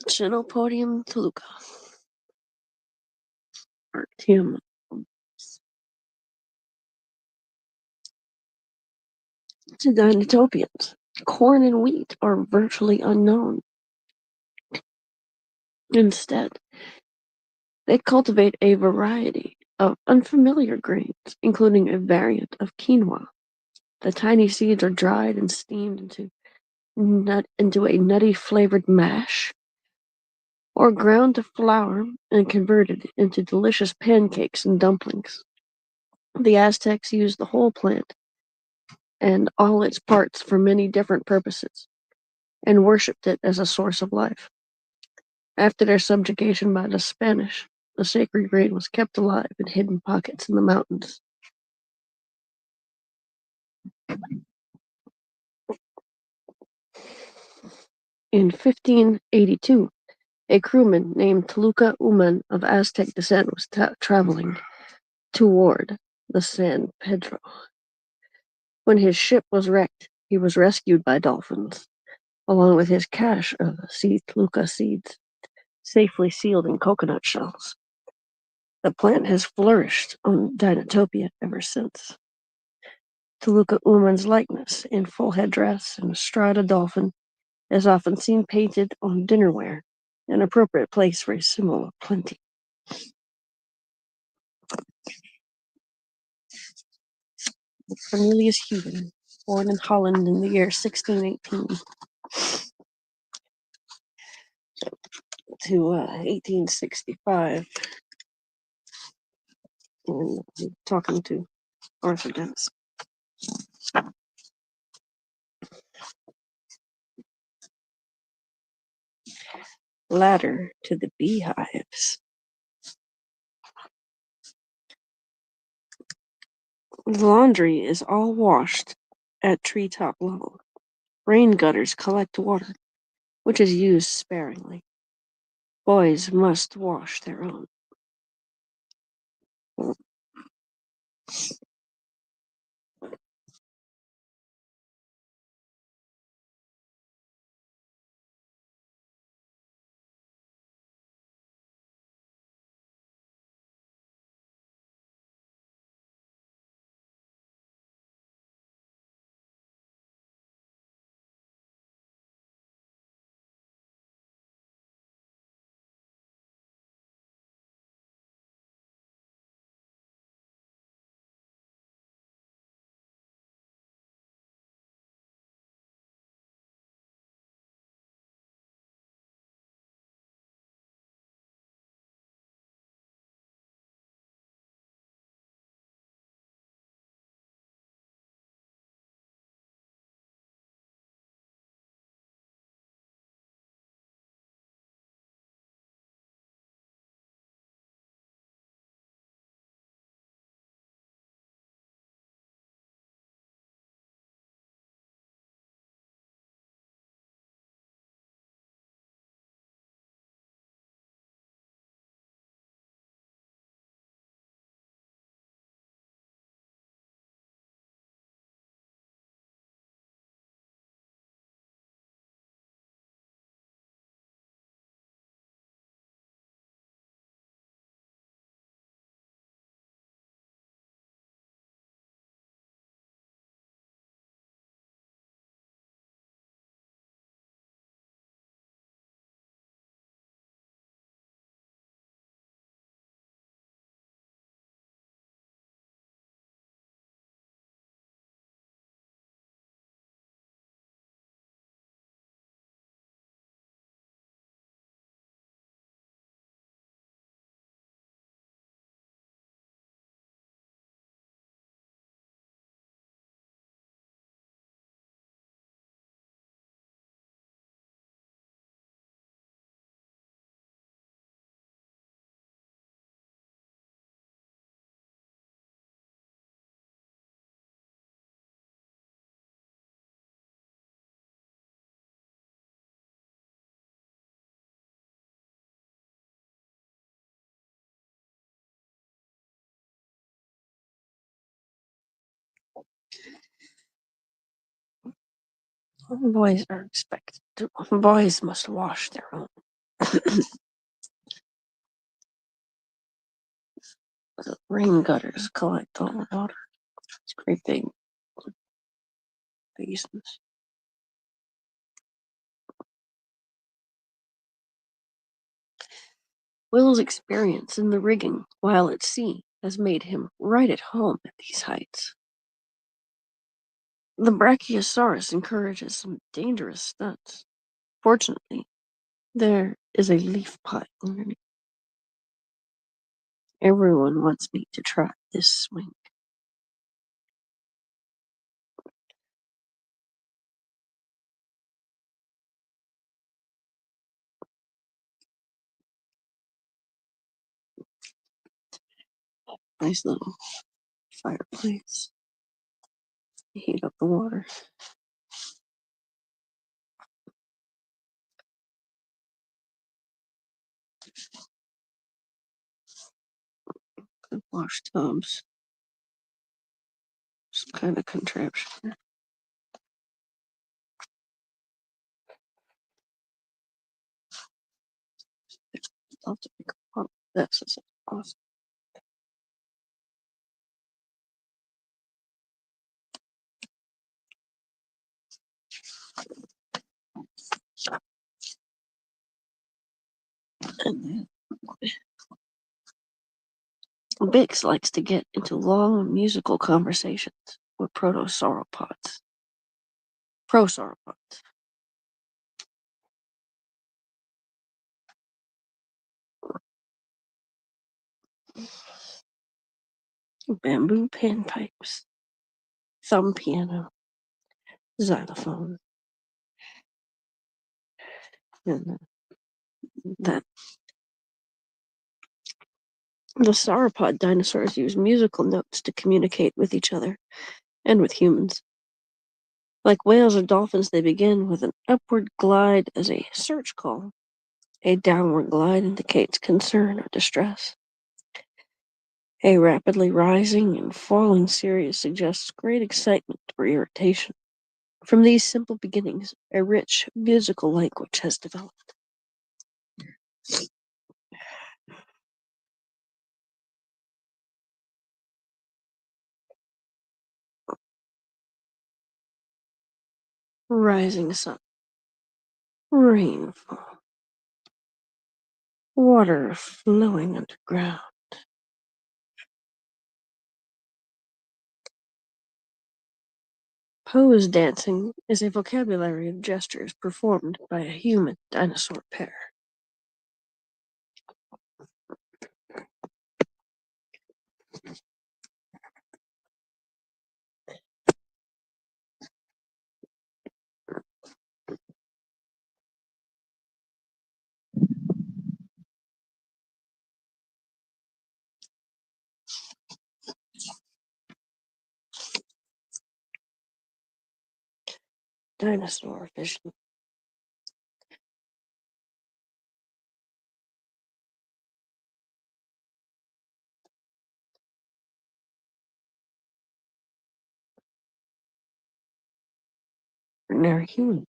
Chenopodium toluca. Artium. To Dinotopians, corn and wheat are virtually unknown. Instead, they cultivate a variety of unfamiliar grains, including a variant of quinoa. The tiny seeds are dried and steamed into a nutty flavored mash, or ground to flour and converted into delicious pancakes and dumplings. The Aztecs used the whole plant and all its parts for many different purposes, and worshipped it as a source of life. After their subjugation by the Spanish, the sacred grain was kept alive in hidden pockets in the mountains. In 1582, a crewman named Toluca Uman of Aztec descent was traveling toward the San Pedro. When his ship was wrecked, he was rescued by dolphins, along with his cache of Toluca seeds, safely sealed in coconut shells. The plant has flourished on Dinotopia ever since. Toluca Uman's likeness in full headdress and astride a dolphin is often seen painted on dinnerware, an appropriate place for a symbol of plenty. Cornelius Huben, born in Holland in the year 1618 to 1865, and I'm talking to Arthur Dennis. Ladder to the beehives. The laundry is all washed at treetop level. Rain gutters collect water, which is used sparingly. Boys must wash their own. Boys are expected to. Boys must wash their own. The rain gutters collect all the water. It's great big basins. Will's experience in the rigging while at sea has made him right at home at these heights. The Brachiosaurus encourages some dangerous stunts. Fortunately, there is a leaf pile underneath. Everyone wants me to try this swing. Nice little fireplace. Heat up the water. Good wash tubs. Some kind of contraption. I'll have to pick up this. Is awesome. And then Bix likes to get into long musical conversations with prosauropods. Bamboo panpipes, thumb piano, xylophone, and that the sauropod dinosaurs use musical notes to communicate with each other and with humans. Like whales or dolphins, they begin with an upward glide as a search call. A downward glide indicates concern or distress. A rapidly rising and falling series suggests great excitement or irritation. From these simple beginnings, a rich musical language has developed. Rising sun, rainfall, water flowing underground. Pose dancing is a vocabulary of gestures performed by a human dinosaur pair. Dinosaur fishing. Ordinary human.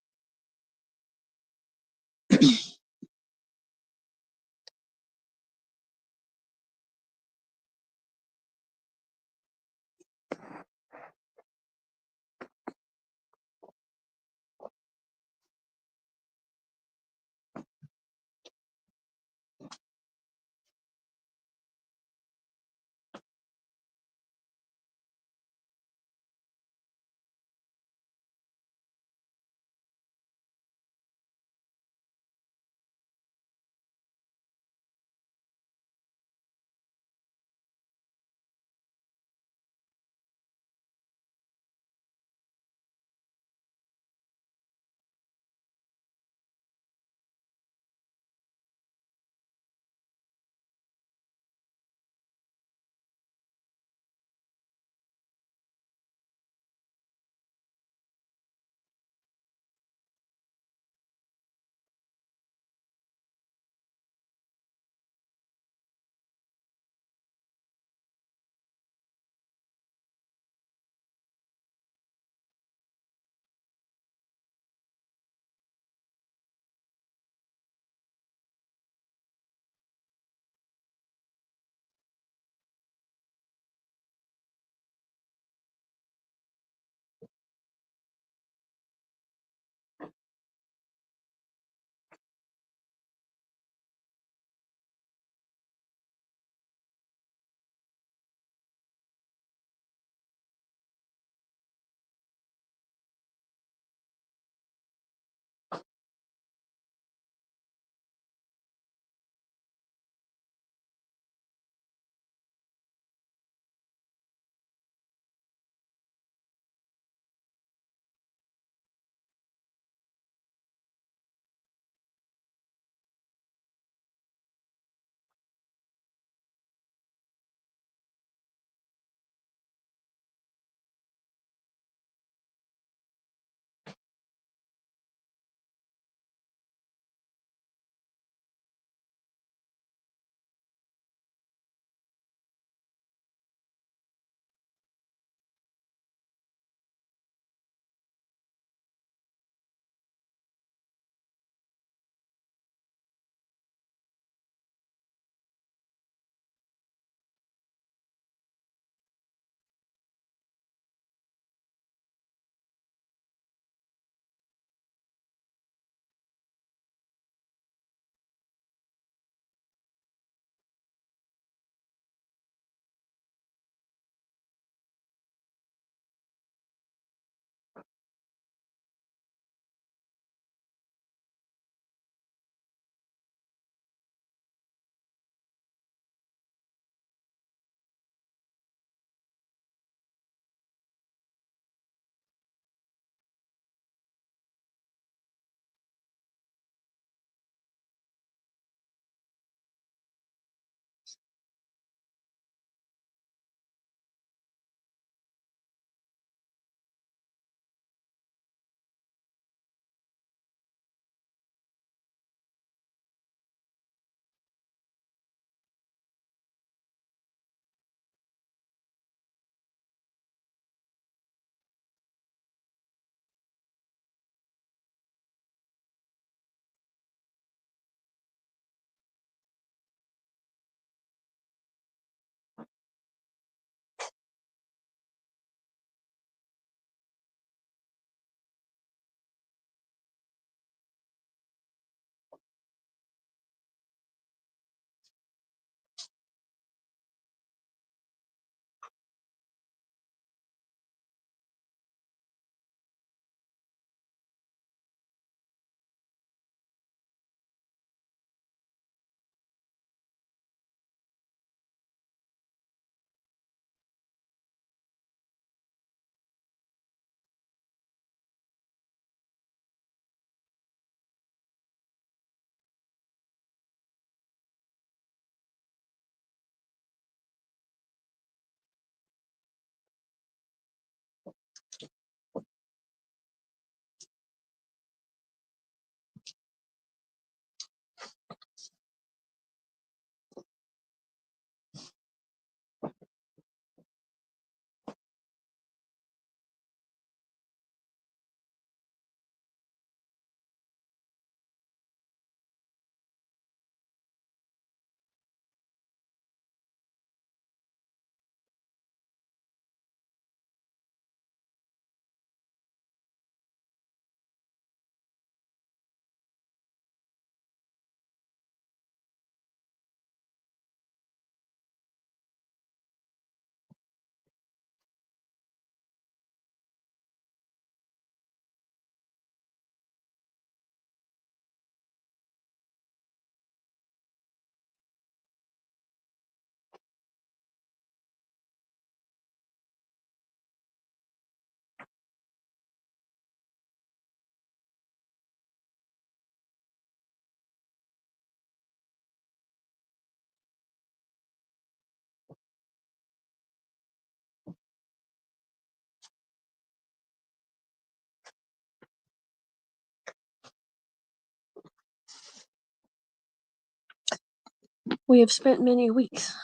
We have spent many weeks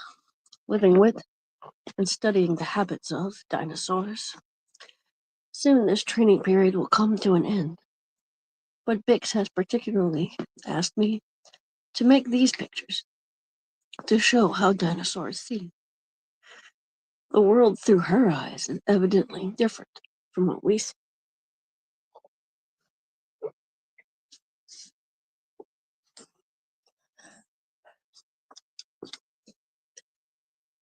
living with and studying the habits of dinosaurs. Soon this training period will come to an end, but Bix has particularly asked me to make these pictures to show how dinosaurs see. The world through her eyes is evidently different from what we see.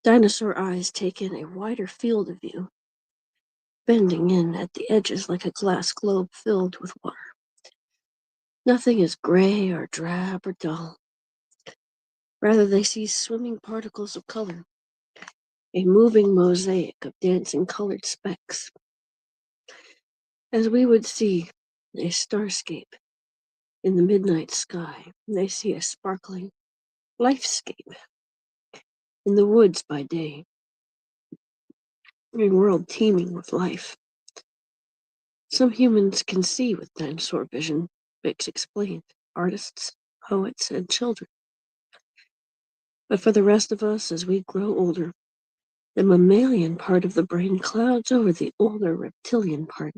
Dinosaur eyes take in a wider field of view, bending in at the edges like a glass globe filled with water. Nothing is gray or drab or dull. Rather, they see swimming particles of color, a moving mosaic of dancing colored specks. As we would see a starscape in the midnight sky, they see a sparkling lifescape in the woods by day, a world teeming with life. Some humans can see with dinosaur vision, Bix explained, artists, poets, and children. But for the rest of us, as we grow older, the mammalian part of the brain clouds over the older reptilian part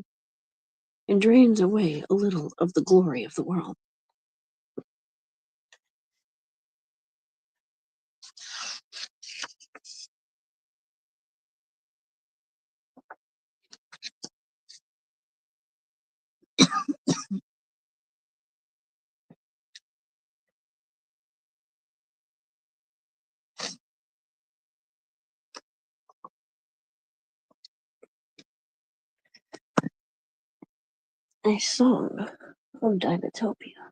and drains away a little of the glory of the world. A song of Dinotopia.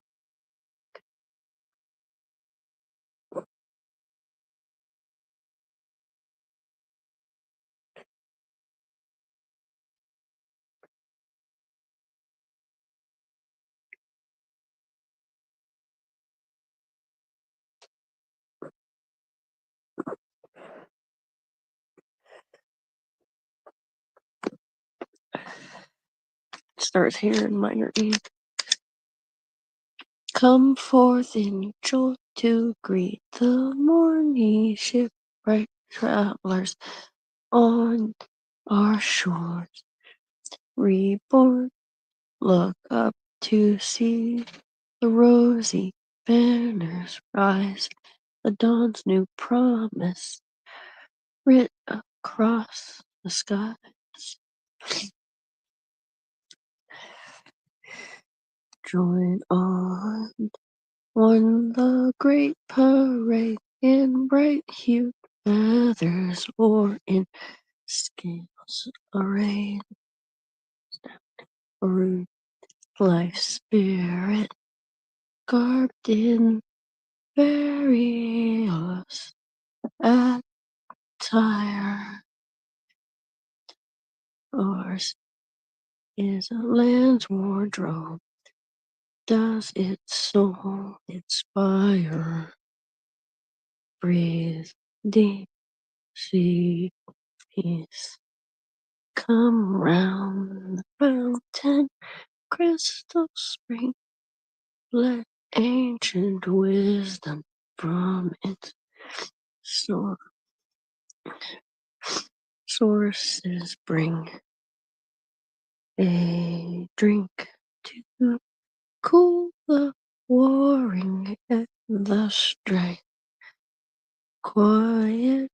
Starts here in minor E. Come forth in joy to greet the morning shipwrecked travelers on our shores. Reborn, look up to see the rosy banners rise, the dawn's new promise writ across the skies. Join on the great parade in bright hued feathers or in scales arrayed. Rude life spirit garbed in various attire. Ours is a land's wardrobe. Does its soul inspire? Breathe deep, see peace. Come round the fountain, crystal spring. Let ancient wisdom from its sources bring a drink to cool the warring and the strife. Quiet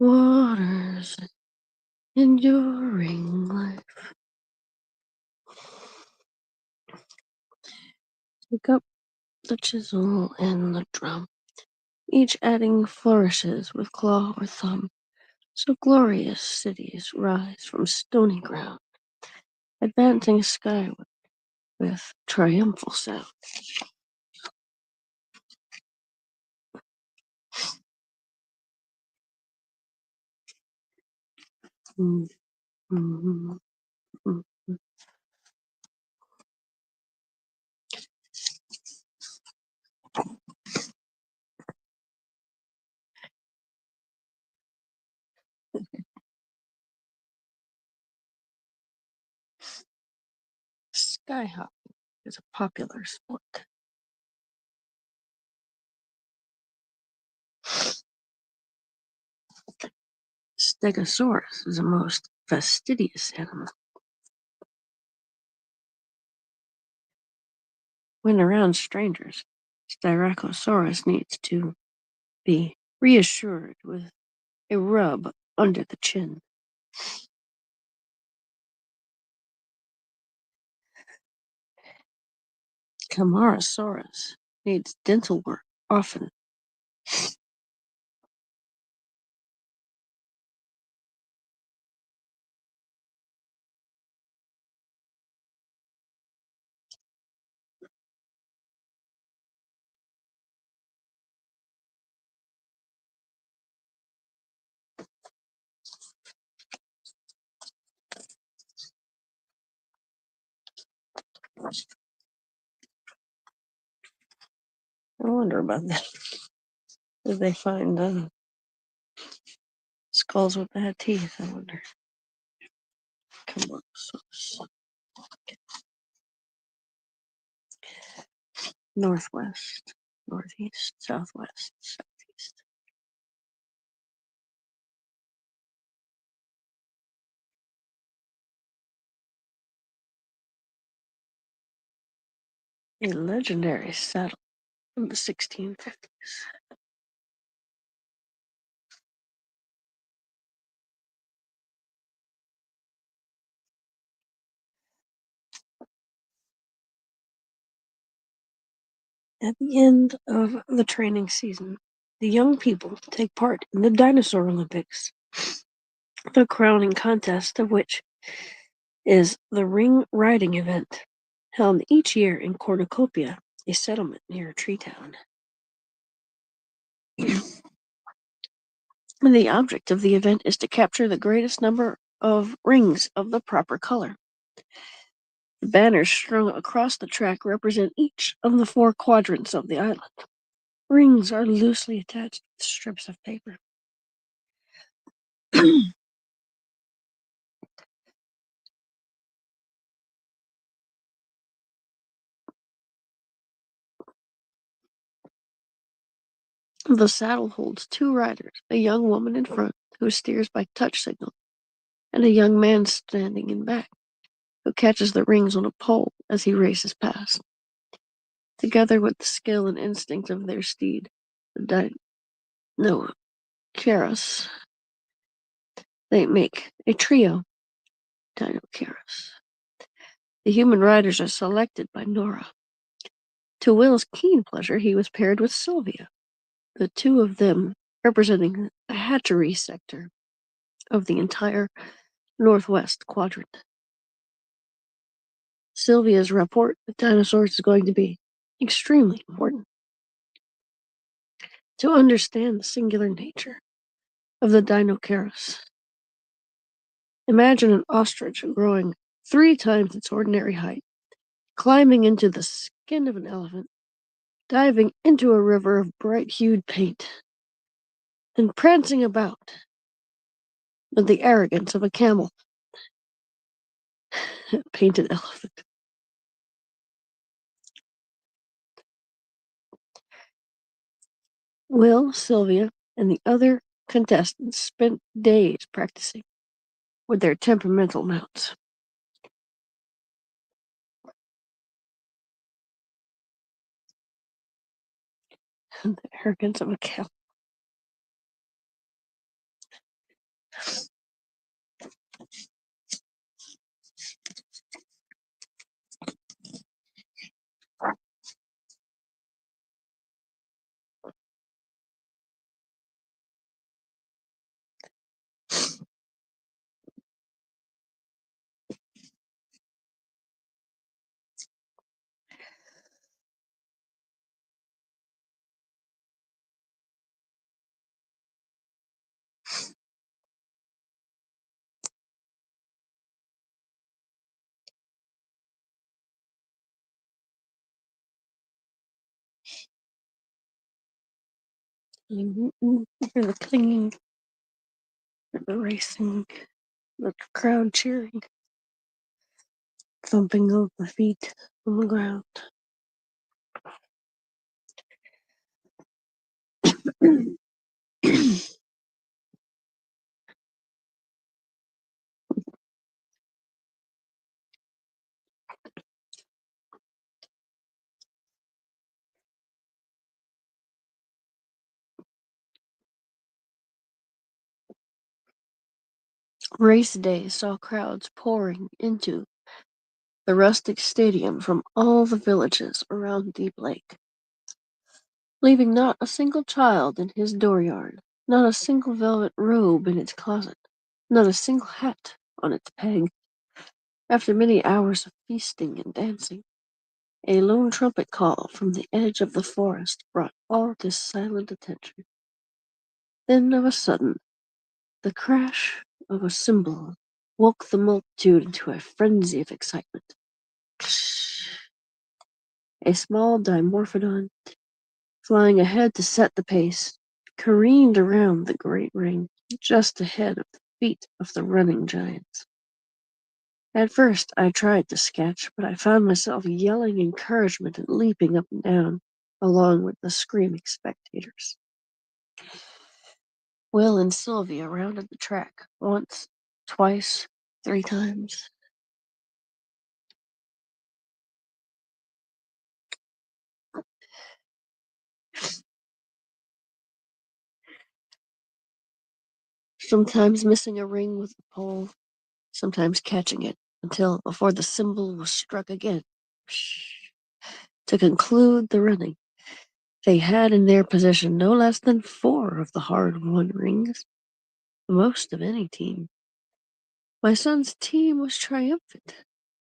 waters, enduring life. Take up the chisel and the drum, each adding flourishes with claw or thumb. So glorious cities rise from stony ground, advancing skyward with triumphal sound. Mm, mm, mm, mm. Skyhopping is a popular sport. Stegosaurus is a most fastidious animal. When around strangers, Styracosaurus needs to be reassured with a rub under the chin. Camarasaurus needs dental work often. I wonder about that. Did they find skulls with bad teeth? I wonder. Camarasaurus. Northwest, northeast, southwest, southeast. A legendary saddle from the 1650s. At the end of the training season, the young people take part in the Dinosaur Olympics, the crowning contest of which is the ring riding event, held each year in Cornucopia, a settlement near a tree town. The object of the event is to capture the greatest number of rings of the proper color. The banners strung across the track represent each of the 4 quadrants of the island. Rings are loosely attached with strips of paper. The saddle holds 2 riders, a young woman in front, who steers by touch signal, and a young man standing in back, who catches the rings on a pole as he races past. Together with the skill and instinct of their steed, the Dinoceras, they make a trio, Dinoceras. The human riders are selected by Nora. To Will's keen pleasure, he was paired with Sylvia, the 2 of them representing the hatchery sector of the entire northwest quadrant. Sylvia's report with dinosaurs is going to be extremely important. To understand the singular nature of the Dinoceras, imagine an ostrich growing 3 times its ordinary height, climbing into the skin of an elephant, diving into a river of bright-hued paint, and prancing about with the arrogance of a camel. Painted elephant. Will, Sylvia, and the other contestants spent days practicing with their temperamental mounts. The arrogance of a camel. Hear the clinging, the racing, the crowd cheering, thumping of the feet on the ground. Race day saw crowds pouring into the rustic stadium from all the villages around Deep Lake, leaving not a single child in his dooryard, not a single velvet robe in its closet, not a single hat on its peg. After many hours of feasting and dancing, a lone trumpet call from the edge of the forest brought all to silent attention. Then of a sudden, the crash of a cymbal woke the multitude into a frenzy of excitement. A small dimorphodon, flying ahead to set the pace, careened around the great ring, just ahead of the feet of the running giants. At first I tried to sketch, but I found myself yelling encouragement and leaping up and down, along with the screaming spectators. Will and Sylvia rounded the track once, twice, 3 times. Sometimes missing a ring with the pole, sometimes catching it, until before the cymbal was struck again. To conclude the running, they had in their possession no less than 4 of the hard-won rings, the most of any team. My son's team was triumphant.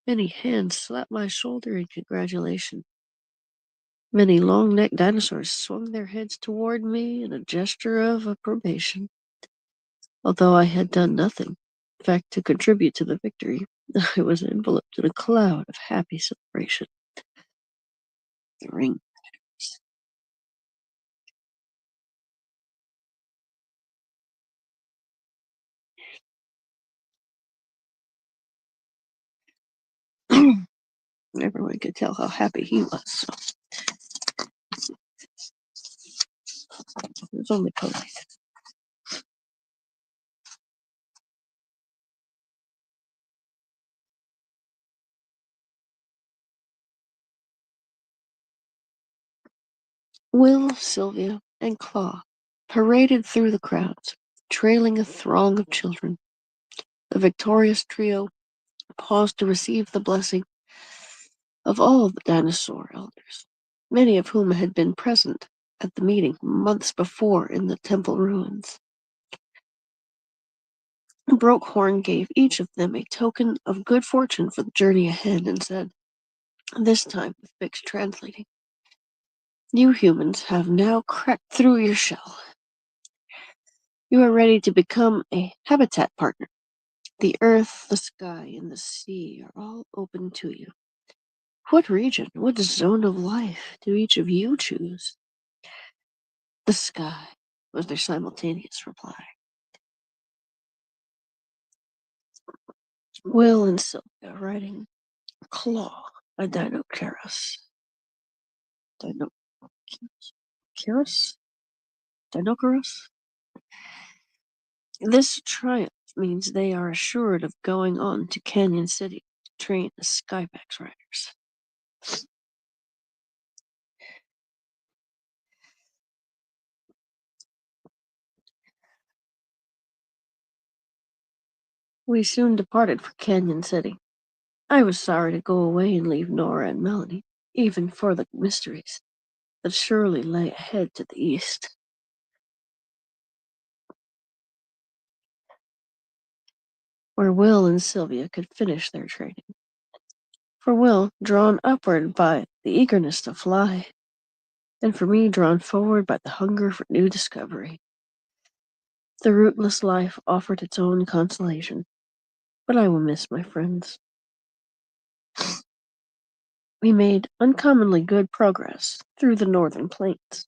Many hands slapped my shoulder in congratulation. Many long-necked dinosaurs swung their heads toward me in a gesture of approbation, although I had done nothing, in fact, to contribute to the victory. I was enveloped in a cloud of happy celebration. The ring. Everyone could tell how happy he was, so it was only polite. Will, Sylvia, and Claw paraded through the crowds, trailing a throng of children. The victorious trio paused to receive the blessing of all the dinosaur elders, many of whom had been present at the meeting months before in the temple ruins. Brookhorn gave each of them a token of good fortune for the journey ahead and said, this time with Bix translating, you humans have now cracked through your shell. You are ready to become a habitat partner. The earth, the sky, and the sea are all open to you. What region, what zone of life do each of you choose? The sky, was their simultaneous reply. Will and Sylvia riding Claw, a Dinocaras. Dinocaras? Dinocaras? This triumph means they are assured of going on to Canyon City to train as Skybax riders. We soon departed for Canyon City. I was sorry to go away and leave Nora and Melanie, even for the mysteries that surely lay ahead to the east. Where Will and Sylvia could finish their training. For Will, drawn upward by the eagerness to fly, and for me, drawn forward by the hunger for new discovery. The rootless life offered its own consolation, but I will miss my friends. We made uncommonly good progress through the northern plains,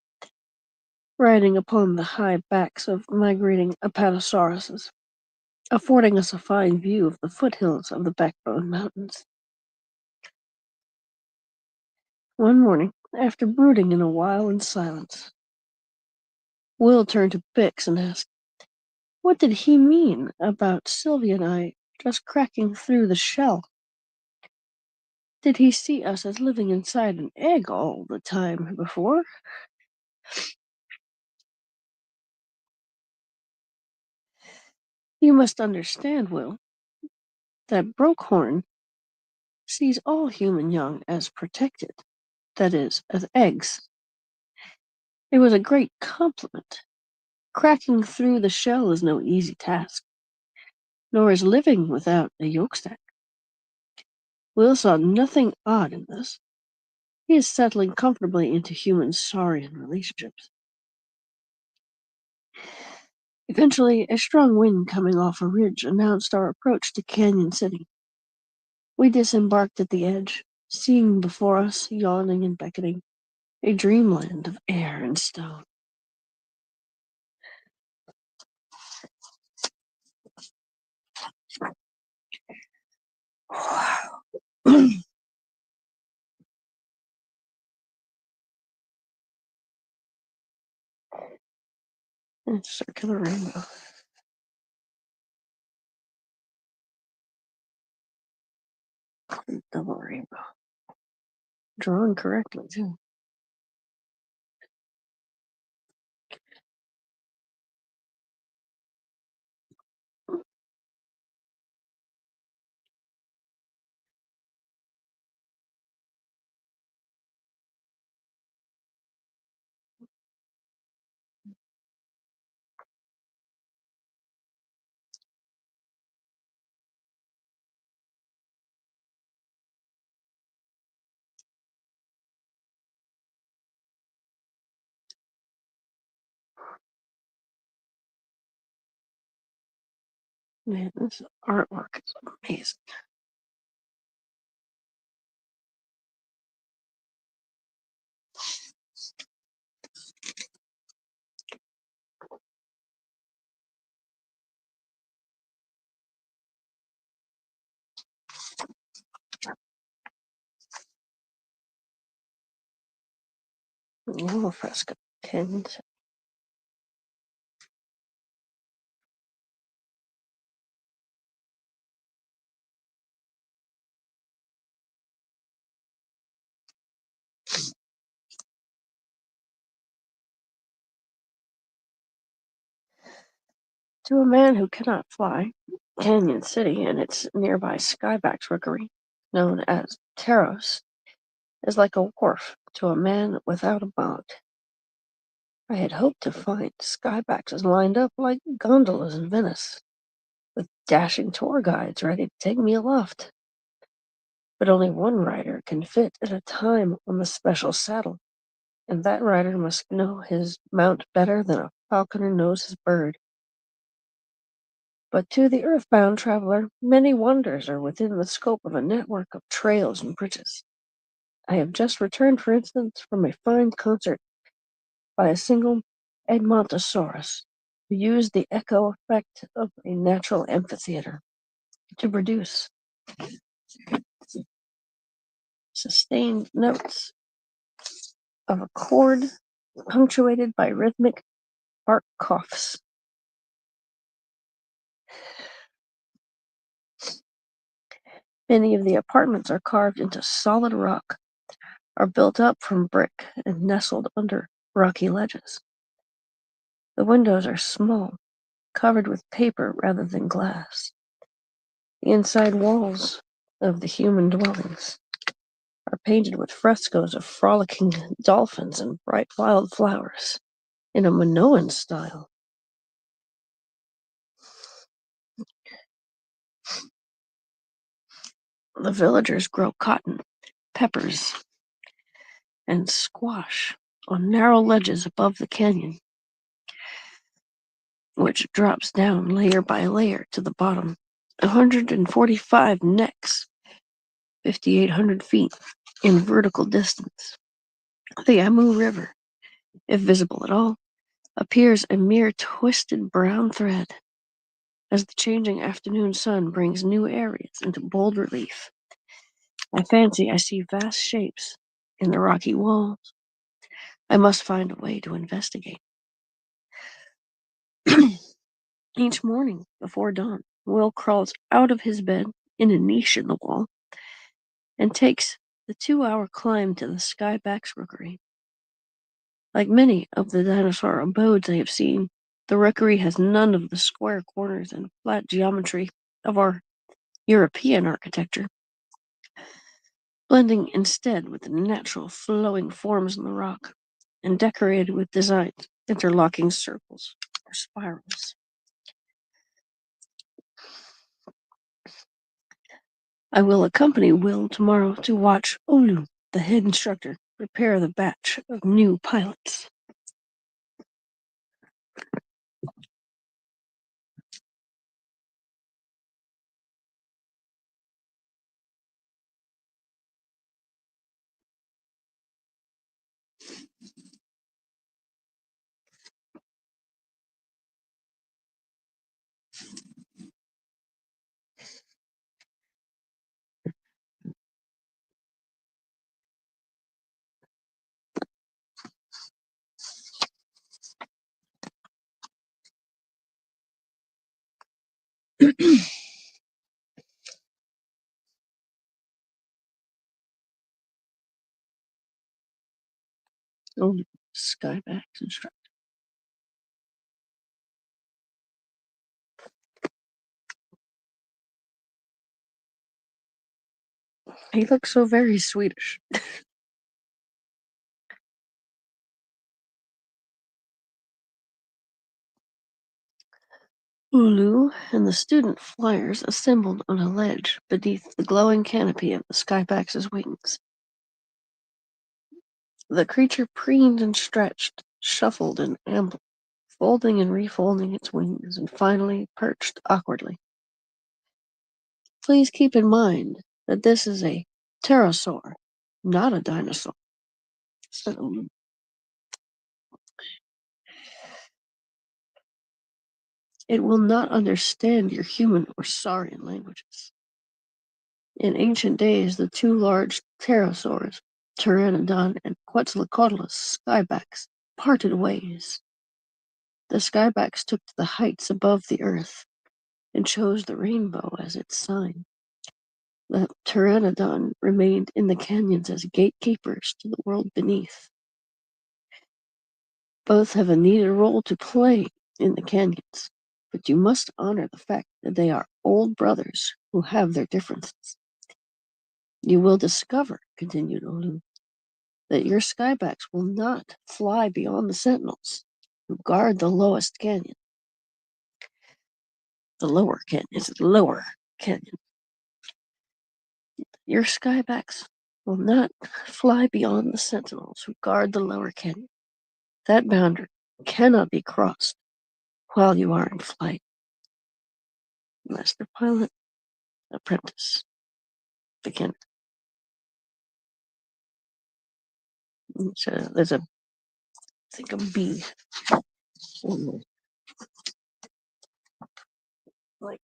riding upon the high backs of migrating apatosauruses, affording us a fine view of the foothills of the Backbone Mountains. One morning, after brooding in a while in silence, Will turned to Bix and asked, what did he mean about Sylvia and I just cracking through the shell? Did he see us as living inside an egg all the time before? You must understand, Will, that Brookhorn sees all human young as protected, that is, as eggs. It was a great compliment. Cracking through the shell is no easy task, nor is living without a yolksack. Will saw nothing odd in this. He is settling comfortably into human saurian relationships. Eventually, a strong wind coming off a ridge announced our approach to Canyon City. We disembarked at the edge, seeing before us, yawning and beckoning, a dreamland of air and stone. Wow. Circular rainbow. Double rainbow. Drawn correctly, too. Man, this artwork is amazing. Yellow fresco. Canyon City. To a man who cannot fly, Canyon City and its nearby skyback's rookery, known as Taros, is like a wharf to a man without a boat. I had hoped to find skybacks lined up like gondolas in Venice, with dashing tour guides ready to take me aloft. But only one rider can fit at a time on the special saddle, and that rider must know his mount better than a falconer knows his bird. But to the earthbound traveler, many wonders are within the scope of a network of trails and bridges. I have just returned, for instance, from a fine concert by a single Edmontosaurus, who used the echo effect of a natural amphitheater to produce sustained notes of a chord punctuated by rhythmic bark coughs. Many of the apartments are carved into solid rock, are built up from brick, and nestled under rocky ledges. The windows are small, covered with paper rather than glass. The inside walls of the human dwellings are painted with frescoes of frolicking dolphins and bright wild flowers in a Minoan style. The villagers grow cotton, peppers, and squash on narrow ledges above the canyon, which drops down layer by layer to the bottom. 145 necks, 5,800 feet in vertical distance. The Amu River, if visible at all, appears a mere twisted brown thread as the changing afternoon sun brings new areas into bold relief. I fancy I see vast shapes in the rocky walls. I must find a way to investigate. Each morning before dawn, Will crawls out of his bed in a niche in the wall and takes the 2-hour climb to the skyback's rookery. Like many of the dinosaur abodes I have seen, The rookery has none of the square corners and flat geometry of our European architecture, blending instead with the natural flowing forms in the rock, and decorated with designs interlocking circles or spirals. I will accompany Will tomorrow to watch Olu, the head instructor, prepare the batch of new pilots. Olu, Skyback's instructor. He looks so very Swedish. Ulu and the student flyers assembled on a ledge beneath the glowing canopy of the Skybax's wings. The creature preened and stretched, shuffled and ambled, folding and refolding its wings, and finally perched awkwardly. Please keep in mind that this is a pterosaur, not a dinosaur, said Ulu. It will not understand your human or saurian languages. In ancient days, the two large pterosaurs, Pteranodon and Quetzalcoatlus skybacks, parted ways. The skybacks took to the heights above the earth and chose the rainbow as its sign. The Pteranodon remained in the canyons as gatekeepers to the world beneath. Both have a needed role to play in the canyons, but you must honor the fact that they are old brothers who have their differences. You will discover, continued Olu, that your skybacks will not fly beyond the sentinels who guard the lowest canyon. The lower canyon is the lower canyon. Your skybacks will not fly beyond the sentinels who guard the lower canyon. That boundary cannot be crossed while you are in flight. Master pilot, apprentice, beginner. So there's a, I think a B. Like,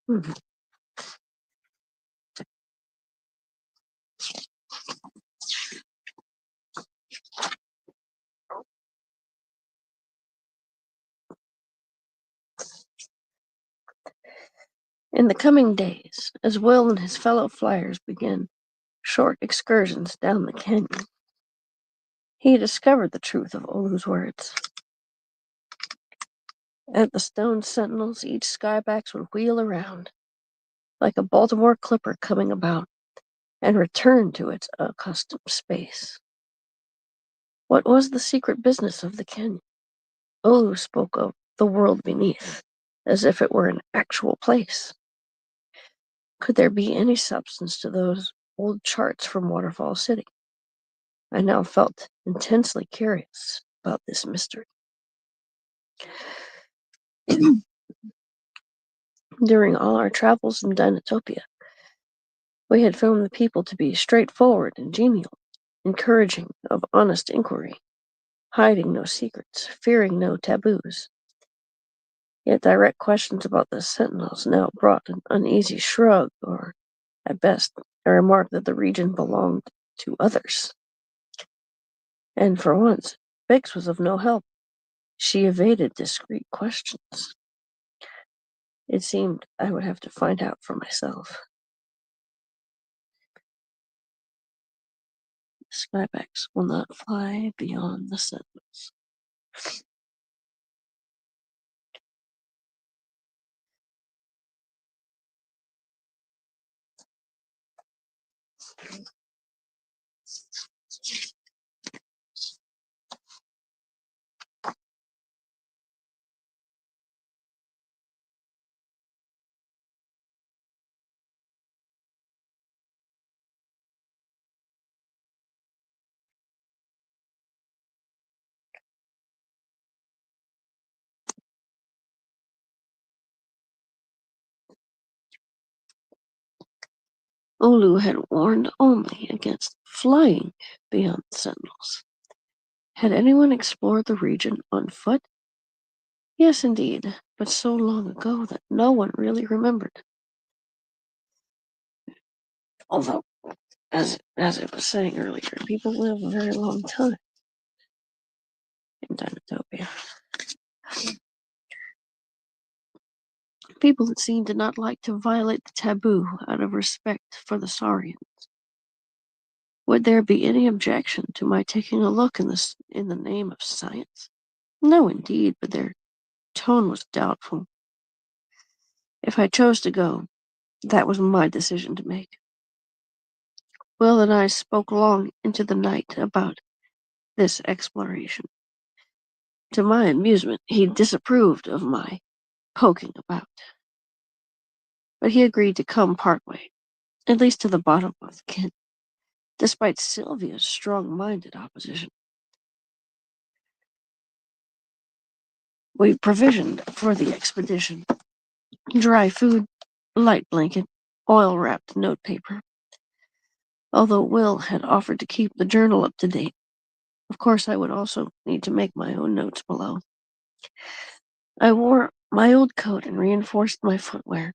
hmm. In the coming days, as Will and his fellow flyers began short excursions down the canyon, he discovered the truth of Olu's words. At the stone sentinels, each skybacks would wheel around, like a Baltimore clipper coming about, and return to its accustomed space. What was the secret business of the canyon? Olu spoke of the world beneath, as if it were an actual place. Could there be any substance to those old charts from Waterfall City? I now felt intensely curious about this mystery. During all our travels in Dinotopia, we had found the people to be straightforward and genial, encouraging of honest inquiry, hiding no secrets, fearing no taboos. Yet direct questions about the sentinels now brought an uneasy shrug, or, at best, a remark that the region belonged to others. And for once, Bix was of no help. She evaded discreet questions. It seemed I would have to find out for myself. Skybacks will not fly beyond the sentinels. Olu had warned only against flying beyond the sentinels. Had anyone explored the region on foot? Yes, indeed, but so long ago that no one really remembered. Although, as I was saying earlier, people live a very long time in Dinotopia. People, it seemed, did not like to violate the taboo out of respect for the Saurians. Would there be any objection to my taking a look in the name of science? No, indeed, but their tone was doubtful. If I chose to go, that was my decision to make. Will and I spoke long into the night about this exploration. To my amusement, he disapproved of my poking about, but he agreed to come part way, at least to the bottom of the kin, despite Sylvia's strong-minded opposition. We provisioned for the expedition: dry food, light blanket, oil-wrapped notepaper. Although Will had offered to keep the journal up to date, of course I would also need to make my own notes below. I wore my old coat and reinforced my footwear,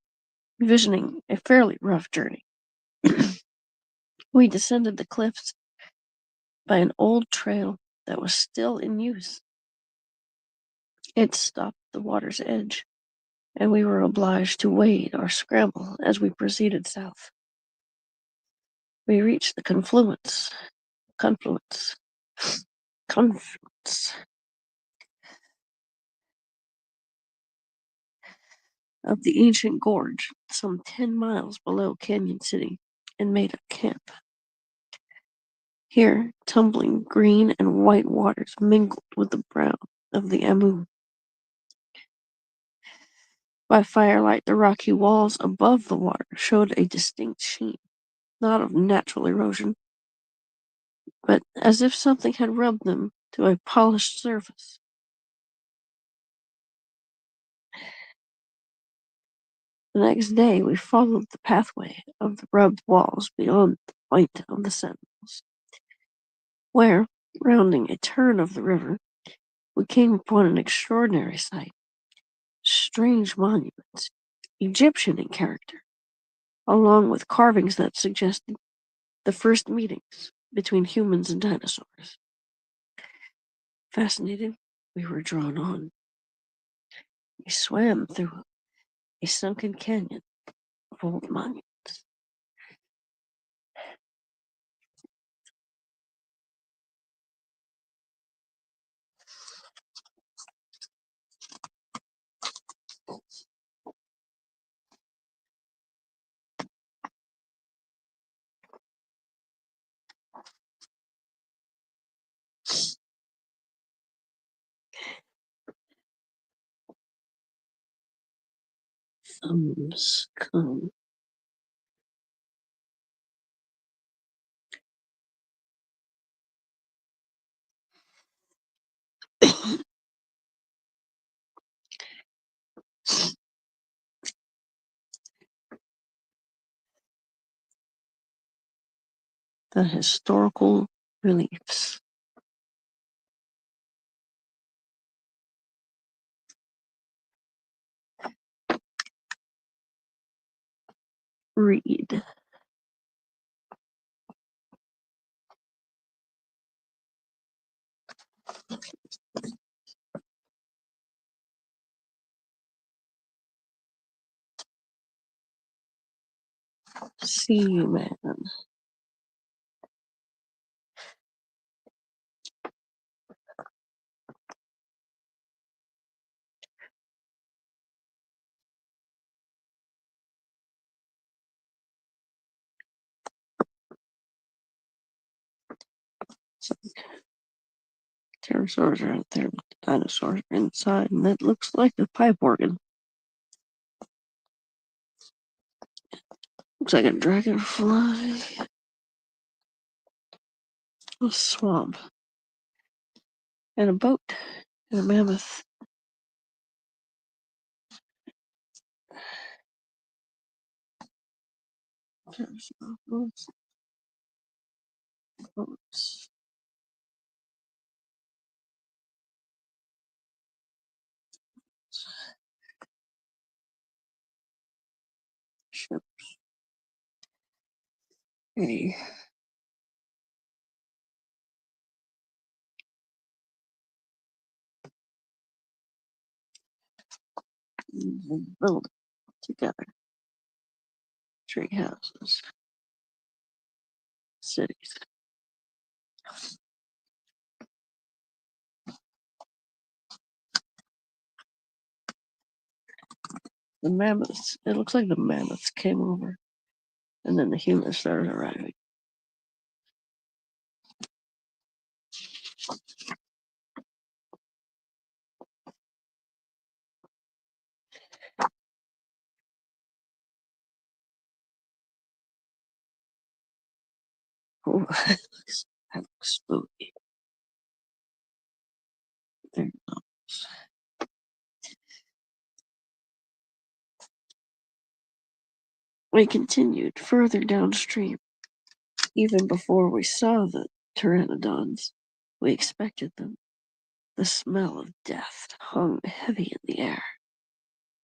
envisioning a fairly rough journey. We descended the cliffs by an old trail that was still in use. It stopped at the water's edge, and we were obliged to wade or scramble as we proceeded south. We reached the confluence of the ancient gorge, some 10 miles below Canyon City, and made a camp. Here, tumbling green and white waters mingled with the brown of the Amu. By firelight, the rocky walls above the water showed a distinct sheen, not of natural erosion, but as if something had rubbed them to a polished surface. The next day, we followed the pathway of the rubbed walls beyond the point of the sentinels, where, rounding a turn of the river, we came upon an extraordinary sight. Strange monuments, Egyptian in character, along with carvings that suggested the first meetings between humans and dinosaurs. Fascinated, we were drawn on. We swam through a sunken canyon of old monuments. Thumbs come. The historical reliefs. Read. Seaman. Pterosaurs are out there, dinosaurs are inside, and that looks like a pipe organ. Looks like a dragonfly. A swamp. And a boat. And a mammoth. Pterosaurs. Boats. Ship. A build together. Tree houses. Cities. The mammoths. It looks like the mammoths came over. And then the humans started arriving. Oh, that looks spooky. There it goes. We continued further downstream. Even before we saw the pteranodons, we expected them. The smell of death hung heavy in the air.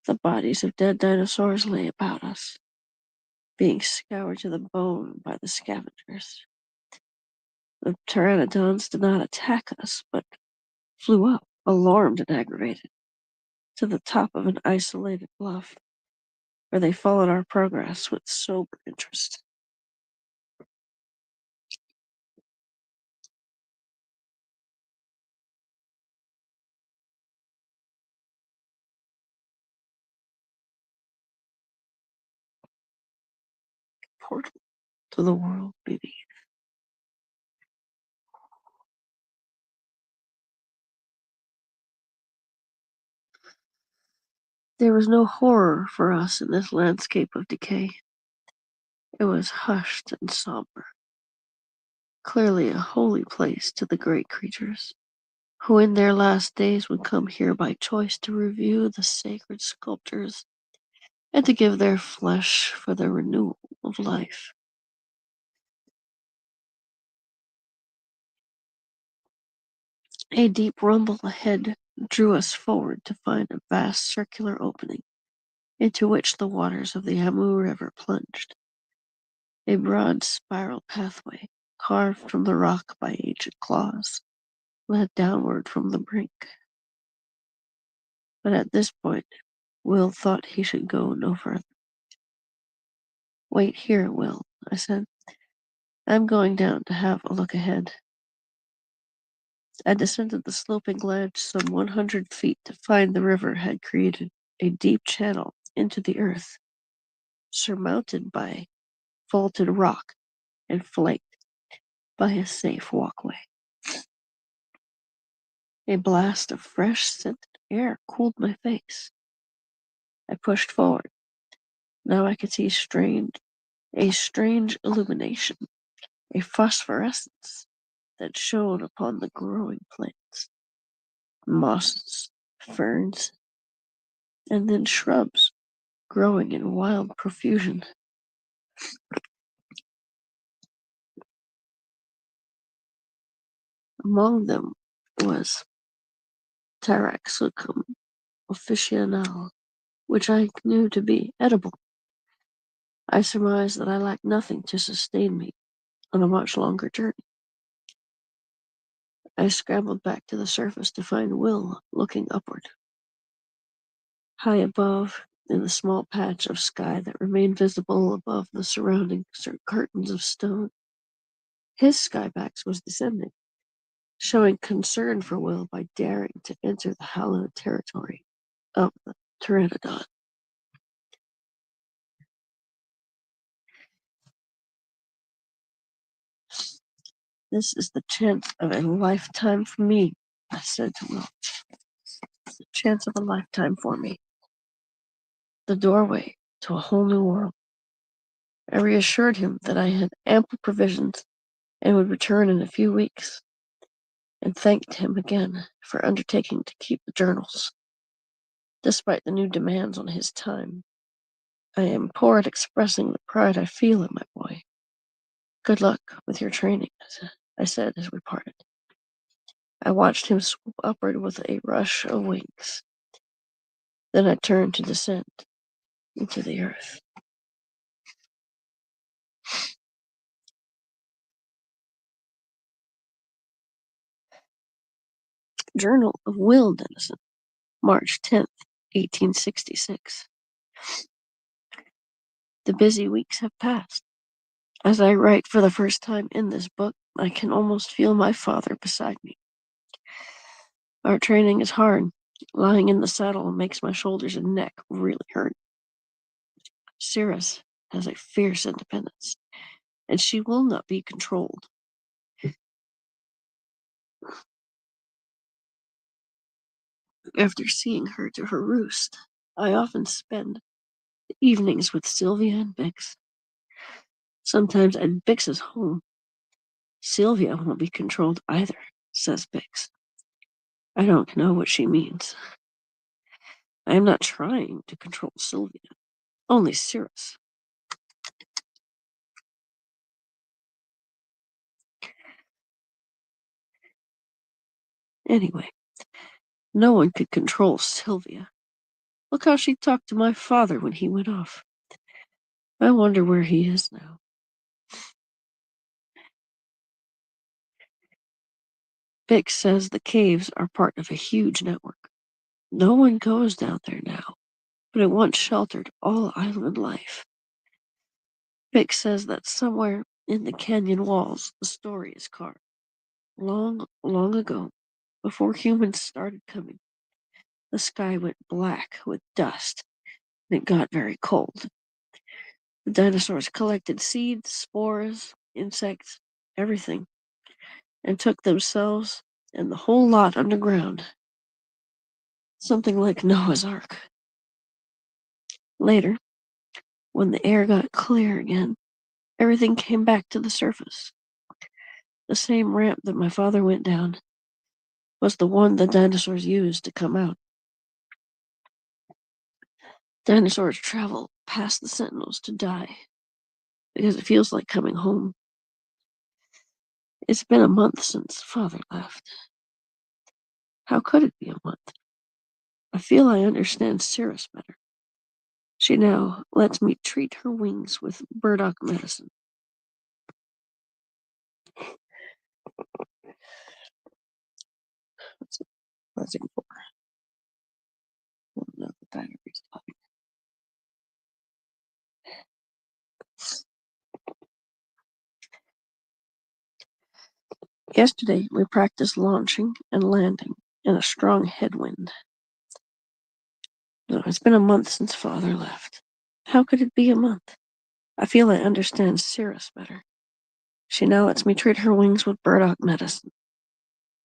The bodies of dead dinosaurs lay about us, being scoured to the bone by the scavengers. The pteranodons did not attack us, but flew up, alarmed and aggravated, to the top of an isolated bluff, where they followed our progress with sober interest. Portal to the world beneath. There was no horror for us in this landscape of decay. It was hushed and somber, clearly a holy place to the great creatures, who in their last days would come here by choice to review the sacred sculptures and to give their flesh for the renewal of life. A deep rumble ahead drew us forward to find a vast circular opening into which the waters of the Amu River plunged. A broad spiral pathway, carved from the rock by ancient claws, led downward from the brink. But at this point, Will thought he should go no further. Wait here, Will, I said. I'm going down to have a look ahead. I descended the sloping ledge some 100 feet to find the river had created a deep channel into the earth, surmounted by vaulted rock and flanked by a safe walkway. A blast of fresh scented air cooled my face. I pushed forward. Now I could see a strange illumination, a phosphorescence that shone upon the growing plants, mosses, ferns, and then shrubs growing in wild profusion. Among them was Taraxacum officinale, which I knew to be edible. I surmised that I lacked nothing to sustain me on a much longer journey. I scrambled back to the surface to find Will looking upward. High above, in the small patch of sky that remained visible above the surrounding curtains of stone. His skybax was descending, showing concern for Will by daring to enter the hallowed territory of the Pteranodon. This is the chance of a lifetime for me, I said to Will. It's the chance of a lifetime for me. The doorway to a whole new world. I reassured him that I had ample provisions and would return in a few weeks, and thanked him again for undertaking to keep the journals, despite the new demands on his time. I am poor at expressing the pride I feel in my boy. Good luck with your training, I said as we parted. I watched him swoop upward with a rush of wings. Then I turned to descend into the earth. Journal of Will Dennison, March 10th, 1866. The busy weeks have passed. As I write for the first time in this book, I can almost feel my father beside me. Our training is hard. Lying in the saddle makes my shoulders and neck really hurt. Cirrus has a fierce independence, and she will not be controlled. After seeing her to her roost, I often spend the evenings with Sylvia and Bix. Sometimes at Bix's home. Sylvia won't be controlled either, says Bix. I don't know what she means. I am not trying to control Sylvia, only Cirrus. Anyway, no one could control Sylvia. Look how she talked to my father when he went off. I wonder where he is now. Bix says the caves are part of a huge network. No one goes down there now, but it once sheltered all island life. Bix says that somewhere in the canyon walls the story is carved. Long, long ago, before humans started coming, the sky went black with dust, and it got very cold. The dinosaurs collected seeds, spores, insects, everything, and took themselves and the whole lot underground. Something like Noah's Ark. Later, when the air got clear again, everything came back to the surface. The same ramp that my father went down was the one the dinosaurs used to come out. Dinosaurs travel past the sentinels to die because it feels like coming home. It's been a month since father left. How could it be a month? I feel I understand Cirrus better. She now lets me treat her wings with burdock medicine. That's important. No, the diary's talking. Yesterday, we practiced launching and landing in a strong headwind. No, it's been a month since father left. How could it be a month? I feel I understand Cirrus better. She now lets me treat her wings with burdock medicine.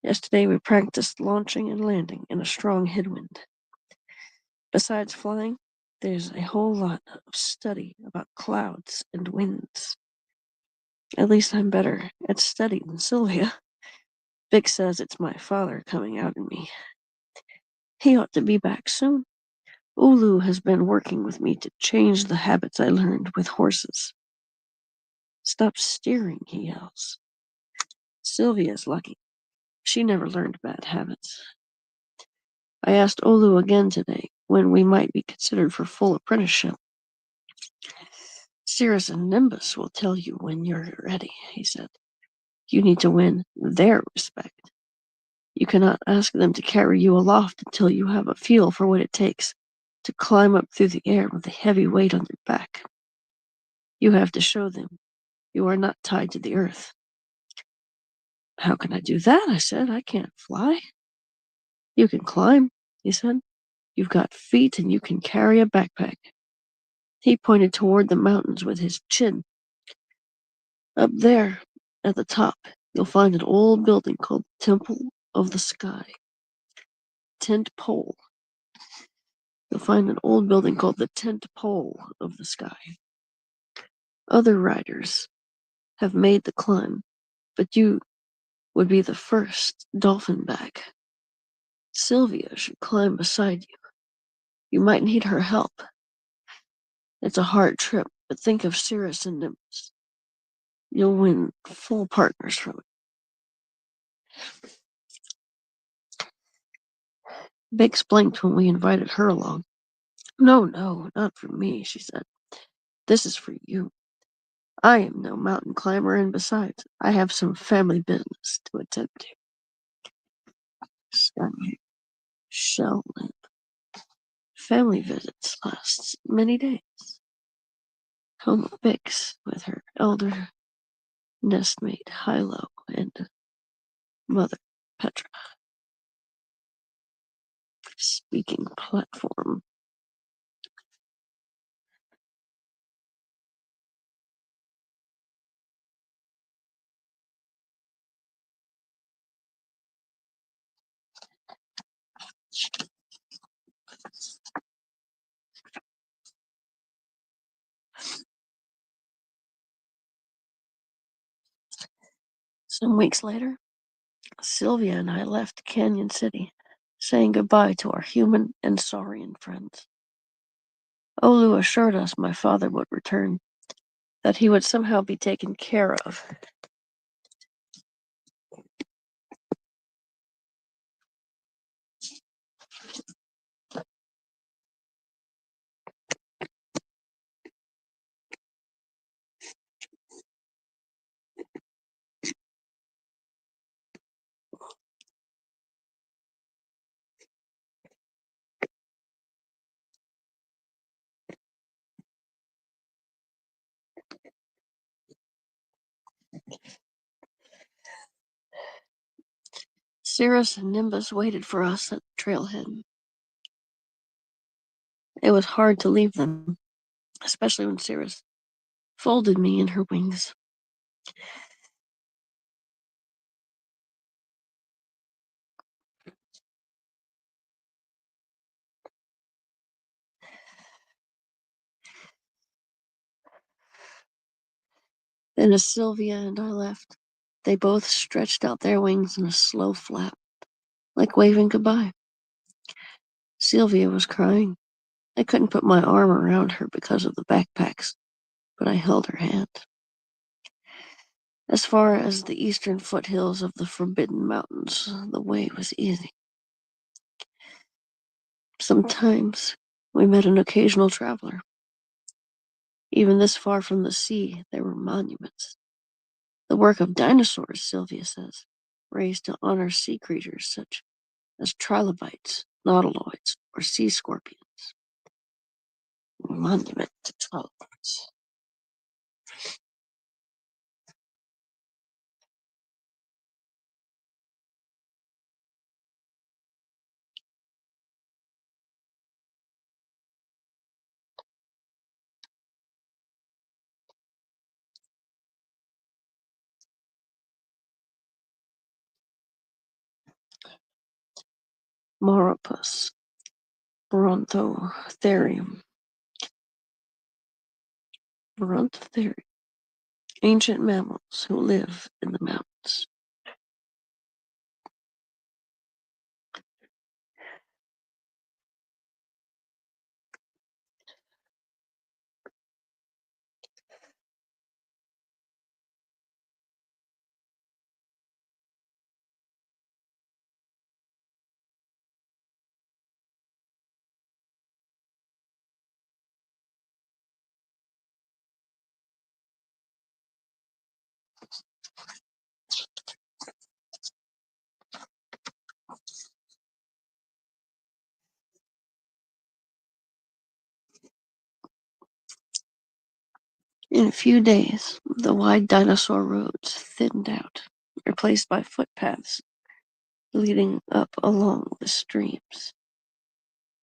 Yesterday, we practiced launching and landing in a strong headwind. Besides flying, there's a whole lot of study about clouds and winds. At least I'm better at study than Sylvia. Vic says it's my father coming out in me. He ought to be back soon. Ulu has been working with me to change the habits I learned with horses. Stop steering, he yells. Sylvia's lucky. She never learned bad habits. I asked Olu again today when we might be considered for full apprenticeship. Cirrus and Nimbus will tell you when you're ready, he said. You need to win their respect. You cannot ask them to carry you aloft until you have a feel for what it takes to climb up through the air with a heavy weight on your back. You have to show them you are not tied to the earth. How can I do that? I said. I can't fly. You can climb, he said. You've got feet and you can carry a backpack. He pointed toward the mountains with his chin. Up there, at the top, you'll find an old building called the Temple of the Sky. Tent pole. You'll find an old building called the Tent Pole of the Sky. Other riders have made the climb, but you would be the first dolphin back. Sylvia should climb beside you. You might need her help. It's a hard trip, but think of Cirrus and Nimbus. You'll win full partners from it. Biggs blinked when we invited her along. No, not for me, she said. This is for you. I am no mountain climber, and besides, I have some family business to attend to. Sky shell lamp. Family visits last many days. Home of Biggs with her elder nestmate Hilo and mother Petra. Speaking platform. Some weeks later, Sylvia and I left Canyon City, saying goodbye to our human and saurian friends. Olu assured us my father would return, that he would somehow be taken care of. Cirrus and Nimbus waited for us at the trailhead. It was hard to leave them, especially when Cirrus folded me in her wings. Then as Sylvia and I left, they both stretched out their wings in a slow flap, like waving goodbye. Sylvia was crying. I couldn't put my arm around her because of the backpacks, but I held her hand. As far as the eastern foothills of the Forbidden Mountains, the way was easy. Sometimes we met an occasional traveler. Even this far from the sea, there were monuments. The work of dinosaurs, Sylvia says, raised to honor sea creatures such as trilobites, nautiloids, or sea scorpions. Monument to trilobites. Moropus, Brontotherium. Brontotherium. Ancient mammals who live in the mountains. In a few days, the wide dinosaur roads thinned out, replaced by footpaths leading up along the streams.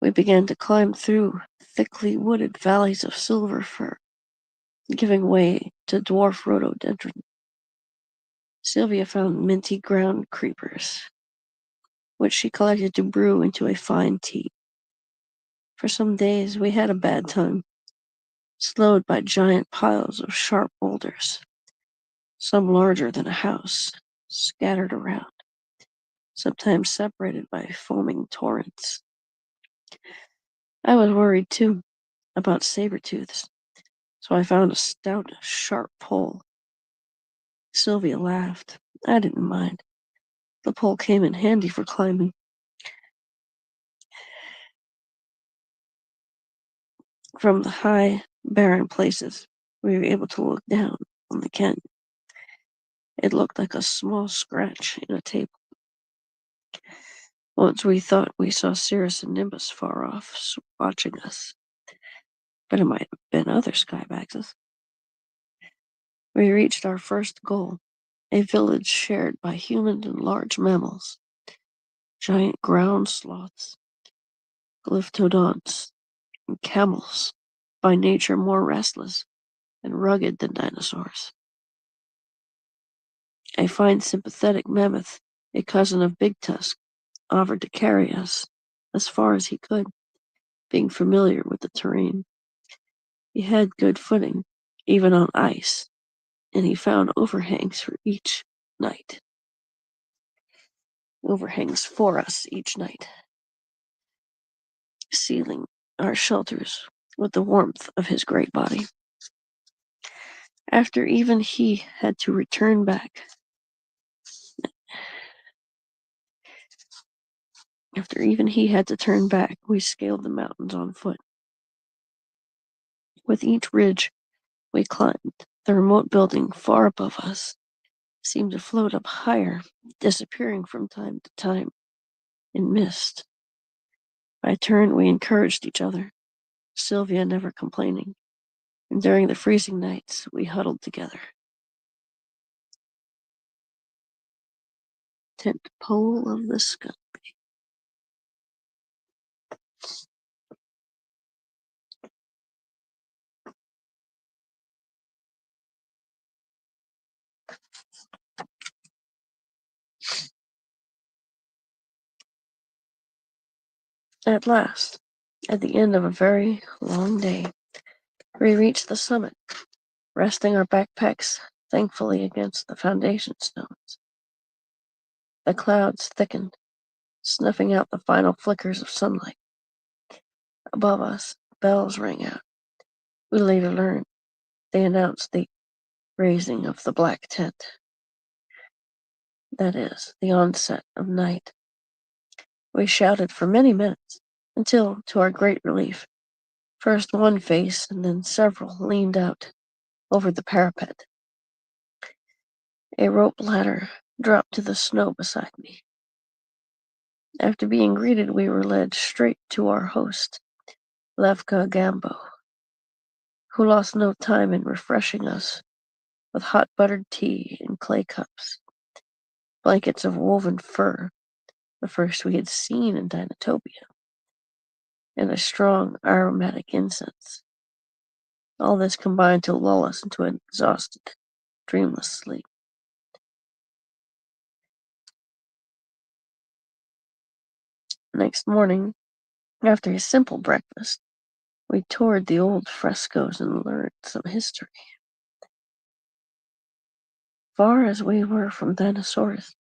We began to climb through thickly wooded valleys of silver fir, giving way to dwarf rhododendron. Sylvia found minty ground creepers, which she collected to brew into a fine tea. For some days we had a bad time, slowed by giant piles of sharp boulders, some larger than a house, scattered around, sometimes separated by foaming torrents. I was worried, too, about saber-tooths, so I found a stout, sharp pole. Sylvia laughed. I didn't mind. The pole came in handy for climbing. From the high, barren places, we were able to look down on the canyon. It looked like a small scratch in a table. Once we thought we saw Cirrus and Nimbus far off, watching us, but it might have been other skybaxes. We reached our first goal, a village shared by humans and large mammals, giant ground sloths, glyptodonts, and camels, by nature more restless and rugged than dinosaurs. A fine sympathetic mammoth, a cousin of Big Tusk, offered to carry us as far as he could, being familiar with the terrain. He had good footing, even on ice, and he found overhangs for us each night, sealing our shelters with the warmth of his great body. After even he had to return back, we scaled the mountains on foot. With each ridge we climbed, the remote building far above us seemed to float up higher, disappearing from time to time in mist. By turn, we encouraged each other, Sylvia never complaining, and during the freezing nights, we huddled together. Tent pole of the sky. At last, at the end of a very long day, we reached the summit, resting our backpacks thankfully against the foundation stones. The clouds thickened, snuffing out the final flickers of sunlight. Above us, bells rang out. We later learned they announced the raising of the black tent. That is, the onset of night. We shouted for many minutes, until, to our great relief, first one face and then several leaned out over the parapet. A rope ladder dropped to the snow beside me. After being greeted, we were led straight to our host, Levka Gambo, who lost no time in refreshing us with hot buttered tea in clay cups, blankets of woven fur, the first we had seen in Dinotopia, and a strong aromatic incense. All this combined to lull us into an exhausted, dreamless sleep. Next morning, after a simple breakfast, we toured the old frescoes and learned some history. Far as we were from dinosaurs,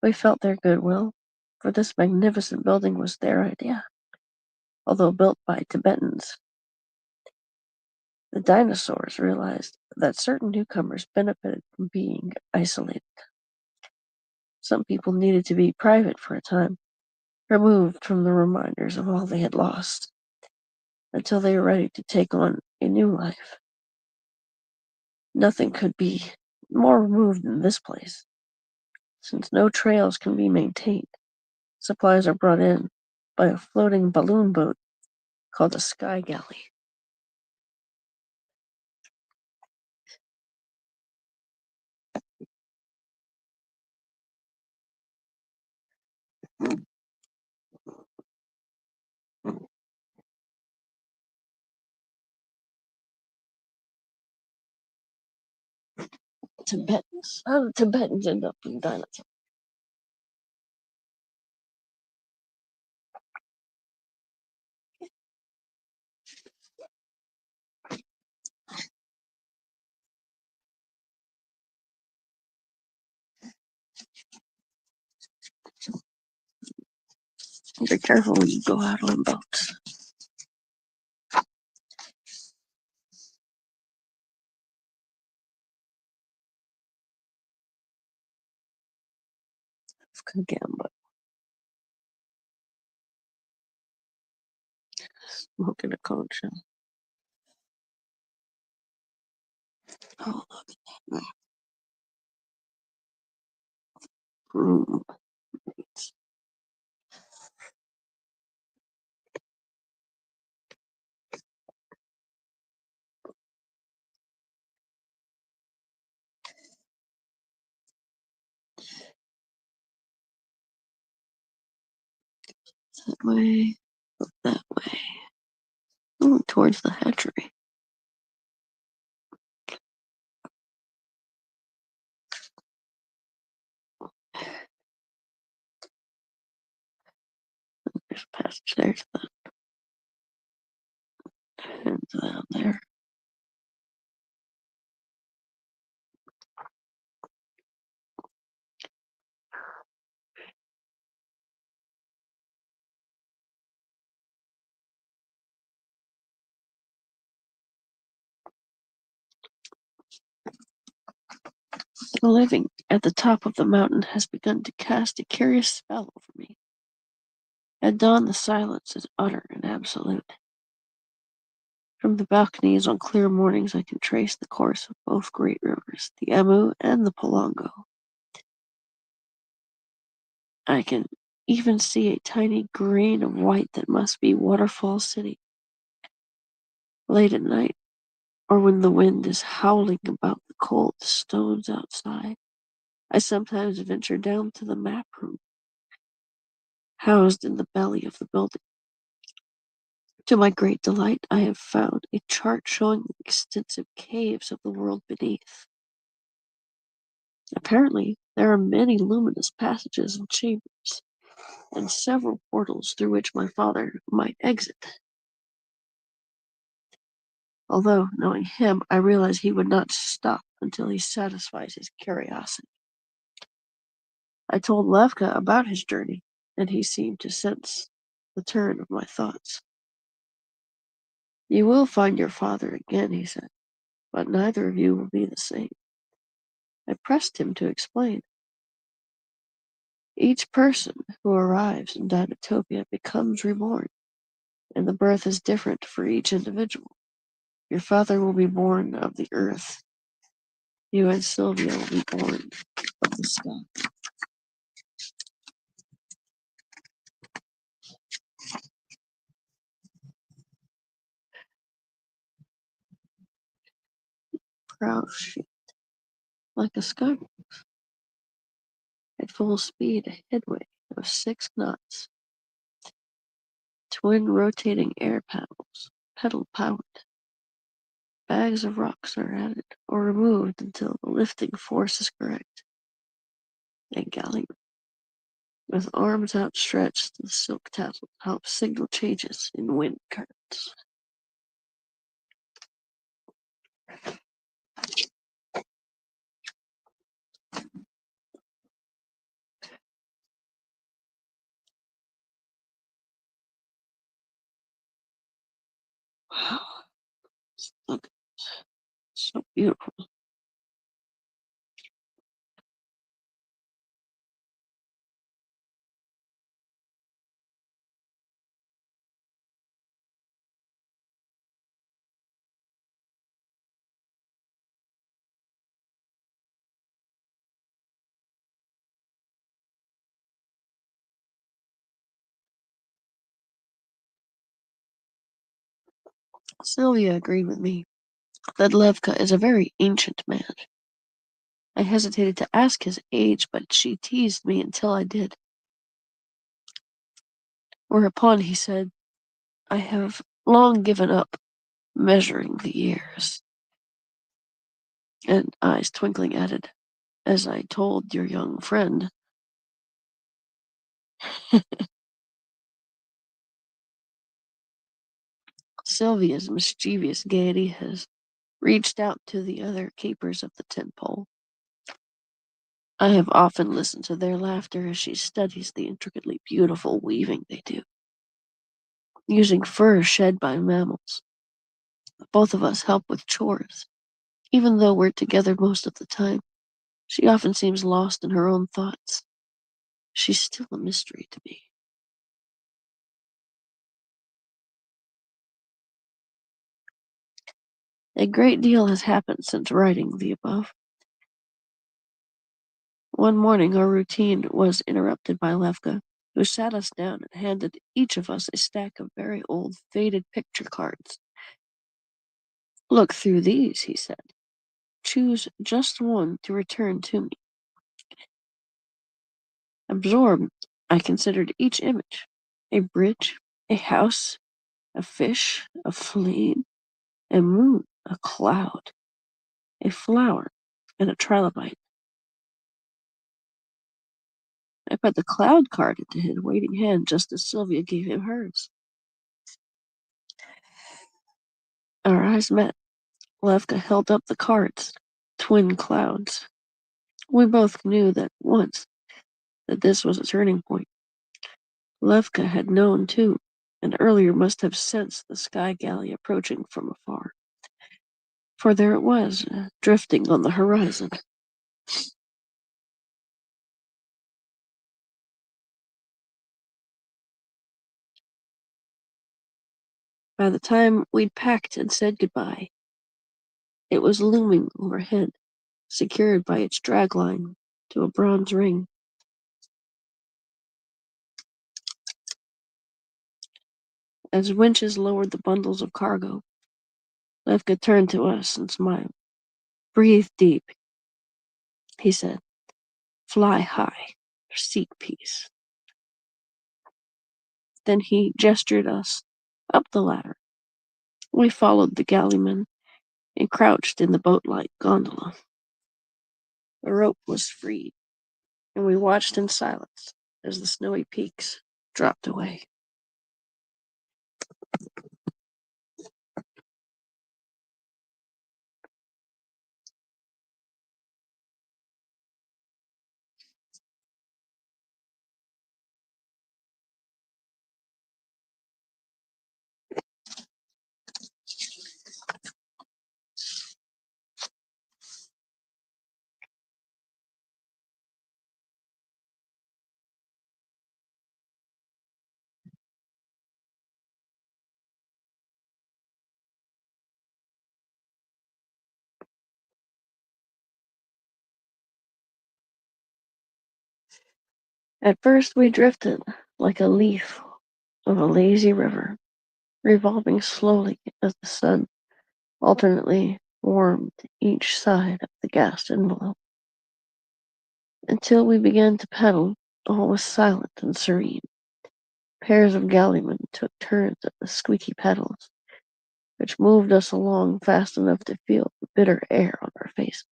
we felt their goodwill, for this magnificent building was their idea, although built by Tibetans. The dinosaurs realized that certain newcomers benefited from being isolated. Some people needed to be private for a time, removed from the reminders of all they had lost, until they were ready to take on a new life. Nothing could be more removed than this place. Since no trails can be maintained, supplies are brought in by a floating balloon boat called a sky galley. Tibetans. How did Tibetans end up in Dinotopia? Be careful when you go out on boats. Gambit. Smoking a conch shell. Oh, look at that. Room. That way. That way. Ooh, towards the hatchery. There's a passage there to that. And down there. The living at the top of the mountain has begun to cast a curious spell over me. At dawn, the silence is utter and absolute. From the balconies on clear mornings, I can trace the course of both great rivers, the Emu and the Palongo. I can even see a tiny grain of white that must be Waterfall City. Late at night, or when the wind is howling about the cold stones outside, I sometimes venture down to the map room, housed in the belly of the building. To my great delight, I have found a chart showing the extensive caves of the world beneath. Apparently, there are many luminous passages and chambers, and several portals through which my father might exit. Although, knowing him, I realize he would not stop until he satisfies his curiosity. I told Levka about his journey, and he seemed to sense the turn of my thoughts. You will find your father again, he said, but neither of you will be the same. I pressed him to explain. Each person who arrives in Dinotopia becomes reborn, and the birth is different for each individual. Your father will be born of the earth. You and Sylvia will be born of the sky. Proud ship, like a sky. At full speed, a headway of 6 knots. Twin rotating air paddles, pedal powered. Bags of rocks are added or removed until the lifting force is correct. A galley with arms outstretched, the silk tassel helps signal changes in wind currents. Wow, look, so beautiful. Sylvia agreed with me that Levka is a very ancient man. I hesitated to ask his age, but she teased me until I did. Whereupon he said, "I have long given up measuring the years," and eyes twinkling added, "As I told your young friend." Sylvia's mischievous gaiety has reached out to the other keepers of the tent pole. I have often listened to their laughter as she studies the intricately beautiful weaving they do, using fur shed by mammals. Both of us help with chores. Even though we're together most of the time, she often seems lost in her own thoughts. She's still a mystery to me. A great deal has happened since writing the above. One morning our routine was interrupted by Levka, who sat us down and handed each of us a stack of very old, faded picture cards. "Look through these," he said. "Choose just one to return to me." Absorbed, I considered each image: a bridge, a house, a fish, a flame, a moon, a cloud, a flower, and a trilobite. I put the cloud card into his waiting hand just as Sylvia gave him hers. Our eyes met. Levka held up the cards, twin clouds. We both knew that once that this was a turning point. Levka had known too, and earlier must have sensed the sky galley approaching from afar. For there it was, drifting on the horizon. By the time we'd packed and said goodbye, it was looming overhead, secured by its dragline to a bronze ring. As winches lowered the bundles of cargo, Levka turned to us and smiled. "Breathe deep," he said. "Fly high. Seek peace." Then he gestured us up the ladder. We followed the galleyman and crouched in the boat-like gondola. The rope was freed, and we watched in silence as the snowy peaks dropped away. At first we drifted like a leaf of a lazy river, revolving slowly as the sun alternately warmed each side of the gas envelope. Until we began to pedal, all was silent and serene. Pairs of galleymen took turns at the squeaky pedals, which moved us along fast enough to feel the bitter air on our faces.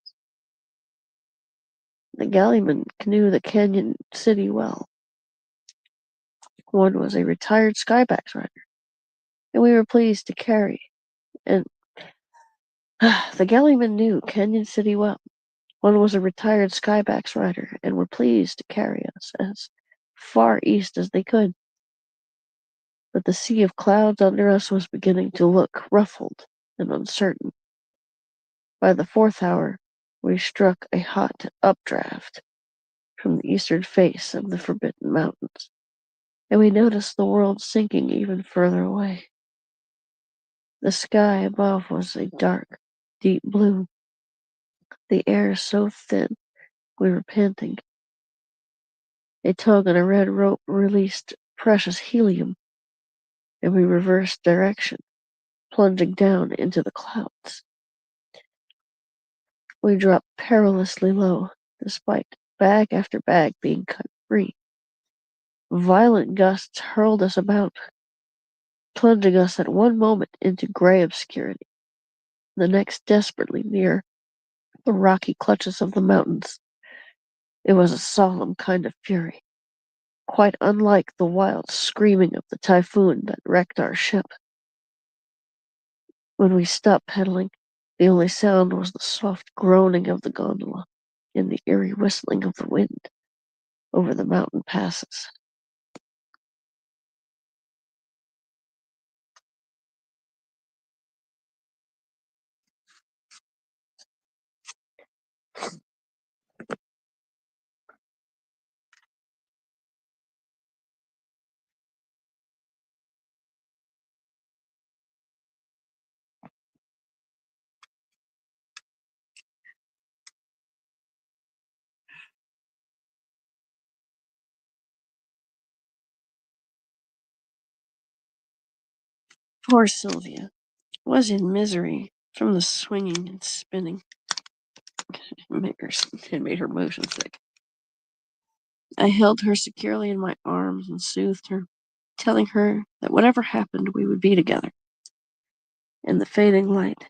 The galleymen knew the Canyon City well. One was a retired Skybax rider, and we were pleased to carry. And the galleymen knew Canyon City well. One was a retired Skybax rider, and were pleased to carry us as far east as they could. But the sea of clouds under us was beginning to look ruffled and uncertain. By the fourth hour, we struck a hot updraft from the eastern face of the Forbidden Mountains, and we noticed the world sinking even further away. The sky above was a dark, deep blue, the air so thin we were panting. A tug on a red rope released precious helium, and we reversed direction, plunging down into the clouds. We dropped perilously low, despite bag after bag being cut free. Violent gusts hurled us about, plunging us at one moment into gray obscurity, the next desperately near the rocky clutches of the mountains. It was a solemn kind of fury, quite unlike the wild screaming of the typhoon that wrecked our ship. When we stopped pedaling, the only sound was the soft groaning of the gondola and the eerie whistling of the wind over the mountain passes. Poor Sylvia was in misery from the swinging and spinning. It made her motion sick. I held her securely in my arms and soothed her, telling her that whatever happened, we would be together. In the fading light,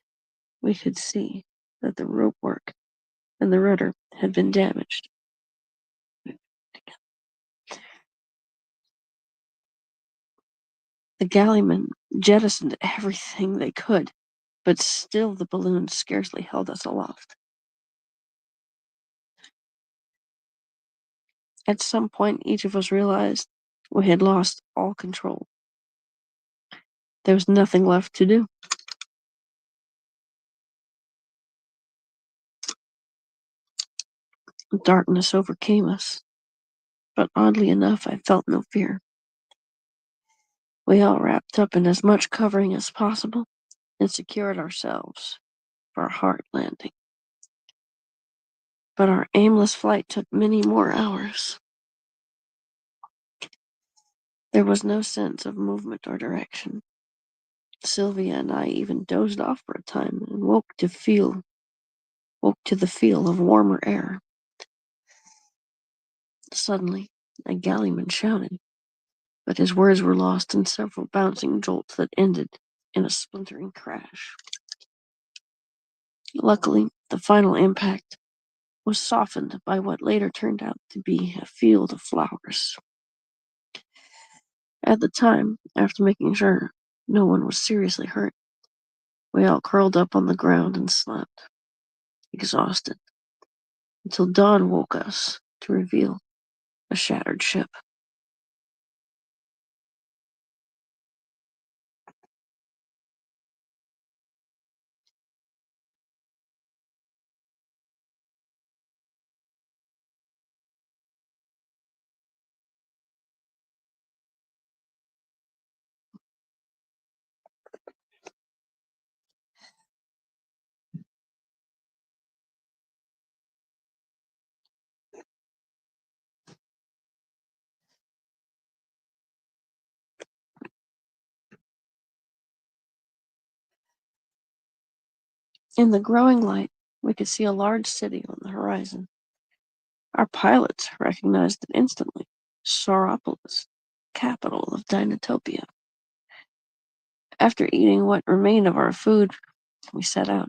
we could see that the rope work and the rudder had been damaged. The galleymen jettisoned everything they could, but still the balloon scarcely held us aloft. At some point, each of us realized we had lost all control. There was nothing left to do. Darkness overcame us, but oddly enough, I felt no fear. We all wrapped up in as much covering as possible and secured ourselves for a hard landing. But our aimless flight took many more hours. There was no sense of movement or direction. Sylvia and I even dozed off for a time and woke to the feel of warmer air. Suddenly, a galleyman shouted, but his words were lost in several bouncing jolts that ended in a splintering crash. Luckily, the final impact was softened by what later turned out to be a field of flowers. At the time, after making sure no one was seriously hurt, we all curled up on the ground and slept, exhausted, until dawn woke us to reveal a shattered ship. In the growing light, we could see a large city on the horizon. Our pilots recognized it instantly. Sauropolis, capital of Dinotopia. After eating what remained of our food, we set out.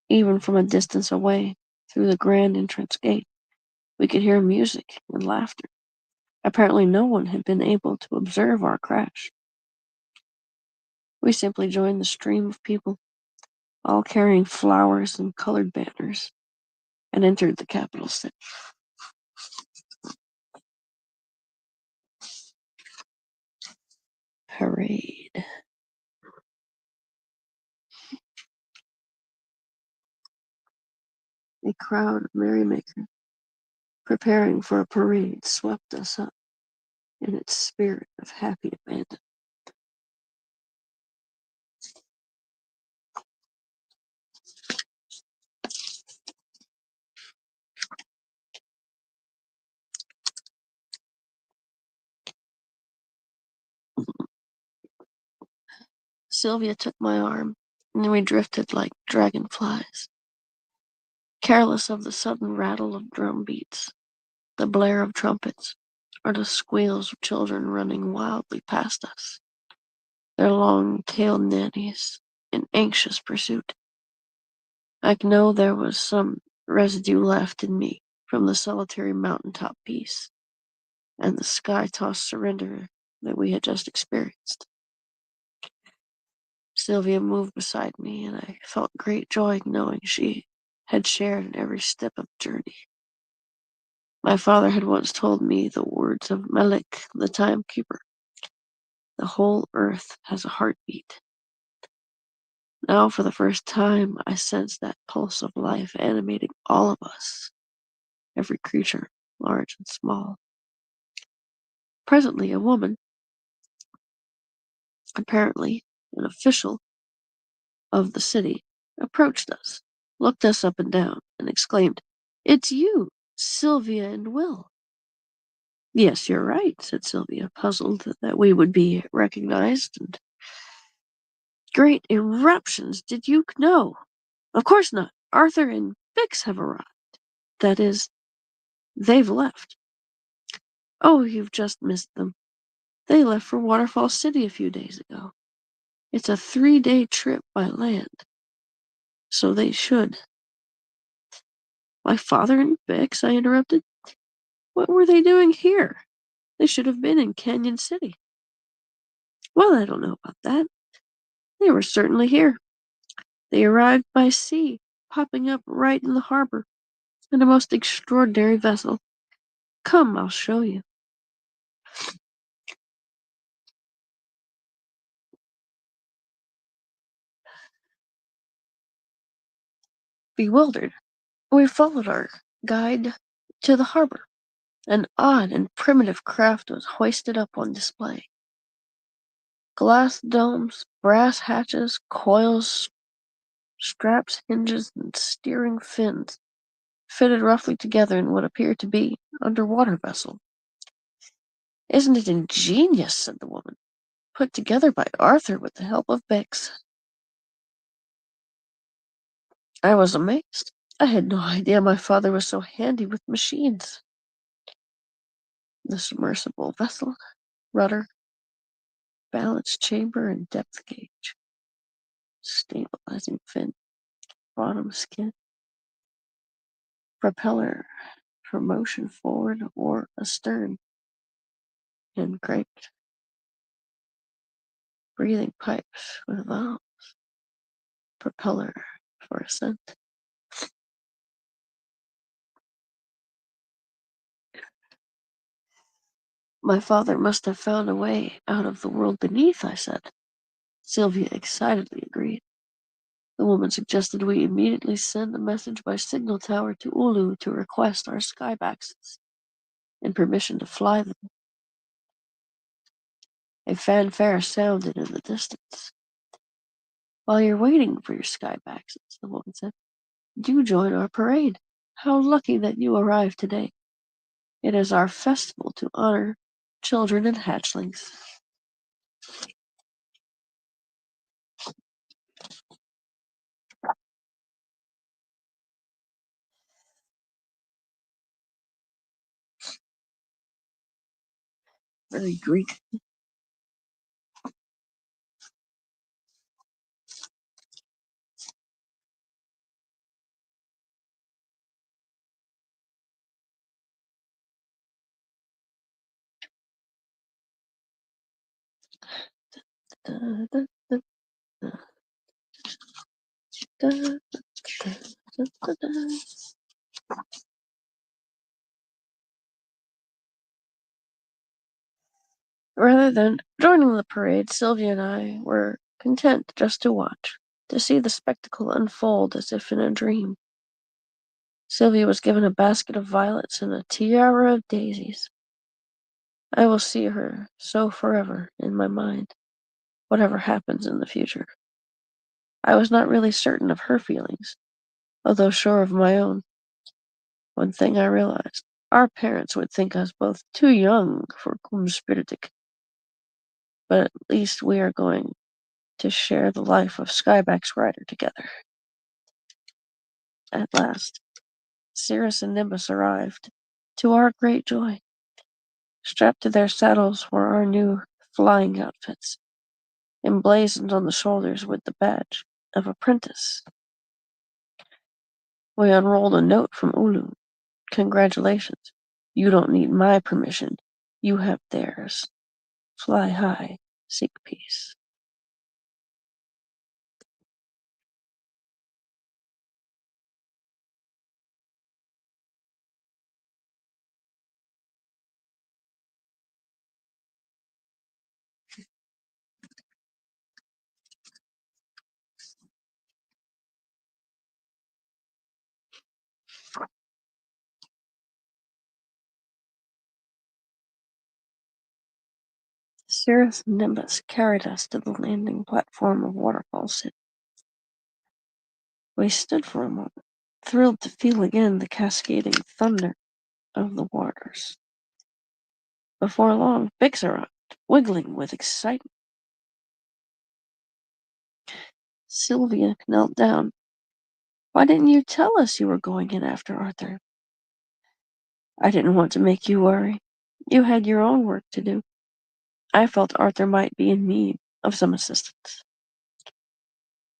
Even from a distance away, through the grand entrance gate, we could hear music and laughter. Apparently no one had been able to observe our crash. We simply joined the stream of people, all carrying flowers and colored banners, and entered the capital city. Parade. A crowd of merrymakers preparing for a parade swept us up in its spirit of happy abandon. Sylvia took my arm, and we drifted like dragonflies, careless of the sudden rattle of drum beats, the blare of trumpets, or the squeals of children running wildly past us, their long-tailed nannies in anxious pursuit. I know there was some residue left in me from the solitary mountaintop peace and the sky-tossed surrender that we had just experienced. Sylvia moved beside me, and I felt great joy knowing she had shared in every step of the journey. My father had once told me the words of Melik, the timekeeper. The whole earth has a heartbeat. Now, for the first time, I sensed that pulse of life animating all of us, every creature, large and small. Presently, a woman, apparently an official of the city, approached us, looked us up and down, and exclaimed, "It's you, Sylvia and Will." "Yes, you're right," said Sylvia, puzzled that we would be recognized. And great eruptions, did you know? Of course not. Arthur and Bix have arrived. That is, they've left. Oh, you've just missed them. They left for Waterfall City a few days ago. It's a 3-day trip by land. So they should. My father and Bix, I interrupted. What were they doing here? They should have been in Canyon City. Well, I don't know about that. They were certainly here. They arrived by sea, popping up right in the harbor, in a most extraordinary vessel. Come, I'll show you. Bewildered, we followed our guide to the harbor. An odd and primitive craft was hoisted up on display. Glass domes, brass hatches, coils, straps, hinges, and steering fins fitted roughly together in what appeared to be an underwater vessel. "Isn't it ingenious?" said the woman. "Put together by Arthur with the help of Bix." I was amazed. I had no idea my father was so handy with machines. The submersible vessel, rudder, balance chamber, and depth gauge, stabilizing fin, bottom skin, propeller for motion forward or astern, and great breathing pipes with valves, propeller for ascent. My father must have found a way out of the world beneath, I said. Sylvia excitedly agreed. The woman suggested we immediately send a message by signal tower to Ulu to request our skybaxes and permission to fly them. A fanfare sounded in the distance. "While you're waiting for your skybaxes," the woman said, "do join our parade. How lucky that you arrived today. It is our festival to honor children and hatchlings." Very Greek. Da, da, da, da, da, da, da, da. Rather than joining the parade, Sylvia and I were content just to watch, to see the spectacle unfold as if in a dream. Sylvia was given a basket of violets and a tiara of daisies. I will see her so forever in my mind, whatever happens in the future. I was not really certain of her feelings, although sure of my own. One thing I realized, our parents would think us both too young for Kumspiritik, but at least we are going to share the life of Skyback's rider together. At last, Cirrus and Nimbus arrived, to our great joy. Strapped to their saddles were our new flying outfits, emblazoned on the shoulders with the badge of apprentice. We unrolled a note from Ulu. Congratulations. You don't need my permission. You have theirs. Fly high, seek peace. Cirrus and Nimbus carried us to the landing platform of Waterfall City. We stood for a moment, thrilled to feel again the cascading thunder of the waters. Before long, Bix arrived, wiggling with excitement. Sylvia knelt down. Why didn't you tell us you were going in after Arthur? I didn't want to make you worry. You had your own work to do. I felt Arthur might be in need of some assistance.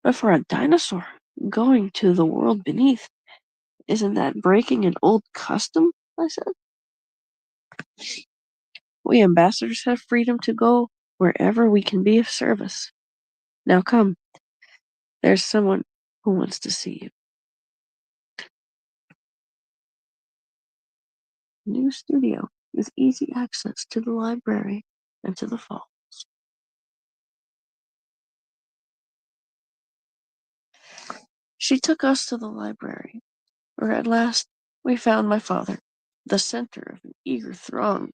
But for a dinosaur going to the world beneath, isn't that breaking an old custom? I said. We ambassadors have freedom to go wherever we can be of service. Now come, there's someone who wants to see you. New studio with easy access to the library and to the falls. She took us to the library, where at last we found my father, the center of an eager throng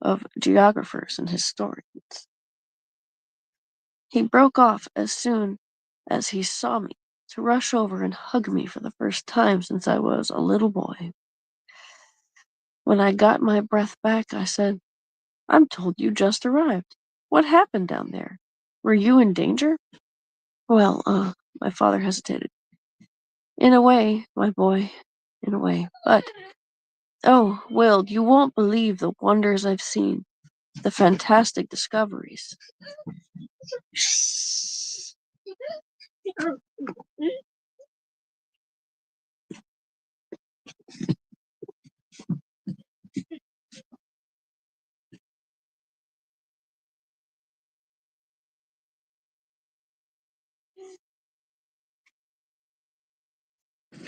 of geographers and historians. He broke off as soon as he saw me to rush over and hug me for the first time since I was a little boy. When I got my breath back, I said, I'm told you just arrived. What happened down there? Were you in danger? Well, my father hesitated. In a way, my boy, in a way. But, oh, Will, you won't believe the wonders I've seen, the fantastic discoveries.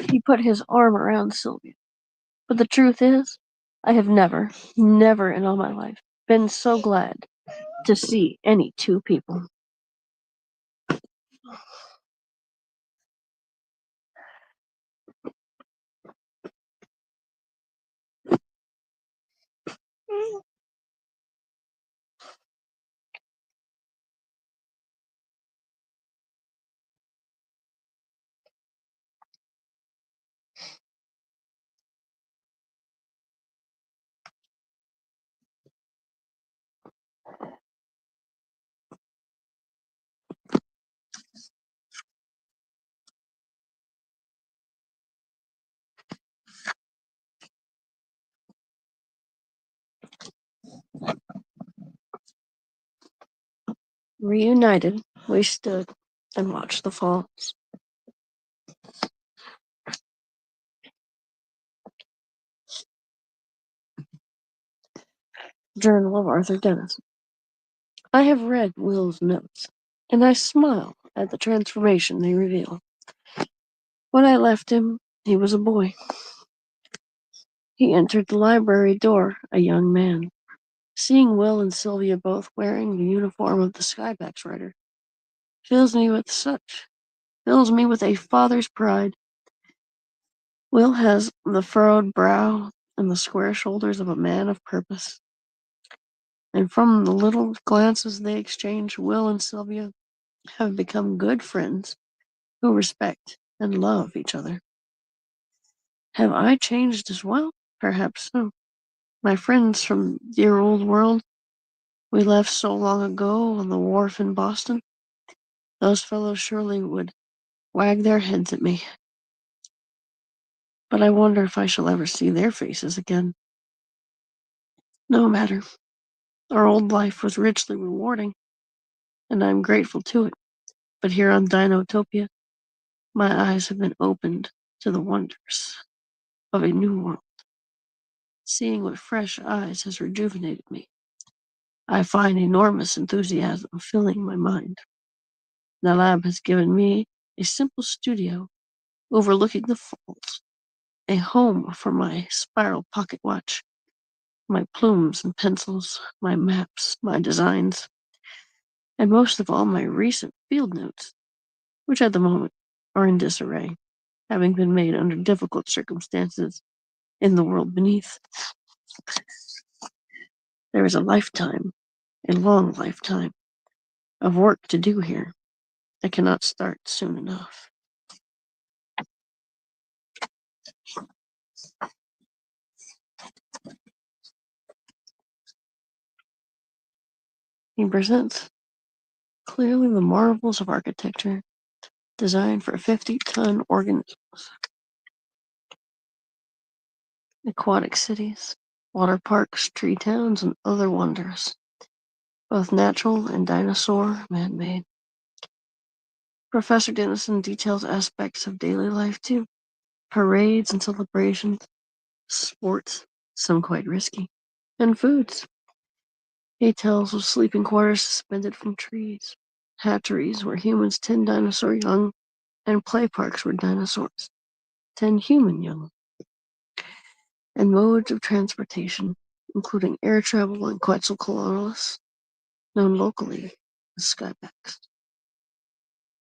He put his arm around Sylvia. But the truth is, I have never in all my life been so glad to see any two people. Reunited, we stood and watched the falls. Journal of Arthur Dennis. I have read Will's notes, and I smile at the transformation they reveal. When I left him, he was a boy. He entered the library door, a young man. Seeing Will and Sylvia both wearing the uniform of the Skybax Rider fills me with a father's pride. Will has the furrowed brow and the square shoulders of a man of purpose. And from the little glances they exchange, Will and Sylvia have become good friends who respect and love each other. Have I changed as well? Perhaps so. My friends from dear old world we left so long ago on the wharf in Boston, those fellows surely would wag their heads at me. But I wonder if I shall ever see their faces again. No matter. Our old life was richly rewarding, and I'm grateful to it. But here on Dinotopia, my eyes have been opened to the wonders of a new world. Seeing with fresh eyes has rejuvenated me. I find enormous enthusiasm filling my mind. The lab has given me a simple studio overlooking the falls, a home for my spiral pocket watch, my plumes and pencils, my maps, my designs, and most of all, my recent field notes, which at the moment are in disarray, having been made under difficult circumstances in the world beneath. There is a lifetime, a long lifetime, of work to do here. I cannot start soon enough. He presents clearly the marvels of architecture designed for 50-ton organisms, aquatic cities, water parks, tree towns, and other wonders, both natural and dinosaur man-made. Professor Dennison details aspects of daily life too, parades and celebrations, sports, some quite risky, and foods. He tells of sleeping quarters suspended from trees, hatcheries where humans tend dinosaur young, and play parks where dinosaurs tend human young, and modes of transportation, including air travel and Quetzalcoatlus, known locally as skybacks.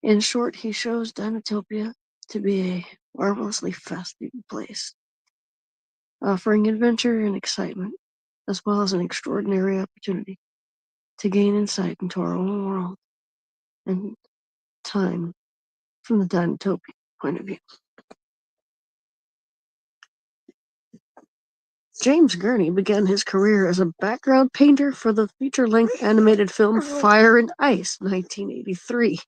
In short, he shows Dinotopia to be a marvelously fascinating place, offering adventure and excitement, as well as an extraordinary opportunity to gain insight into our own world and time from the Dinotopia point of view. James Gurney began his career as a background painter for the feature-length animated film Fire and Ice, 1983.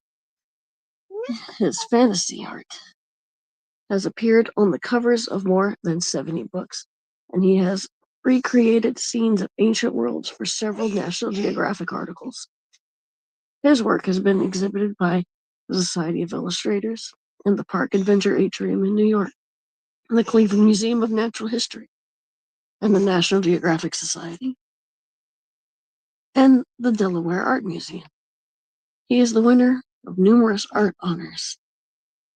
His fantasy art has appeared on the covers of more than 70 books, and he has recreated scenes of ancient worlds for several National Geographic articles. His work has been exhibited by the Society of Illustrators and the Park Adventure Atrium in New York, the Cleveland Museum of Natural History, and the National Geographic Society, and the Delaware Art Museum. He is the winner of numerous art honors,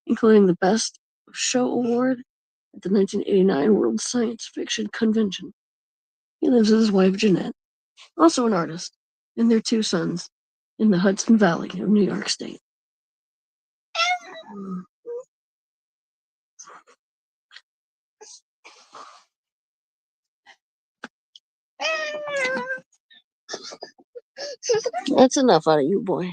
including the Best of Show Award at the 1989 World Science Fiction Convention. He lives with his wife Jeanette, also an artist, and their 2 sons in the Hudson Valley of New York State. That's enough out of you, boy.